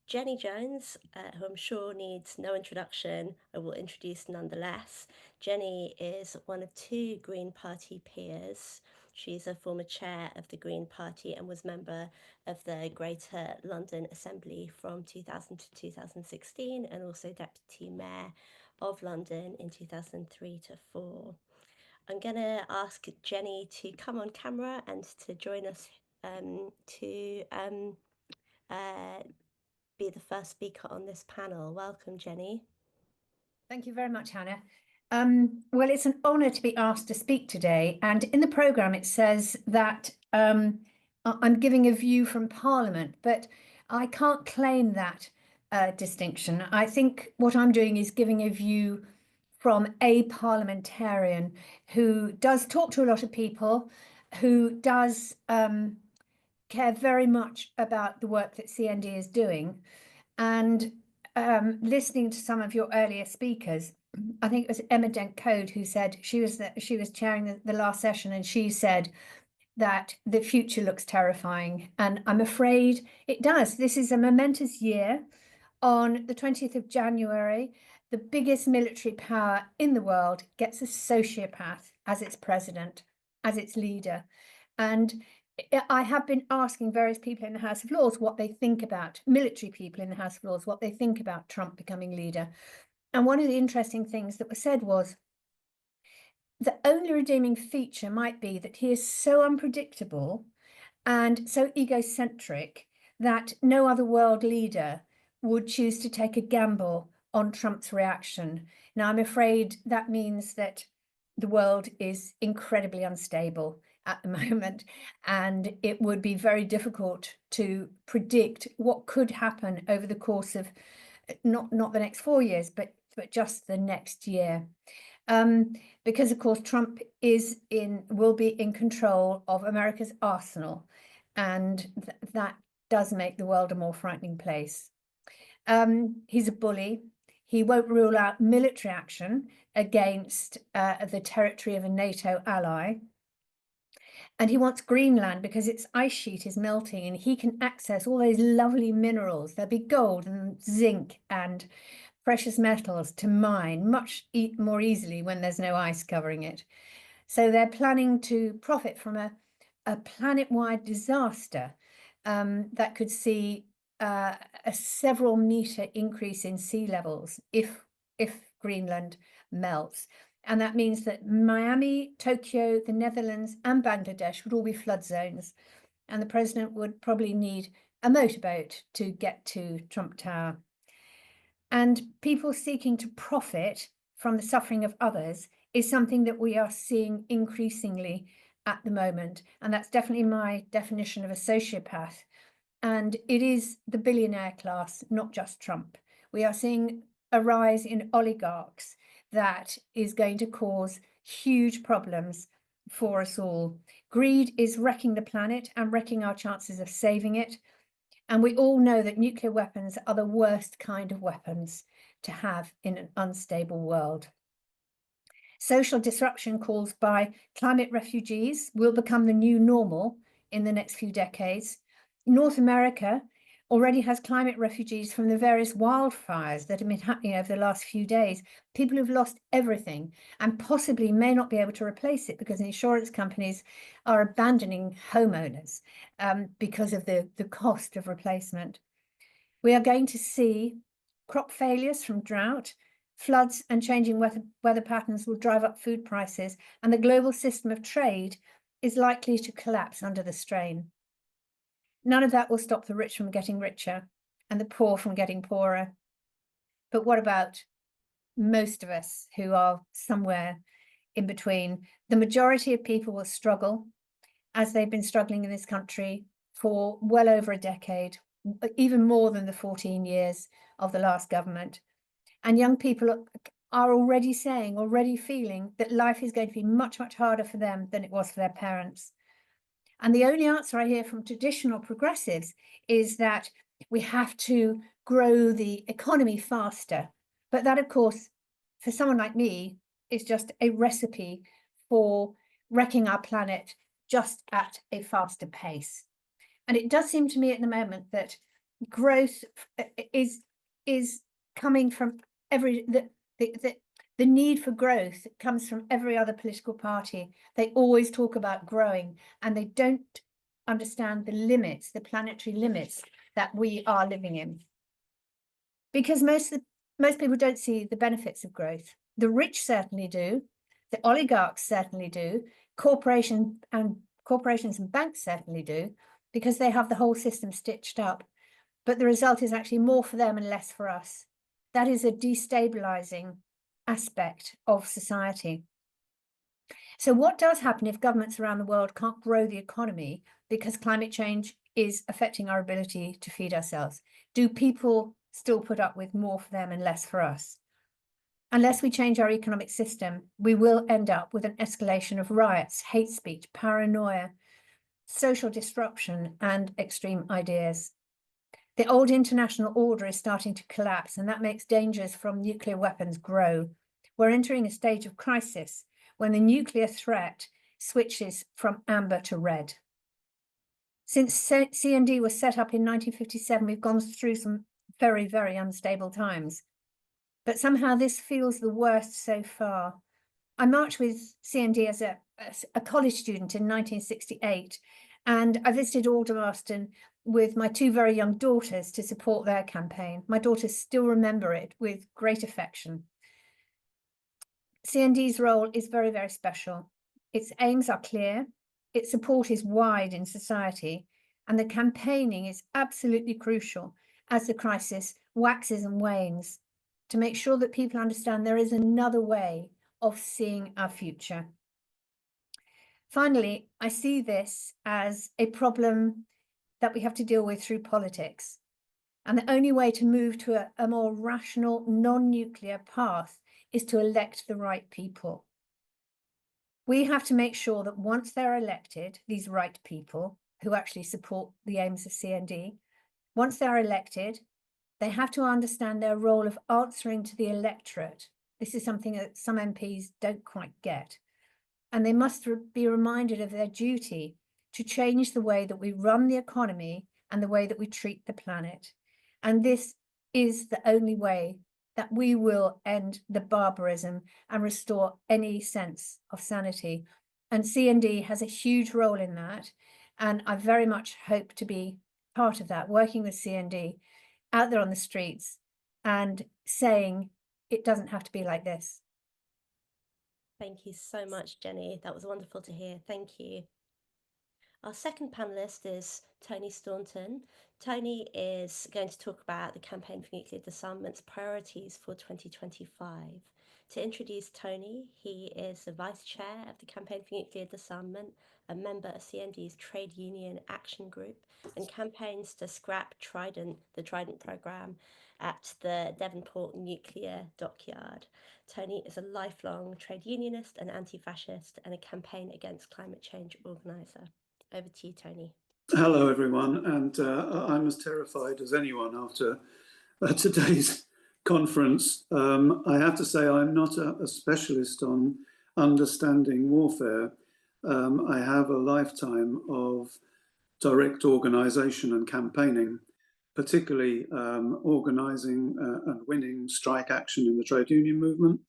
Jenny Jones, who I'm sure needs no introduction, I will introduce nonetheless. Jenny is one of two Green Party peers. She's a former chair of the Green Party and was member of the Greater London Assembly from 2000 to 2016, and also deputy mayor of London in 2003 to 4. I'm going to ask Jenny to come on camera and to join us to be the first speaker on this panel. Welcome, Jenny. Thank you very much, Hannah. Well, it's an honour to be asked to speak today, and in the programme it says that I'm giving a view from Parliament, but I can't claim that distinction. I think what I'm doing is giving a view from a parliamentarian who does talk to a lot of people, who does care very much about the work that CND is doing. And listening to some of your earlier speakers, I think it was Emma Dent-Code who said she was chairing the last session, and she said that the future looks terrifying, and I'm afraid it does. This is a momentous year. On the 20th of January, the biggest military power in the world gets a sociopath as its president, as its leader. And I have been asking various people in the House of Lords what they think about, military people in the House of Lords, what they think about Trump becoming leader. And one of the interesting things that was said was the only redeeming feature might be that he is so unpredictable and so egocentric that no other world leader would choose to take a gamble on Trump's reaction. Now, I'm afraid that means that the world is incredibly unstable at the moment, and it would be very difficult to predict what could happen over the course of not the next 4 years, but just the next year. Because of course Trump will be in control of America's arsenal, and that does make the world a more frightening place. He's a bully. He won't rule out military action against the territory of a NATO ally. And he wants Greenland because its ice sheet is melting and he can access all those lovely minerals. There'll be gold and zinc and precious metals to mine much more easily when there's no ice covering it. So they're planning to profit from a planet-wide disaster that could see a several metre increase in sea levels if Greenland melts. And that means that Miami, Tokyo, the Netherlands and Bangladesh would all be flood zones. And the president would probably need a motorboat to get to Trump Tower. And people seeking to profit from the suffering of others is something that we are seeing increasingly at the moment. And that's definitely my definition of a sociopath. And it is the billionaire class, not just Trump. We are seeing a rise in oligarchs that is going to cause huge problems for us all. Greed is wrecking the planet and wrecking our chances of saving it. And we all know that nuclear weapons are the worst kind of weapons to have in an unstable world. Social disruption caused by climate refugees will become the new normal in the next few decades. North America already has climate refugees from the various wildfires that have been happening over the last few days. People who've lost everything and possibly may not be able to replace it because insurance companies are abandoning homeowners because of the cost of replacement. We are going to see crop failures from drought, floods and changing weather patterns will drive up food prices, and the global system of trade is likely to collapse under the strain. None of that will stop the rich from getting richer and the poor from getting poorer. But what about most of us who are somewhere in between? The majority of people will struggle, as they've been struggling in this country for well over a decade, even more than the 14 years of the last government. And young people are already feeling that life is going to be much, much harder for them than it was for their parents. And the only answer I hear from traditional progressives is that we have to grow the economy faster. But that, of course, for someone like me, is just a recipe for wrecking our planet just at a faster pace. And it does seem to me at the moment that growth is coming from the need for growth comes from every other political party. They always talk about growing, and they don't understand the limits, the planetary limits that we are living in. Because most people don't see the benefits of growth. The rich certainly do, the oligarchs certainly do, corporations and banks certainly do, because they have the whole system stitched up. But the result is actually more for them and less for us. That is a destabilizing aspect of society. So what does happen if governments around the world can't grow the economy because climate change is affecting our ability to feed ourselves? Do people still put up with more for them and less for us? Unless we change our economic system, we will end up with an escalation of riots, hate speech, paranoia, social disruption, and extreme ideas. The old international order is starting to collapse, and that makes dangers from nuclear weapons grow. We're entering a stage of crisis when the nuclear threat switches from amber to red. Since CND was set up in 1957, we've gone through some very, very unstable times. But somehow this feels the worst so far. I marched with CND as a college student in 1968, and I visited Aldermaston with my two very young daughters to support their campaign. My daughters still remember it with great affection. CND's role is very, very special. Its aims are clear, its support is wide in society, and the campaigning is absolutely crucial as the crisis waxes and wanes to make sure that people understand there is another way of seeing our future. Finally, I see this as a problem that we have to deal with through politics. And the only way to move to a more rational, non-nuclear path is to elect the right people. We have to make sure that once they're elected, these right people who actually support the aims of CND, once they're elected, they have to understand their role of answering to the electorate. This is something that some MPs don't quite get. And they must be reminded of their duty to change the way that we run the economy and the way that we treat the planet. And this is the only way that we will end the barbarism and restore any sense of sanity. And CND has a huge role in that. And I very much hope to be part of that, working with CND out there on the streets and saying it doesn't have to be like this. Thank you so much, Jenny. That was wonderful to hear. Thank you. Our second panellist is Tony Staunton. Tony is going to talk about the Campaign for Nuclear Disarmament's priorities for 2025. To introduce Tony, he is the Vice Chair of the Campaign for Nuclear Disarmament, a member of CND's Trade Union Action Group, and campaigns to scrap the Trident programme at the Devonport Nuclear Dockyard. Tony is a lifelong trade unionist and anti-fascist and a campaign against climate change organiser. Over to you, Tony. Hello, everyone, and I'm as terrified as anyone after today's conference. I have to say I'm not a specialist on understanding warfare. I have a lifetime of direct organisation and campaigning, particularly organising and winning strike action in the trade union movement,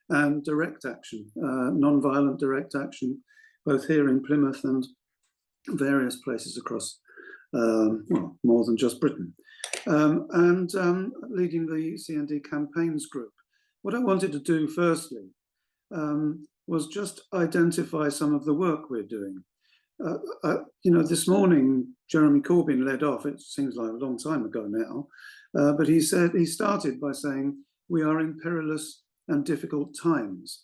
and direct action, non-violent direct action, both here in Plymouth and various places across, well, more than just Britain, and leading the CND campaigns group. What I wanted to do firstly was just identify some of the work we're doing. You know, this morning, Jeremy Corbyn led off, it seems like a long time ago now, but he started by saying, we are in perilous and difficult times.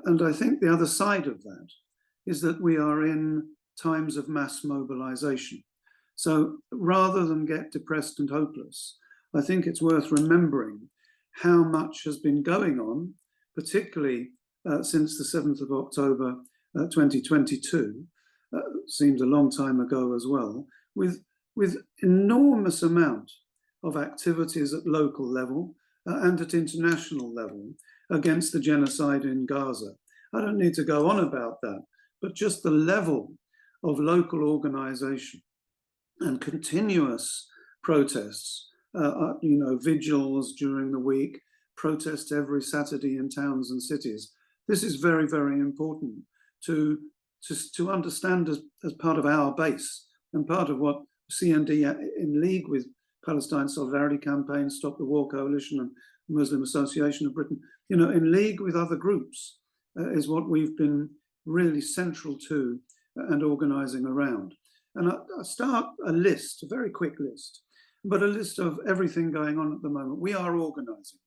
And I think the other side of that is that we are in times of mass mobilization. So rather than get depressed and hopeless, I think it's worth remembering how much has been going on, particularly since the 7th of October 2022, seems a long time ago as well, with enormous amount of activities at local level and at international level against the genocide in Gaza. I don't need to go on about that, but just the level of local organisation and continuous protests, you know, vigils during the week, protests every Saturday in towns and cities. This is very, very important to understand as part of our base and part of what CND, in league with Palestine Solidarity Campaign, Stop the War Coalition and Muslim Association of Britain, you know, in league with other groups, is what we've been really central to and organising around. And I start a list, a very quick list, but a list of everything going on at the moment. We are organising.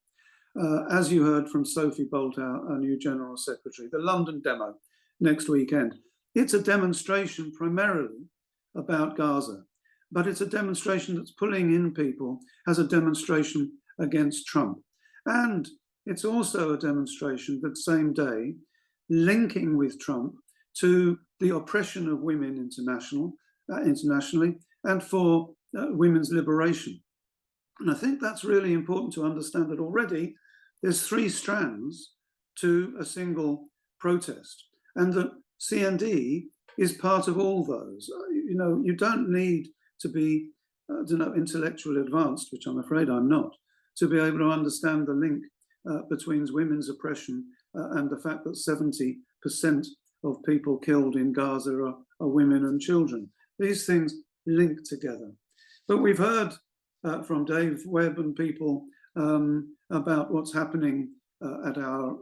As you heard from Sophie Bolt, our new General Secretary, the London demo next weekend. It's a demonstration primarily about Gaza, but it's a demonstration that's pulling in people as a demonstration against Trump. And it's also a demonstration that same day linking with Trump to the oppression of women internationally and for women's liberation. And I think that's really important to understand that already there's 3 strands to a single protest, and that CND is part of all those. You know, you don't need to be, intellectually advanced, which I'm afraid I'm not, to be able to understand the link between women's oppression and the fact that 70% of people killed in Gaza are women and children. These things link together. But we've heard from Dave Webb and people about what's happening at our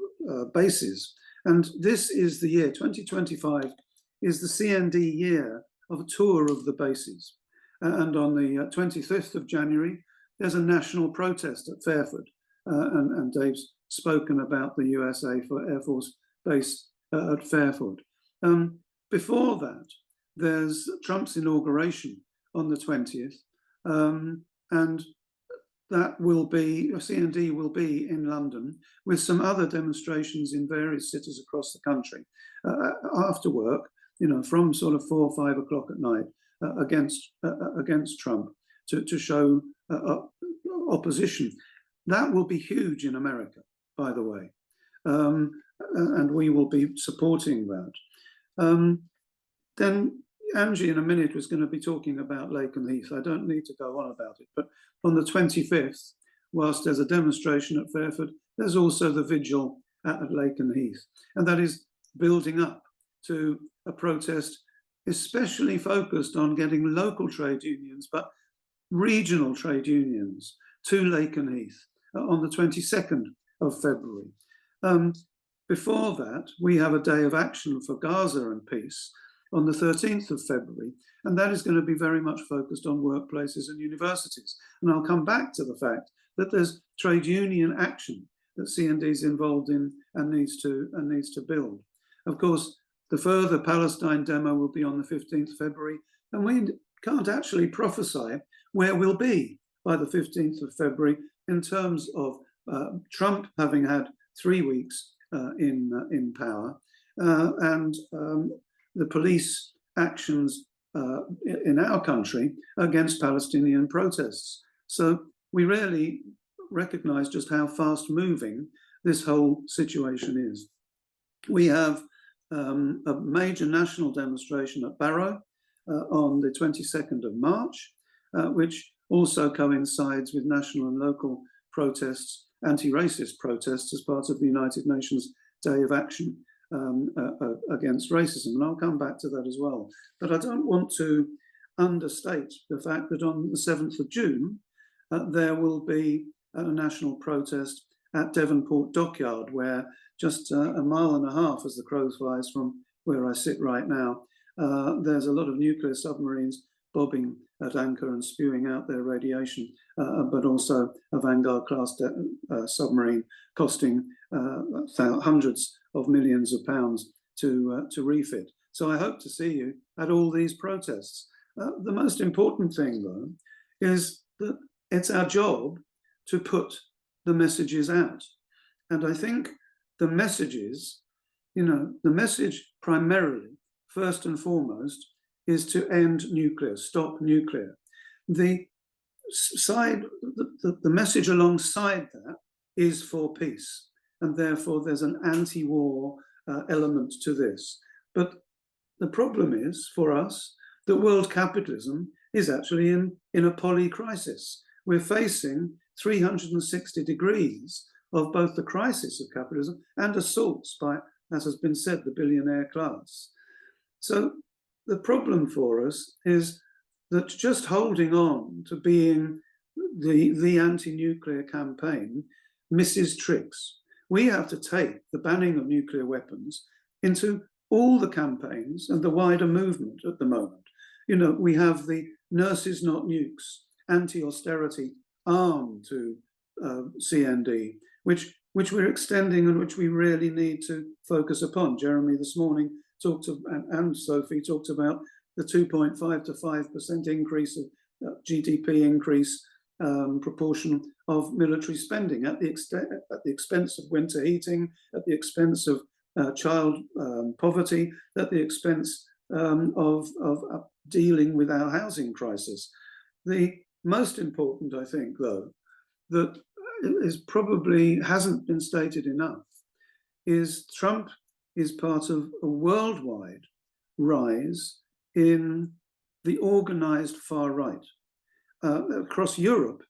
bases. And this is the year, 2025, is the CND year of a tour of the bases. And on the 25th of January, there's a national protest at Fairford. And Dave's spoken about the USA for Air Force Base at Fairford. Before that, there's Trump's inauguration on the 20th. And that will be, CND will be in London with some other demonstrations in various cities across the country after work, you know, from sort of 4 or 5 o'clock at night against Trump to show opposition. That will be huge in America, by the way, and we will be supporting that. Then Angie in a minute was going to be talking about Lakenheath. I don't need to go on about it, but on the 25th, whilst there's a demonstration at Fairford, there's also the vigil at Lakenheath, and that is building up to a protest especially focused on getting local trade unions, but regional trade unions to Lakenheath on the 22nd of February. Before that, we have a day of action for Gaza and peace on the 13th of February, and that is going to be very much focused on workplaces and universities. And I'll come back to the fact that there's trade union action that CND is involved in and needs to build. Of course, the further Palestine demo will be on the 15th of February, and we can't actually prophesy where we'll be by the 15th of February in terms of Trump having had 3 weeks in power and the police actions in our country against Palestinian protests. So we really recognize just how fast moving this whole situation is. We have a major national demonstration at Barrow on the 22nd of March, which also coincides with national and local protests, anti-racist protests, as part of the United Nations Day of Action against racism. And I'll come back to that as well. But I don't want to understate the fact that on the 7th of June, there will be a national protest at Devonport Dockyard, where just a mile and a half, as the crow flies from where I sit right now, there's a lot of nuclear submarines bobbing at anchor and spewing out their radiation, but also a Vanguard-class submarine costing hundreds of millions of pounds to refit. So I hope to see you at all these protests. The most important thing, though, is that it's our job to put the messages out. And I think the messages, the message primarily, first and foremost, is to end nuclear, stop nuclear. The message alongside that is for peace. And therefore, there's an anti-war element to this. But the problem is, for us, that world capitalism is actually in a polycrisis. We're facing 360 degrees of both the crisis of capitalism and assaults by, as has been said, the billionaire class. So the problem for us is that just holding on to being the anti-nuclear campaign misses tricks. We have to take the banning of nuclear weapons into all the campaigns and the wider movement at the moment. We have the Nurses Not Nukes anti-austerity arm to CND, which we're extending and which we really need to focus upon. Jeremy this morning talked and Sophie talked about the 2.5 to 5% increase of GDP increase proportion of military spending at the expense of winter heating, at the expense of child poverty, at the expense of dealing with our housing crisis. The most important, I think, though, that is probably hasn't been stated enough, is Trump is part of a worldwide rise in the organized far right. Across Europe,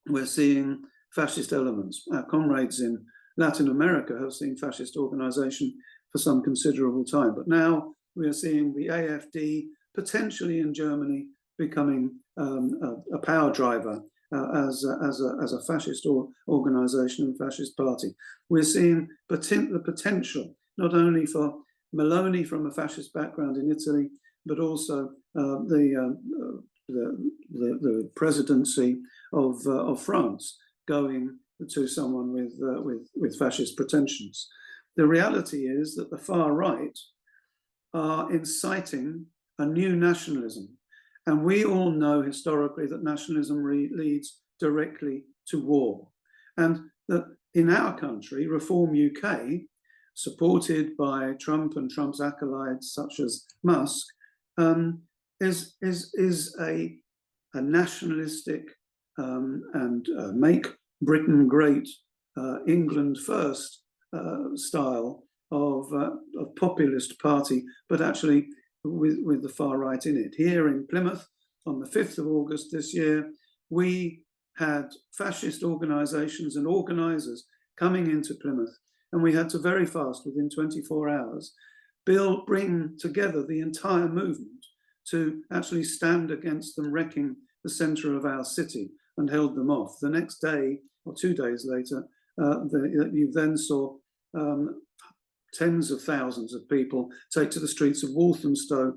we're seeing fascist elements. Our comrades in Latin America have seen fascist organization for some considerable time, but now we are seeing the AfD, potentially in Germany, becoming a power driver as a fascist organization and fascist party. We're seeing the potential not only for Meloni from a fascist background in Italy, but also the presidency of France going to someone with fascist pretensions. The reality is that the far right are inciting a new nationalism. And we all know historically that nationalism leads directly to war. And that in our country, Reform UK, supported by Trump and Trump's acolytes such as Musk, is a nationalistic and make Britain great, England first style of populist party, but actually with the far right in it. Here in Plymouth, on the 5th of August this year, we had fascist organisations and organisers coming into Plymouth, and we had to very fast, within 24 hours, bring together the entire movement to actually stand against them wrecking the centre of our city, and held them off. The next day, or 2 days later, you then saw tens of thousands of people take to the streets of Walthamstow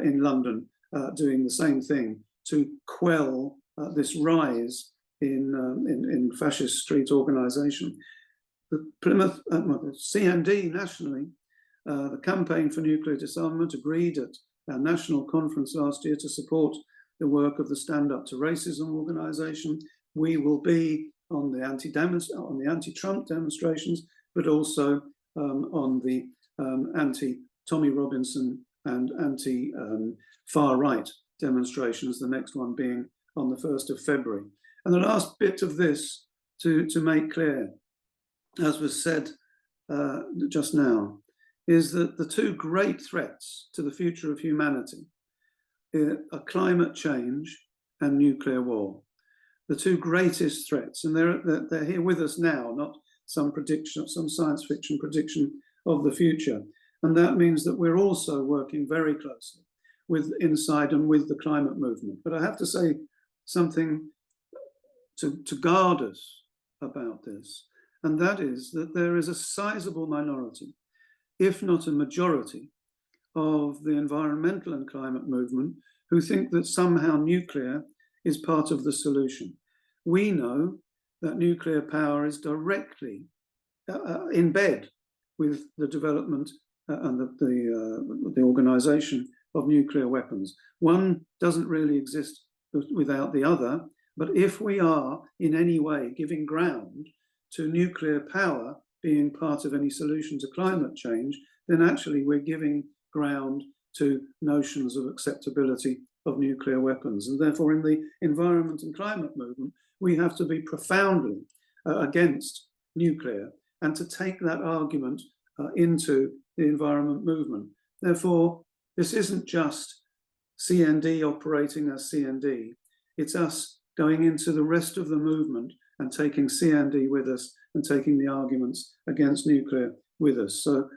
in London, doing the same thing to quell this rise in fascist street organisation. The Plymouth CND nationally, the Campaign for Nuclear Disarmament, agreed at our national conference last year to support the work of the Stand Up to Racism organisation. We will be on the anti-Trump demonstrations, but also on the anti-Tommy Robinson and anti-far right demonstrations, the next one being on the 1st of February. And the last bit of this to make clear, as was said just now, is that the two great threats to the future of humanity are climate change and nuclear war. The two greatest threats, and they're here with us now, not some prediction, some science fiction prediction of the future. And that means that we're also working very closely with inside and with the climate movement. But I have to say something to guard us about this, and that is that there is a sizable minority, if not a majority, of the environmental and climate movement who think that somehow nuclear is part of the solution. We know that nuclear power is directly in bed with the development and the organization of nuclear weapons. One doesn't really exist without the other, but if we are in any way giving ground to nuclear power being part of any solution to climate change, then actually we're giving ground to notions of acceptability of nuclear weapons. And therefore, in the environment and climate movement, we have to be profoundly against nuclear and to take that argument into the environment movement. Therefore, this isn't just CND operating as CND, it's us going into the rest of the movement and taking CND with us and taking the arguments against nuclear with us. So,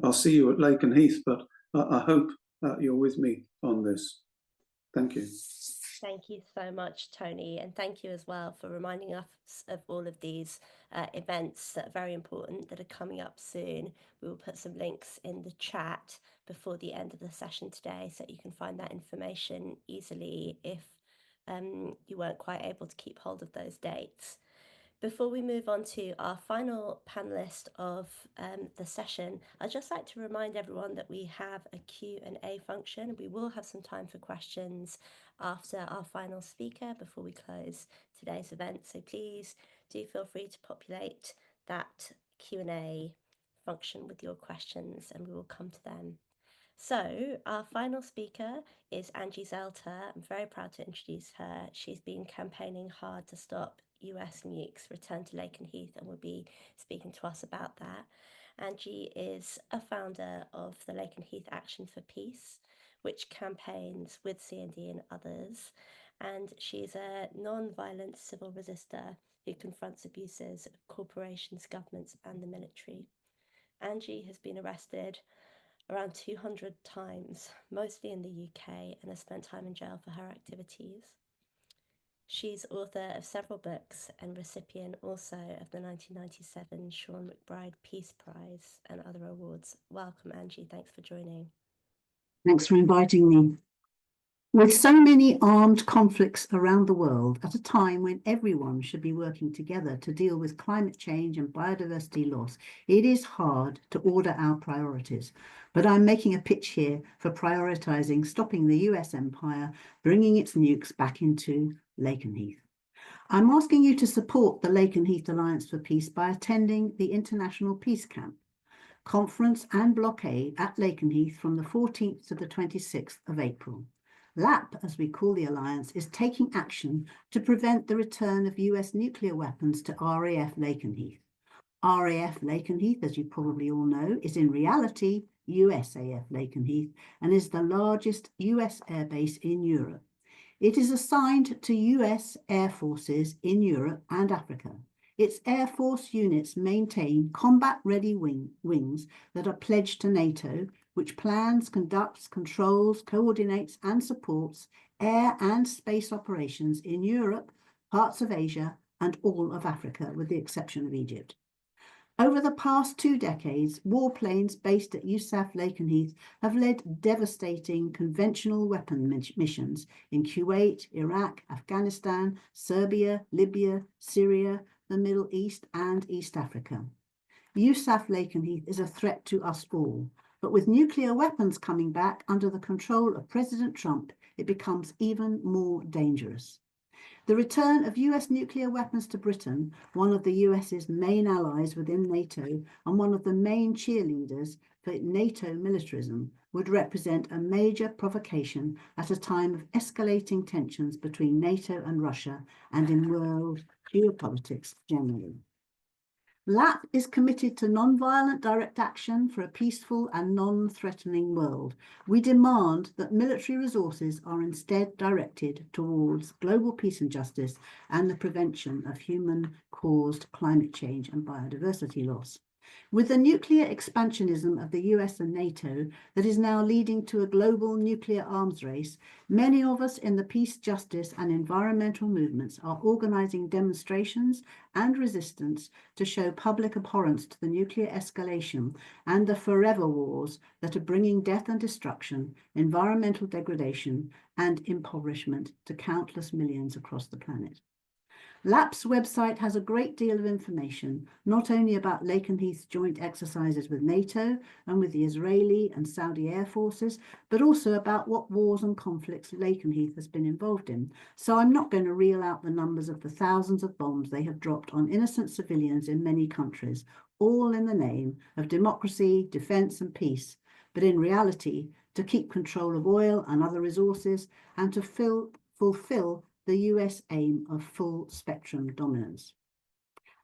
I'll see you at Lakenheath, but I hope you're with me on this. Thank you. Thank you so much, Tony, and thank you as well for reminding us of all of these events that are very important that are coming up soon. We will put some links in the chat before the end of the session today, so you can find that information easily if you weren't quite able to keep hold of those dates. Before we move on to our final panelist of the session, I'd just like to remind everyone that we have a Q&A function. We will have some time for questions after our final speaker before we close today's event. So please do feel free to populate that Q&A function with your questions and we will come to them. So our final speaker is Angie Zelter. I'm very proud to introduce her. She's been campaigning hard to stop US NUKES return to Lakenheath and will be speaking to us about that. Angie is a founder of the Lakenheath Action for Peace, which campaigns with CND and others, and she's a non-violent civil resistor who confronts abuses of corporations, governments and the military. Angie has been arrested around 200 times, mostly in the UK, and has spent time in jail for her activities. She's author of several books and recipient also of the 1997 Sean McBride Peace Prize and other awards. Welcome, Angie. Thanks for joining. Thanks for inviting me. With so many armed conflicts around the world at a time when everyone should be working together to deal with climate change and biodiversity loss, it is hard to order our priorities. But I'm making a pitch here for prioritising stopping the US empire, bringing its nukes back into Lakenheath. I'm asking you to support the Lakenheath Alliance for Peace by attending the International Peace Camp, conference and blockade at Lakenheath from the 14th to the 26th of April. LAP, as we call the alliance, is taking action to prevent the return of US nuclear weapons to RAF Lakenheath. RAF Lakenheath, as you probably all know, is in reality USAF Lakenheath and is the largest US airbase in Europe. It is assigned to US Air Forces in Europe and Africa. Its Air Force units maintain combat-ready wings that are pledged to NATO, which plans, conducts, controls, coordinates and supports air and space operations in Europe, parts of Asia and all of Africa, with the exception of Egypt. Over the past 2 decades, warplanes based at USAF Lakenheath have led devastating conventional weapon missions in Kuwait, Iraq, Afghanistan, Serbia, Libya, Syria, the Middle East and East Africa. USAF Lakenheath is a threat to us all, but with nuclear weapons coming back under the control of President Trump, it becomes even more dangerous. The return of US nuclear weapons to Britain, one of the US's main allies within NATO and one of the main cheerleaders for NATO militarism, would represent a major provocation at a time of escalating tensions between NATO and Russia and in world geopolitics generally. LAP is committed to non-violent direct action for a peaceful and non-threatening world. We demand that military resources are instead directed towards global peace and justice and the prevention of human-caused climate change and biodiversity loss. With the nuclear expansionism of the US and NATO that is now leading to a global nuclear arms race, many of us in the peace, justice, and environmental movements are organizing demonstrations and resistance to show public abhorrence to the nuclear escalation and the forever wars that are bringing death and destruction, environmental degradation, and impoverishment to countless millions across the planet. LAP's website has a great deal of information, not only about Lakenheath's joint exercises with NATO and with the Israeli and Saudi air forces, but also about what wars and conflicts Lakenheath has been involved in. So I'm not going to reel out the numbers of the thousands of bombs they have dropped on innocent civilians in many countries, all in the name of democracy, defence and peace, but in reality, to keep control of oil and other resources and to fulfill the US aim of full spectrum dominance.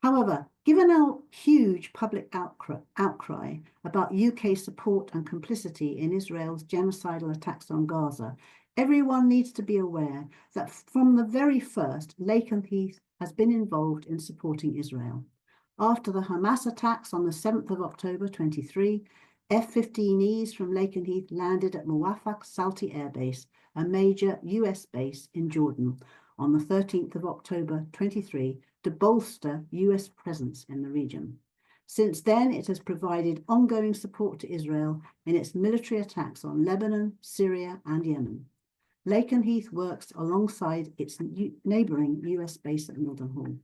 However, given our huge public outcry about UK support and complicity in Israel's genocidal attacks on Gaza, everyone needs to be aware that from the very first, Lakenheath has been involved in supporting Israel. After the Hamas attacks on the 7th of October 23, F-15Es from Lakenheath landed at Muwafaq Salti Air Base, a major US base in Jordan, on the 13th of October 23 to bolster US presence in the region. Since then, it has provided ongoing support to Israel in its military attacks on Lebanon, Syria, and Yemen. Lakenheath works alongside its neighbouring US base at Mildenhall.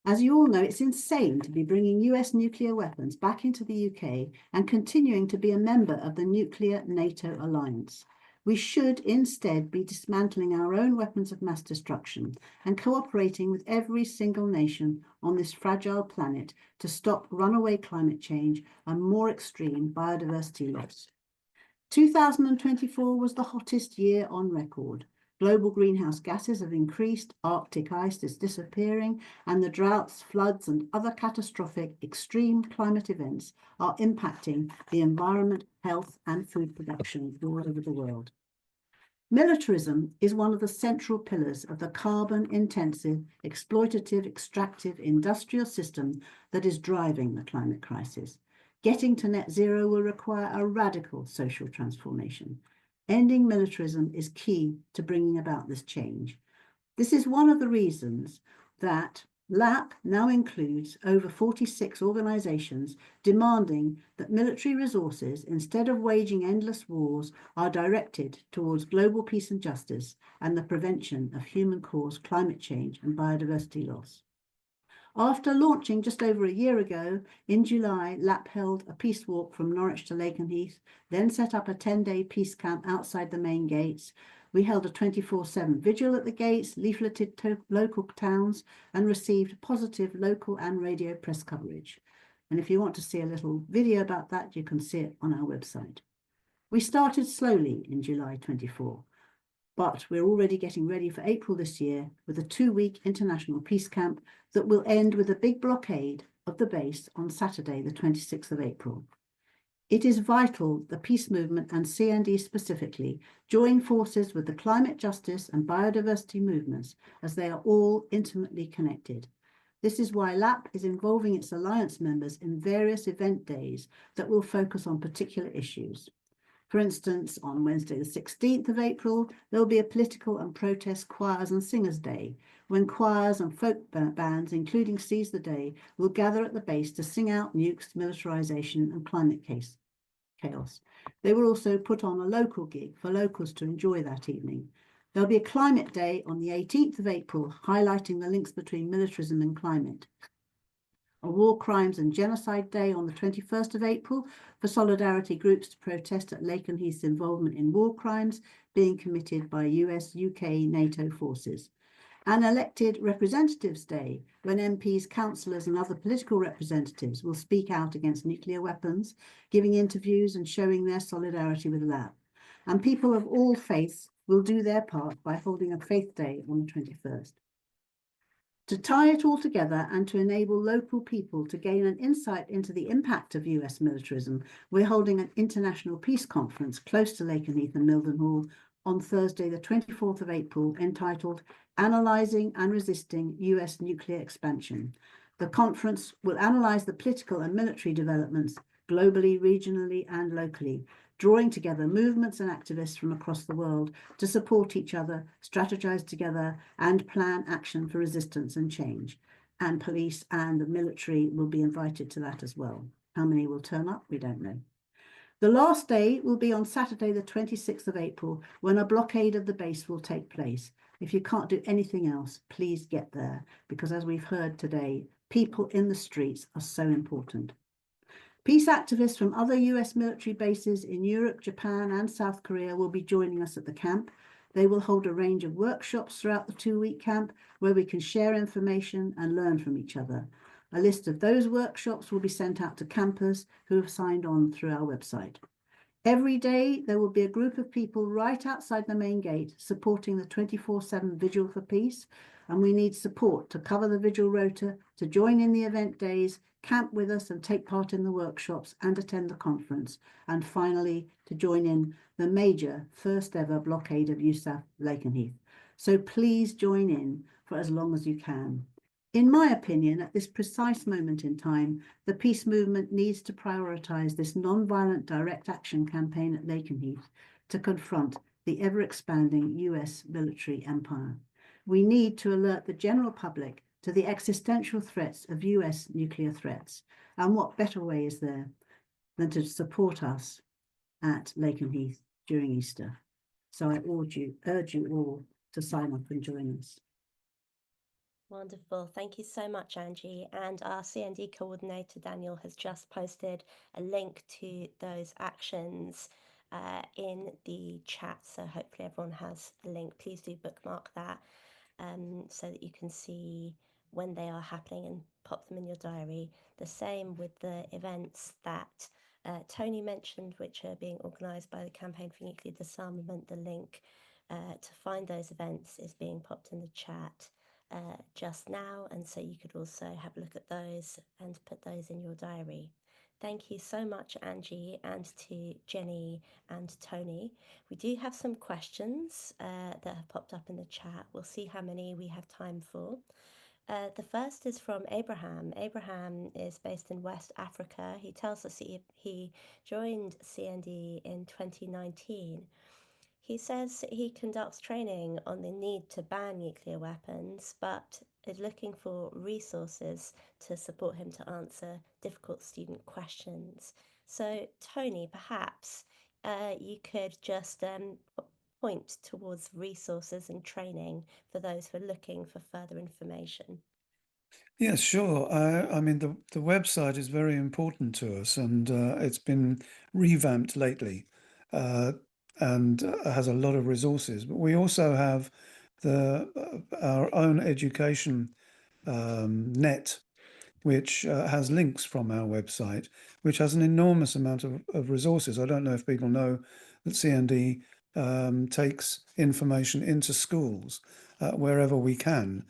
As you all know, it's insane to be bringing US nuclear weapons back into the UK and continuing to be a member of the nuclear NATO alliance. We should instead be dismantling our own weapons of mass destruction and cooperating with every single nation on this fragile planet to stop runaway climate change and more extreme biodiversity loss. 2024 was the hottest year on record. Global greenhouse gases have increased, Arctic ice is disappearing, and the droughts, floods, and other catastrophic extreme climate events are impacting the environment, health, and food production all over the world. Militarism is one of the central pillars of the carbon-intensive, exploitative, extractive industrial system that is driving the climate crisis. Getting to net zero will require a radical social transformation. Ending militarism is key to bringing about this change. This is one of the reasons that LAP now includes over 46 organisations demanding that military resources, instead of waging endless wars, are directed towards global peace and justice and the prevention of human-caused climate change and biodiversity loss. After launching just over a year ago, in July, LAP held a peace walk from Norwich to Lakenheath, then set up a 10-day peace camp outside the main gates. We held a 24/7 vigil at the gates, leafleted local towns, and received positive local and radio press coverage. And if you want to see a little video about that, you can see it on our website. We started slowly in July 24, but we're already getting ready for April this year with a 2-week international peace camp that will end with a big blockade of the base on Saturday, the 26th of April. It is vital the peace movement and CND specifically join forces with the climate justice and biodiversity movements, as they are all intimately connected. This is why LAP is involving its alliance members in various event days that will focus on particular issues. For instance, on Wednesday, the 16th of April, there will be a political and protest choirs and singers day, when choirs and folk bands, including Seize the Day, will gather at the base to sing out nukes, militarisation and climate chaos. They will also put on a local gig for locals to enjoy that evening. There'll be a climate day on the 18th of April, highlighting the links between militarism and climate. A War Crimes and Genocide Day on the 21st of April for solidarity groups to protest at Lakenheath's involvement in war crimes being committed by US, UK, NATO forces. An Elected Representatives Day, when MPs, councillors and other political representatives will speak out against nuclear weapons, giving interviews and showing their solidarity with LAP. And people of all faiths will do their part by holding a faith day on the 21st. To tie it all together and to enable local people to gain an insight into the impact of US militarism, we're holding an international peace conference close to Lakenheath and Mildenhall on Thursday, the 24th of April, entitled Analysing and Resisting US Nuclear Expansion. The conference will analyse the political and military developments globally, regionally, and locally, drawing together movements and activists from across the world to support each other, strategize together, and plan action for resistance and change. And police and the military will be invited to that as well. How many will turn up? We don't know. The last day will be on Saturday, the 26th of April, when a blockade of the base will take place. If you can't do anything else, please get there, because as we've heard today, people in the streets are so important. Peace activists from other US military bases in Europe, Japan, and South Korea will be joining us at the camp. They will hold a range of workshops throughout the 2-week camp where we can share information and learn from each other. A list of those workshops will be sent out to campers who have signed on through our website. Every day, there will be a group of people right outside the main gate supporting the 24/7 Vigil for Peace, and we need support to cover the vigil rota, to join in the event days, camp with us and take part in the workshops and attend the conference, and finally, to join in the major first ever blockade of USAF Lakenheath. So please join in for as long as you can. In my opinion, at this precise moment in time, the peace movement needs to prioritise this non-violent direct action campaign at Lakenheath to confront the ever-expanding US military empire. We need to alert the general public to the existential threats of US nuclear threats. And what better way is there than to support us at Lakenheath during Easter? So I urge you all to sign up and join us. Wonderful. Thank you so much, Angie. And our CND coordinator, Daniel, has just posted a link to those actions in the chat. So hopefully everyone has a link. Please do bookmark that so that you can see when they are happening and pop them in your diary. The same with the events that Tony mentioned, which are being organised by the Campaign for Nuclear Disarmament. The link to find those events is being popped in the chat just now, and so you could also have a look at those and put those in your diary. Thank you so much, Angie, and to Jenny and Tony. We do have some questions that have popped up in the chat. We'll see how many we have time for. The first is from Abraham. Abraham is based in West Africa. He tells us he joined CND in 2019. He says he conducts training on the need to ban nuclear weapons, but is looking for resources to support him to answer difficult student questions. So, Tony, perhaps you could just point towards resources and training for those who are looking for further information. Yes, sure. I mean, the website is very important to us, and it's been revamped lately. And has a lot of resources, but we also have our own education net, which has links from our website, which has an enormous amount of resources. I don't know if people know that CND takes information into schools wherever we can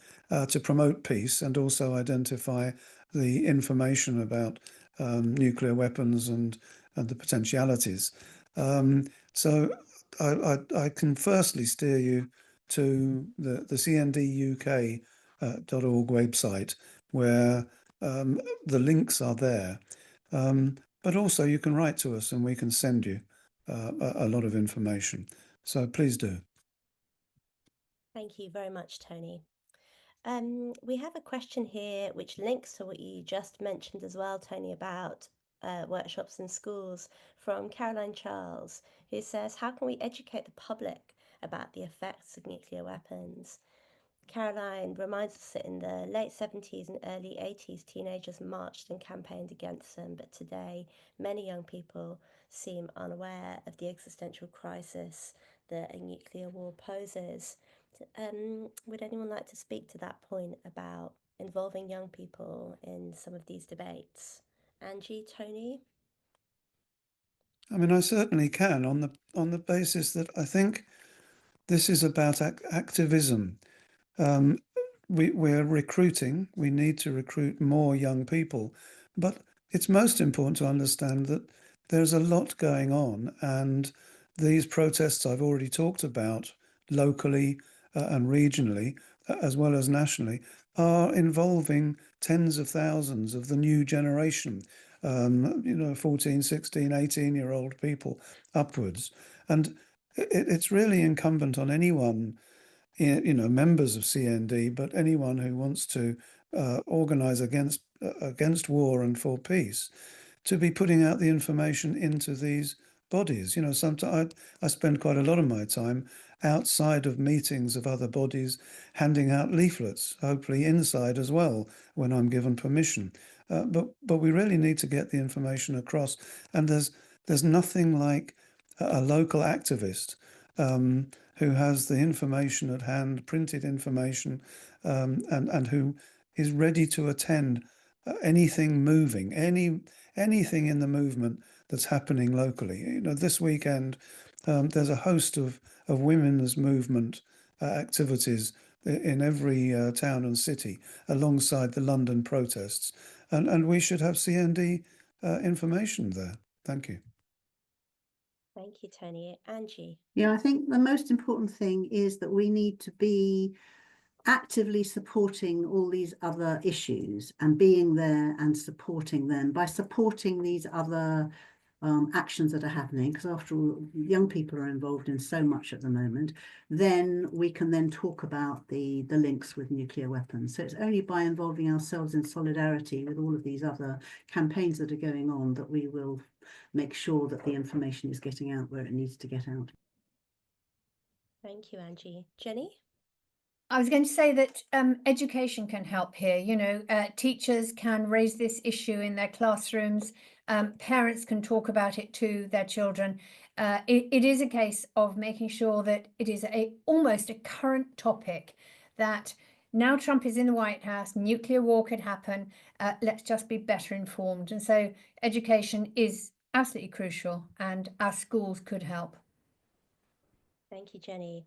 to promote peace and also identify the information about nuclear weapons and the potentialities. So I can firstly steer you to the cnduk.org website, where the links are there. But also you can write to us and we can send you a lot of information. So please do. Thank you very much, Tony. We have a question here which links to what you just mentioned as well, Tony, about workshops in schools, from Caroline Charles, who says, how can we educate the public about the effects of nuclear weapons? Caroline reminds us that in the late 70s and early 80s, teenagers marched and campaigned against them, but today many young people seem unaware of the existential crisis that a nuclear war poses. Would anyone like to speak to that point about involving young people in some of these debates? Angie, Tony? I mean, I certainly can, on the basis that I think this is about activism. we're recruiting. We need to recruit more young people, but it's most important to understand that there's a lot going on, and these protests I've already talked about locally and regionally, as well as nationally, are involving tens of thousands of the new generation, 14, 16, 18-year-old people upwards. And it's really incumbent on anyone, members of CND, but anyone who wants to organise against war and for peace, to be putting out the information into these bodies. Sometimes I spend quite a lot of my time outside of meetings of other bodies, handing out leaflets, hopefully inside as well, when I'm given permission. But we really need to get the information across. And there's nothing like a local activist who has the information at hand, printed information, and who is ready to attend anything moving, anything in the movement that's happening locally. This weekend there's a host of women's movement activities in every town and city alongside the London protests, and we should have CND information there. Thank you. Thank you, Tony. Angie. Yeah, I think the most important thing is that we need to be actively supporting all these other issues and being there and supporting them by supporting these other actions that are happening, because after all, young people are involved in so much at the moment. Then we can then talk about the links with nuclear weapons. So it's only by involving ourselves in solidarity with all of these other campaigns that are going on that we will make sure that the information is getting out where it needs to get out. Thank you, Angie. Jenny? I was going to say that education can help here. Teachers can raise this issue in their classrooms. Parents can talk about it to their children. It is a case of making sure that it is almost a current topic, that now Trump is in the White House, nuclear war could happen. Let's just be better informed. And so education is absolutely crucial, and our schools could help. Thank you, Jenny.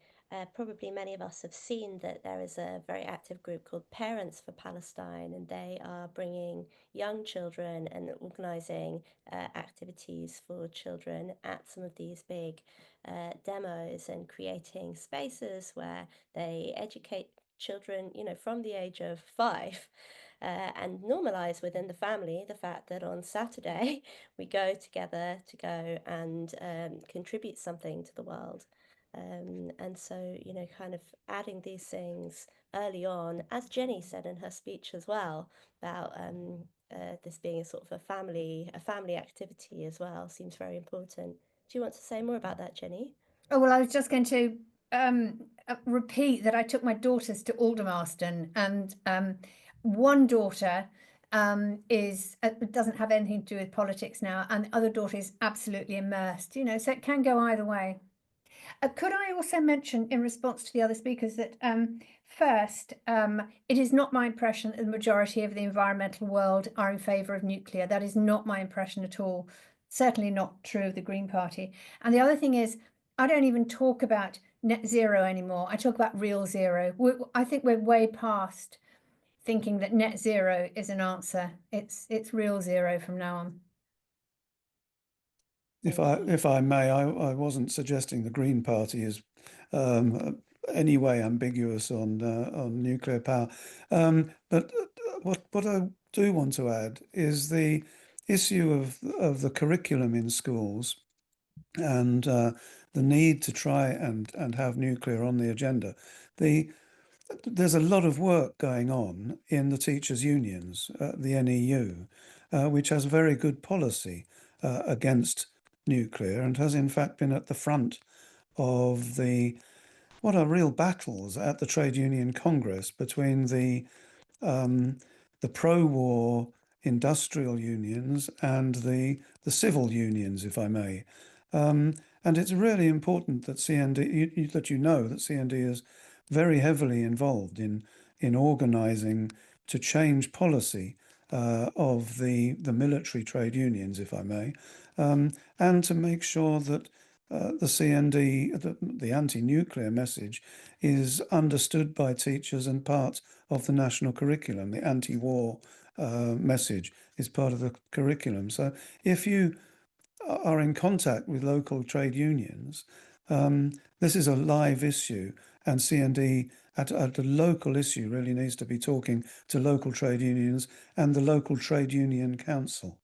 Probably many of us have seen that there is a very active group called Parents for Palestine, and they are bringing young children and organising activities for children at some of these big demos, and creating spaces where they educate children, from the age of 5. And normalise within the family the fact that on Saturday we go together to go and contribute something to the world. And so, kind of adding these things early on, as Jenny said in her speech as well, about this being a sort of a family activity as well, seems very important. Do you want to say more about that, Jenny? Oh, well, I was just going to repeat that I took my daughters to Aldermaston, and one daughter doesn't have anything to do with politics now, and the other daughter is absolutely immersed, so it can go either way. Could I also mention, in response to the other speakers, that first, it is not my impression that the majority of the environmental world are in favour of nuclear. That is not my impression at all. Certainly not true of the Green Party. And the other thing is, I don't even talk about net zero anymore. I talk about real zero. I think we're way past thinking that net zero is an answer. It's real zero from now on. If I may, I wasn't suggesting the Green Party is any way ambiguous on nuclear power, but what I do want to add is the issue of the curriculum in schools, and the need to try and have nuclear on the agenda. There's a lot of work going on in the teachers' unions, the NEU, which has very good policy against nuclear, and has in fact been at the front of what are real battles at the Trade Union Congress between the pro-war industrial unions and the civil unions, if I may. And it's really important that CND, that CND is very heavily involved in organising to change policy of the military trade unions, if I may, and to make sure that the CND, the anti-nuclear message, is understood by teachers and part of the national curriculum. The anti-war message is part of the curriculum. So if you are in contact with local trade unions, this is a live issue, and CND at the local issue really needs to be talking to local trade unions and the local trade union council.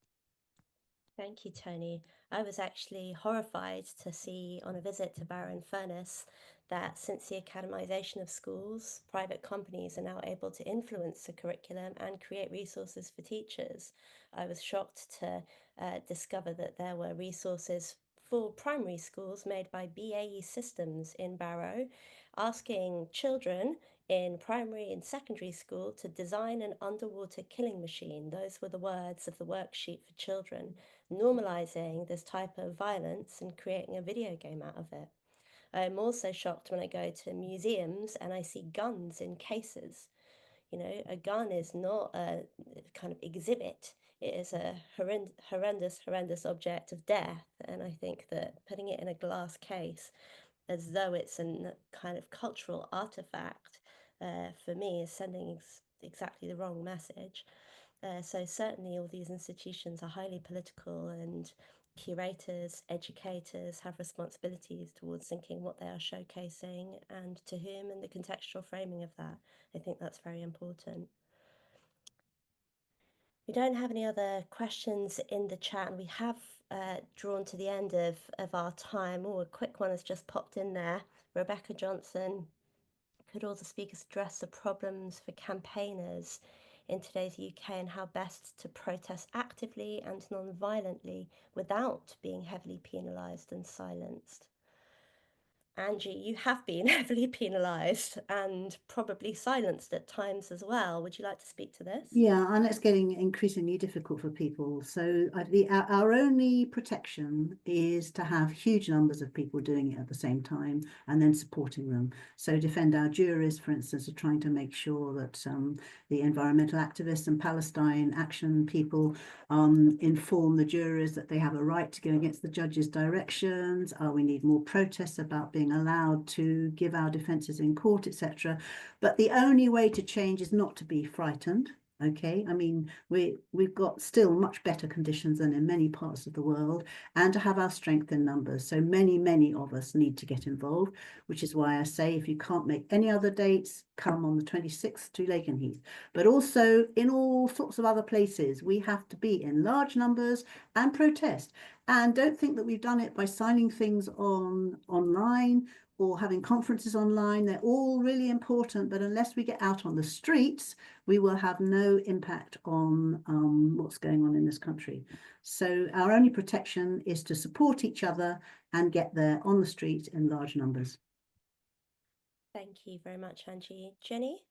Thank you, Tony. I was actually horrified to see on a visit to Barrow-in-Furness that since the academisation of schools, private companies are now able to influence the curriculum and create resources for teachers. I was shocked to discover that there were resources for primary schools made by BAE Systems in Barrow, asking children in primary and secondary school to design an underwater killing machine. Those were the words of the worksheet for children, normalizing this type of violence and creating a video game out of it. I'm also shocked when I go to museums and I see guns in cases. You know, a gun is not a kind of exhibit. It is a horrendous object of death. And I think that putting it in a glass case as though it's a kind of cultural artifact, for me, is sending exactly the wrong message. So certainly all these institutions are highly political, and curators, educators have responsibilities towards thinking what they are showcasing and to whom, and the contextual framing of that. I think that's very important. We don't have any other questions in the chat, and we have drawn to the end of our time. Oh, a quick one has just popped in there. Rebecca Johnson, could all the speakers address the problems for campaigners in today's UK and how best to protest actively and non-violently without being heavily penalised and silenced? Angie, you have been heavily penalised and probably silenced at times as well. Would you like to speak to this? Yeah, and it's getting increasingly difficult for people. So our only protection is to have huge numbers of people doing it at the same time and then supporting them. So Defend Our Juries, for instance, are trying to make sure that the environmental activists and Palestine action people inform the jurors that they have a right to go against the judge's directions. We need more protests about being allowed to give our defences in court, etc. But the only way to change is not to be frightened. Okay, I mean, we've got still much better conditions than in many parts of the world, and to have our strength in numbers. So many of us need to get involved, which is why I say if you can't make any other dates, come on the 26th to Lakenheath. But also in all sorts of other places, we have to be in large numbers and protest. And don't think that we've done it by signing things online or having conferences online. They're all really important, but unless we get out on the streets, we will have no impact on what's going on in this country. So our only protection is to support each other and get there on the street in large numbers. Thank you very much, Angie. Jenny?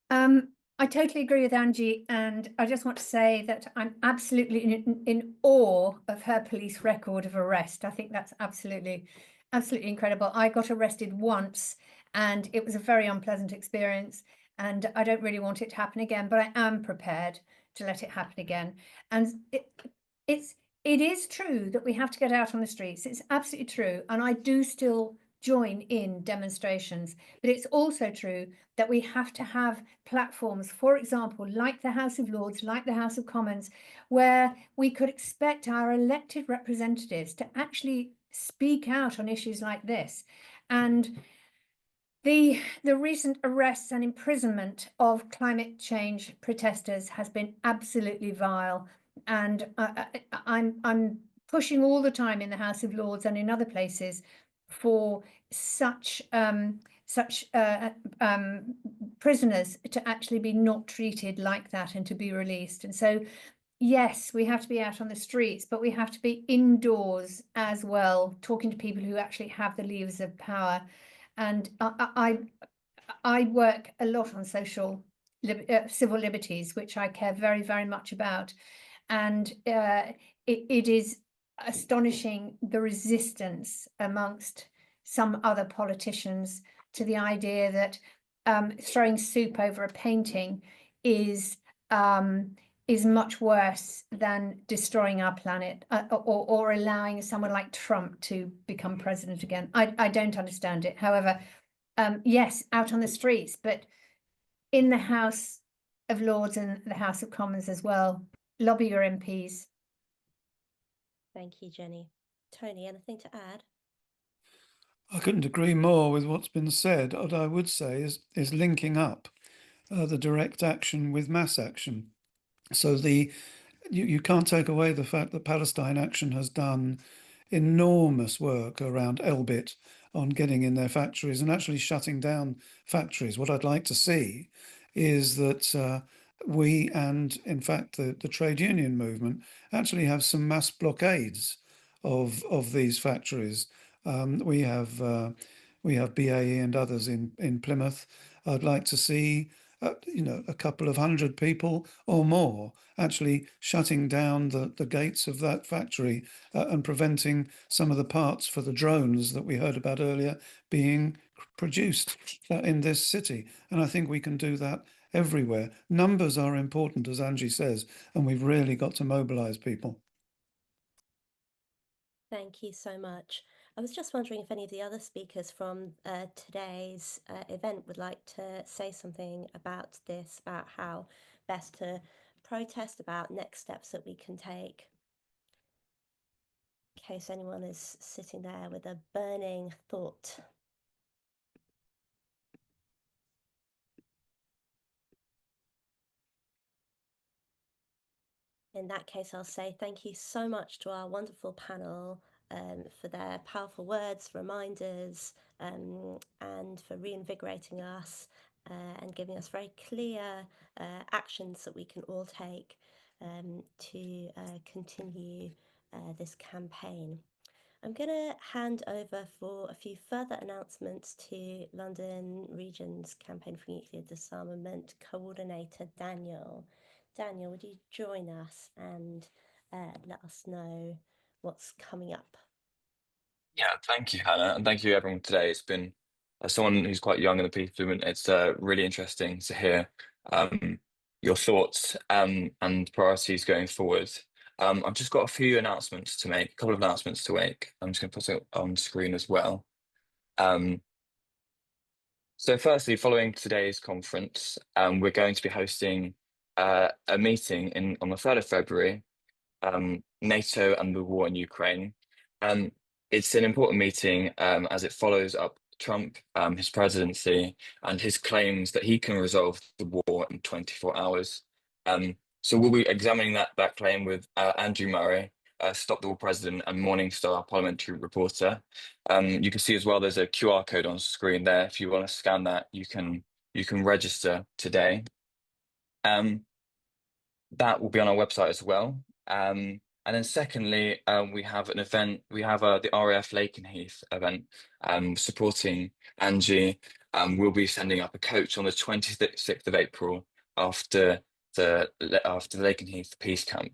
I totally agree with Angie, and I just want to say that I'm absolutely in awe of her police record of arrest. I think that's absolutely incredible. I got arrested once and it was a very unpleasant experience, and I don't really want it to happen again, but I am prepared to let it happen again. And it is true that we have to get out on the streets. It's absolutely true, and I do still join in demonstrations, but it's also true that we have to have platforms, for example, like the House of Lords, like the House of Commons, where we could expect our elected representatives to actually speak out on issues like this. And the recent arrests and imprisonment of climate change protesters has been absolutely vile, and I'm pushing all the time in the House of Lords and in other places for such prisoners to actually be not treated like that and to be released. And so, yes, we have to be out on the streets, but we have to be indoors as well, talking to people who actually have the levers of power. And I work a lot on civil liberties, which I care very much about. And it is astonishing the resistance amongst some other politicians to the idea that throwing soup over a painting is is much worse than destroying our planet or allowing someone like Trump to become president again. I don't understand it. However, yes, out on the streets, but in the House of Lords and the House of Commons as well. Lobby your MPs. Thank you, Jenny. Tony, anything to add? I couldn't agree more with what's been said. What I would say is linking up the direct action with mass action. So you can't take away the fact that Palestine Action has done enormous work around Elbit on getting in their factories and actually shutting down factories. What I'd like to see is that we and, in fact, the trade union movement actually have some mass blockades of these factories. We have BAE and others in Plymouth. I'd like to see a couple of hundred people or more actually shutting down the gates of that factory and preventing some of the parts for the drones that we heard about earlier being produced in this city. And I think we can do that everywhere. Numbers are important, as Angie says, and we've really got to mobilize people. Thank you so much. I was just wondering if any of the other speakers from today's event would like to say something about this, about how best to protest, about next steps that we can take. In case anyone is sitting there with a burning thought. In that case, I'll say thank you so much to our wonderful panel for their powerful words, reminders, and for reinvigorating us and giving us very clear actions that we can all take to continue this campaign. I'm going to hand over for a few further announcements to London Region's Campaign for Nuclear Disarmament Coordinator, Daniel. Daniel, would you join us and let us know what's coming up? Yeah, thank you, Hannah, and thank you everyone today. It's been, as someone who's quite young in the peace movement, it's really interesting to hear your thoughts and priorities going forward. I've just got a few announcements to make, a couple of announcements to make. I'm just going to put it on screen as well. So firstly, following today's conference, we're going to be hosting a meeting on the 3rd of February, NATO and the war in Ukraine. It's an important meeting as it follows up Trump, his presidency, and his claims that he can resolve the war in 24 hours. So we'll be examining that claim with Andrew Murray, Stop the War president and Morningstar parliamentary reporter. You can see as well there's a QR code on screen there. If you want to scan that, you can register today. That will be on our website as well. And then secondly, we have an event, we have the RAF Lakenheath event supporting Angie. We'll be sending up a coach on the 26th of April after the Lakenheath Peace Camp.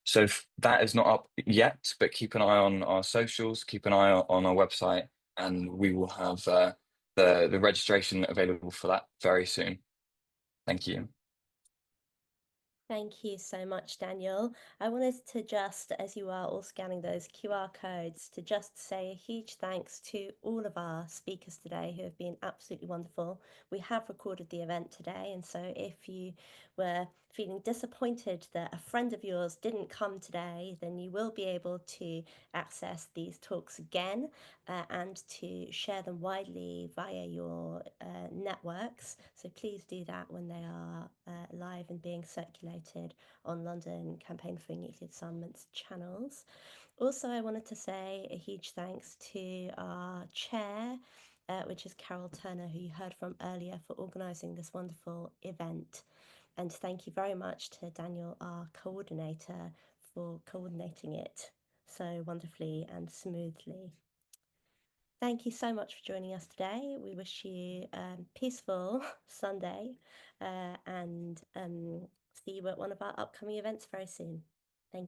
So that is not up yet, but keep an eye on our socials, keep an eye on our website, and we will have the registration available for that very soon. Thank you. Thank you so much, Daniel. I wanted to just, as you are all scanning those QR codes, to just say a huge thanks to all of our speakers today who have been absolutely wonderful. We have recorded the event today, and so if you were feeling disappointed that a friend of yours didn't come today, then you will be able to access these talks again and to share them widely via your networks. So please do that when they are live and being circulated on London Campaign for Nuclear Disarmament's channels. Also, I wanted to say a huge thanks to our chair, which is Carol Turner, who you heard from earlier, for organising this wonderful event. And thank you very much to Daniel, our coordinator, for coordinating it so wonderfully and smoothly. Thank you so much for joining us today. We wish you a peaceful Sunday and see you at one of our upcoming events very soon.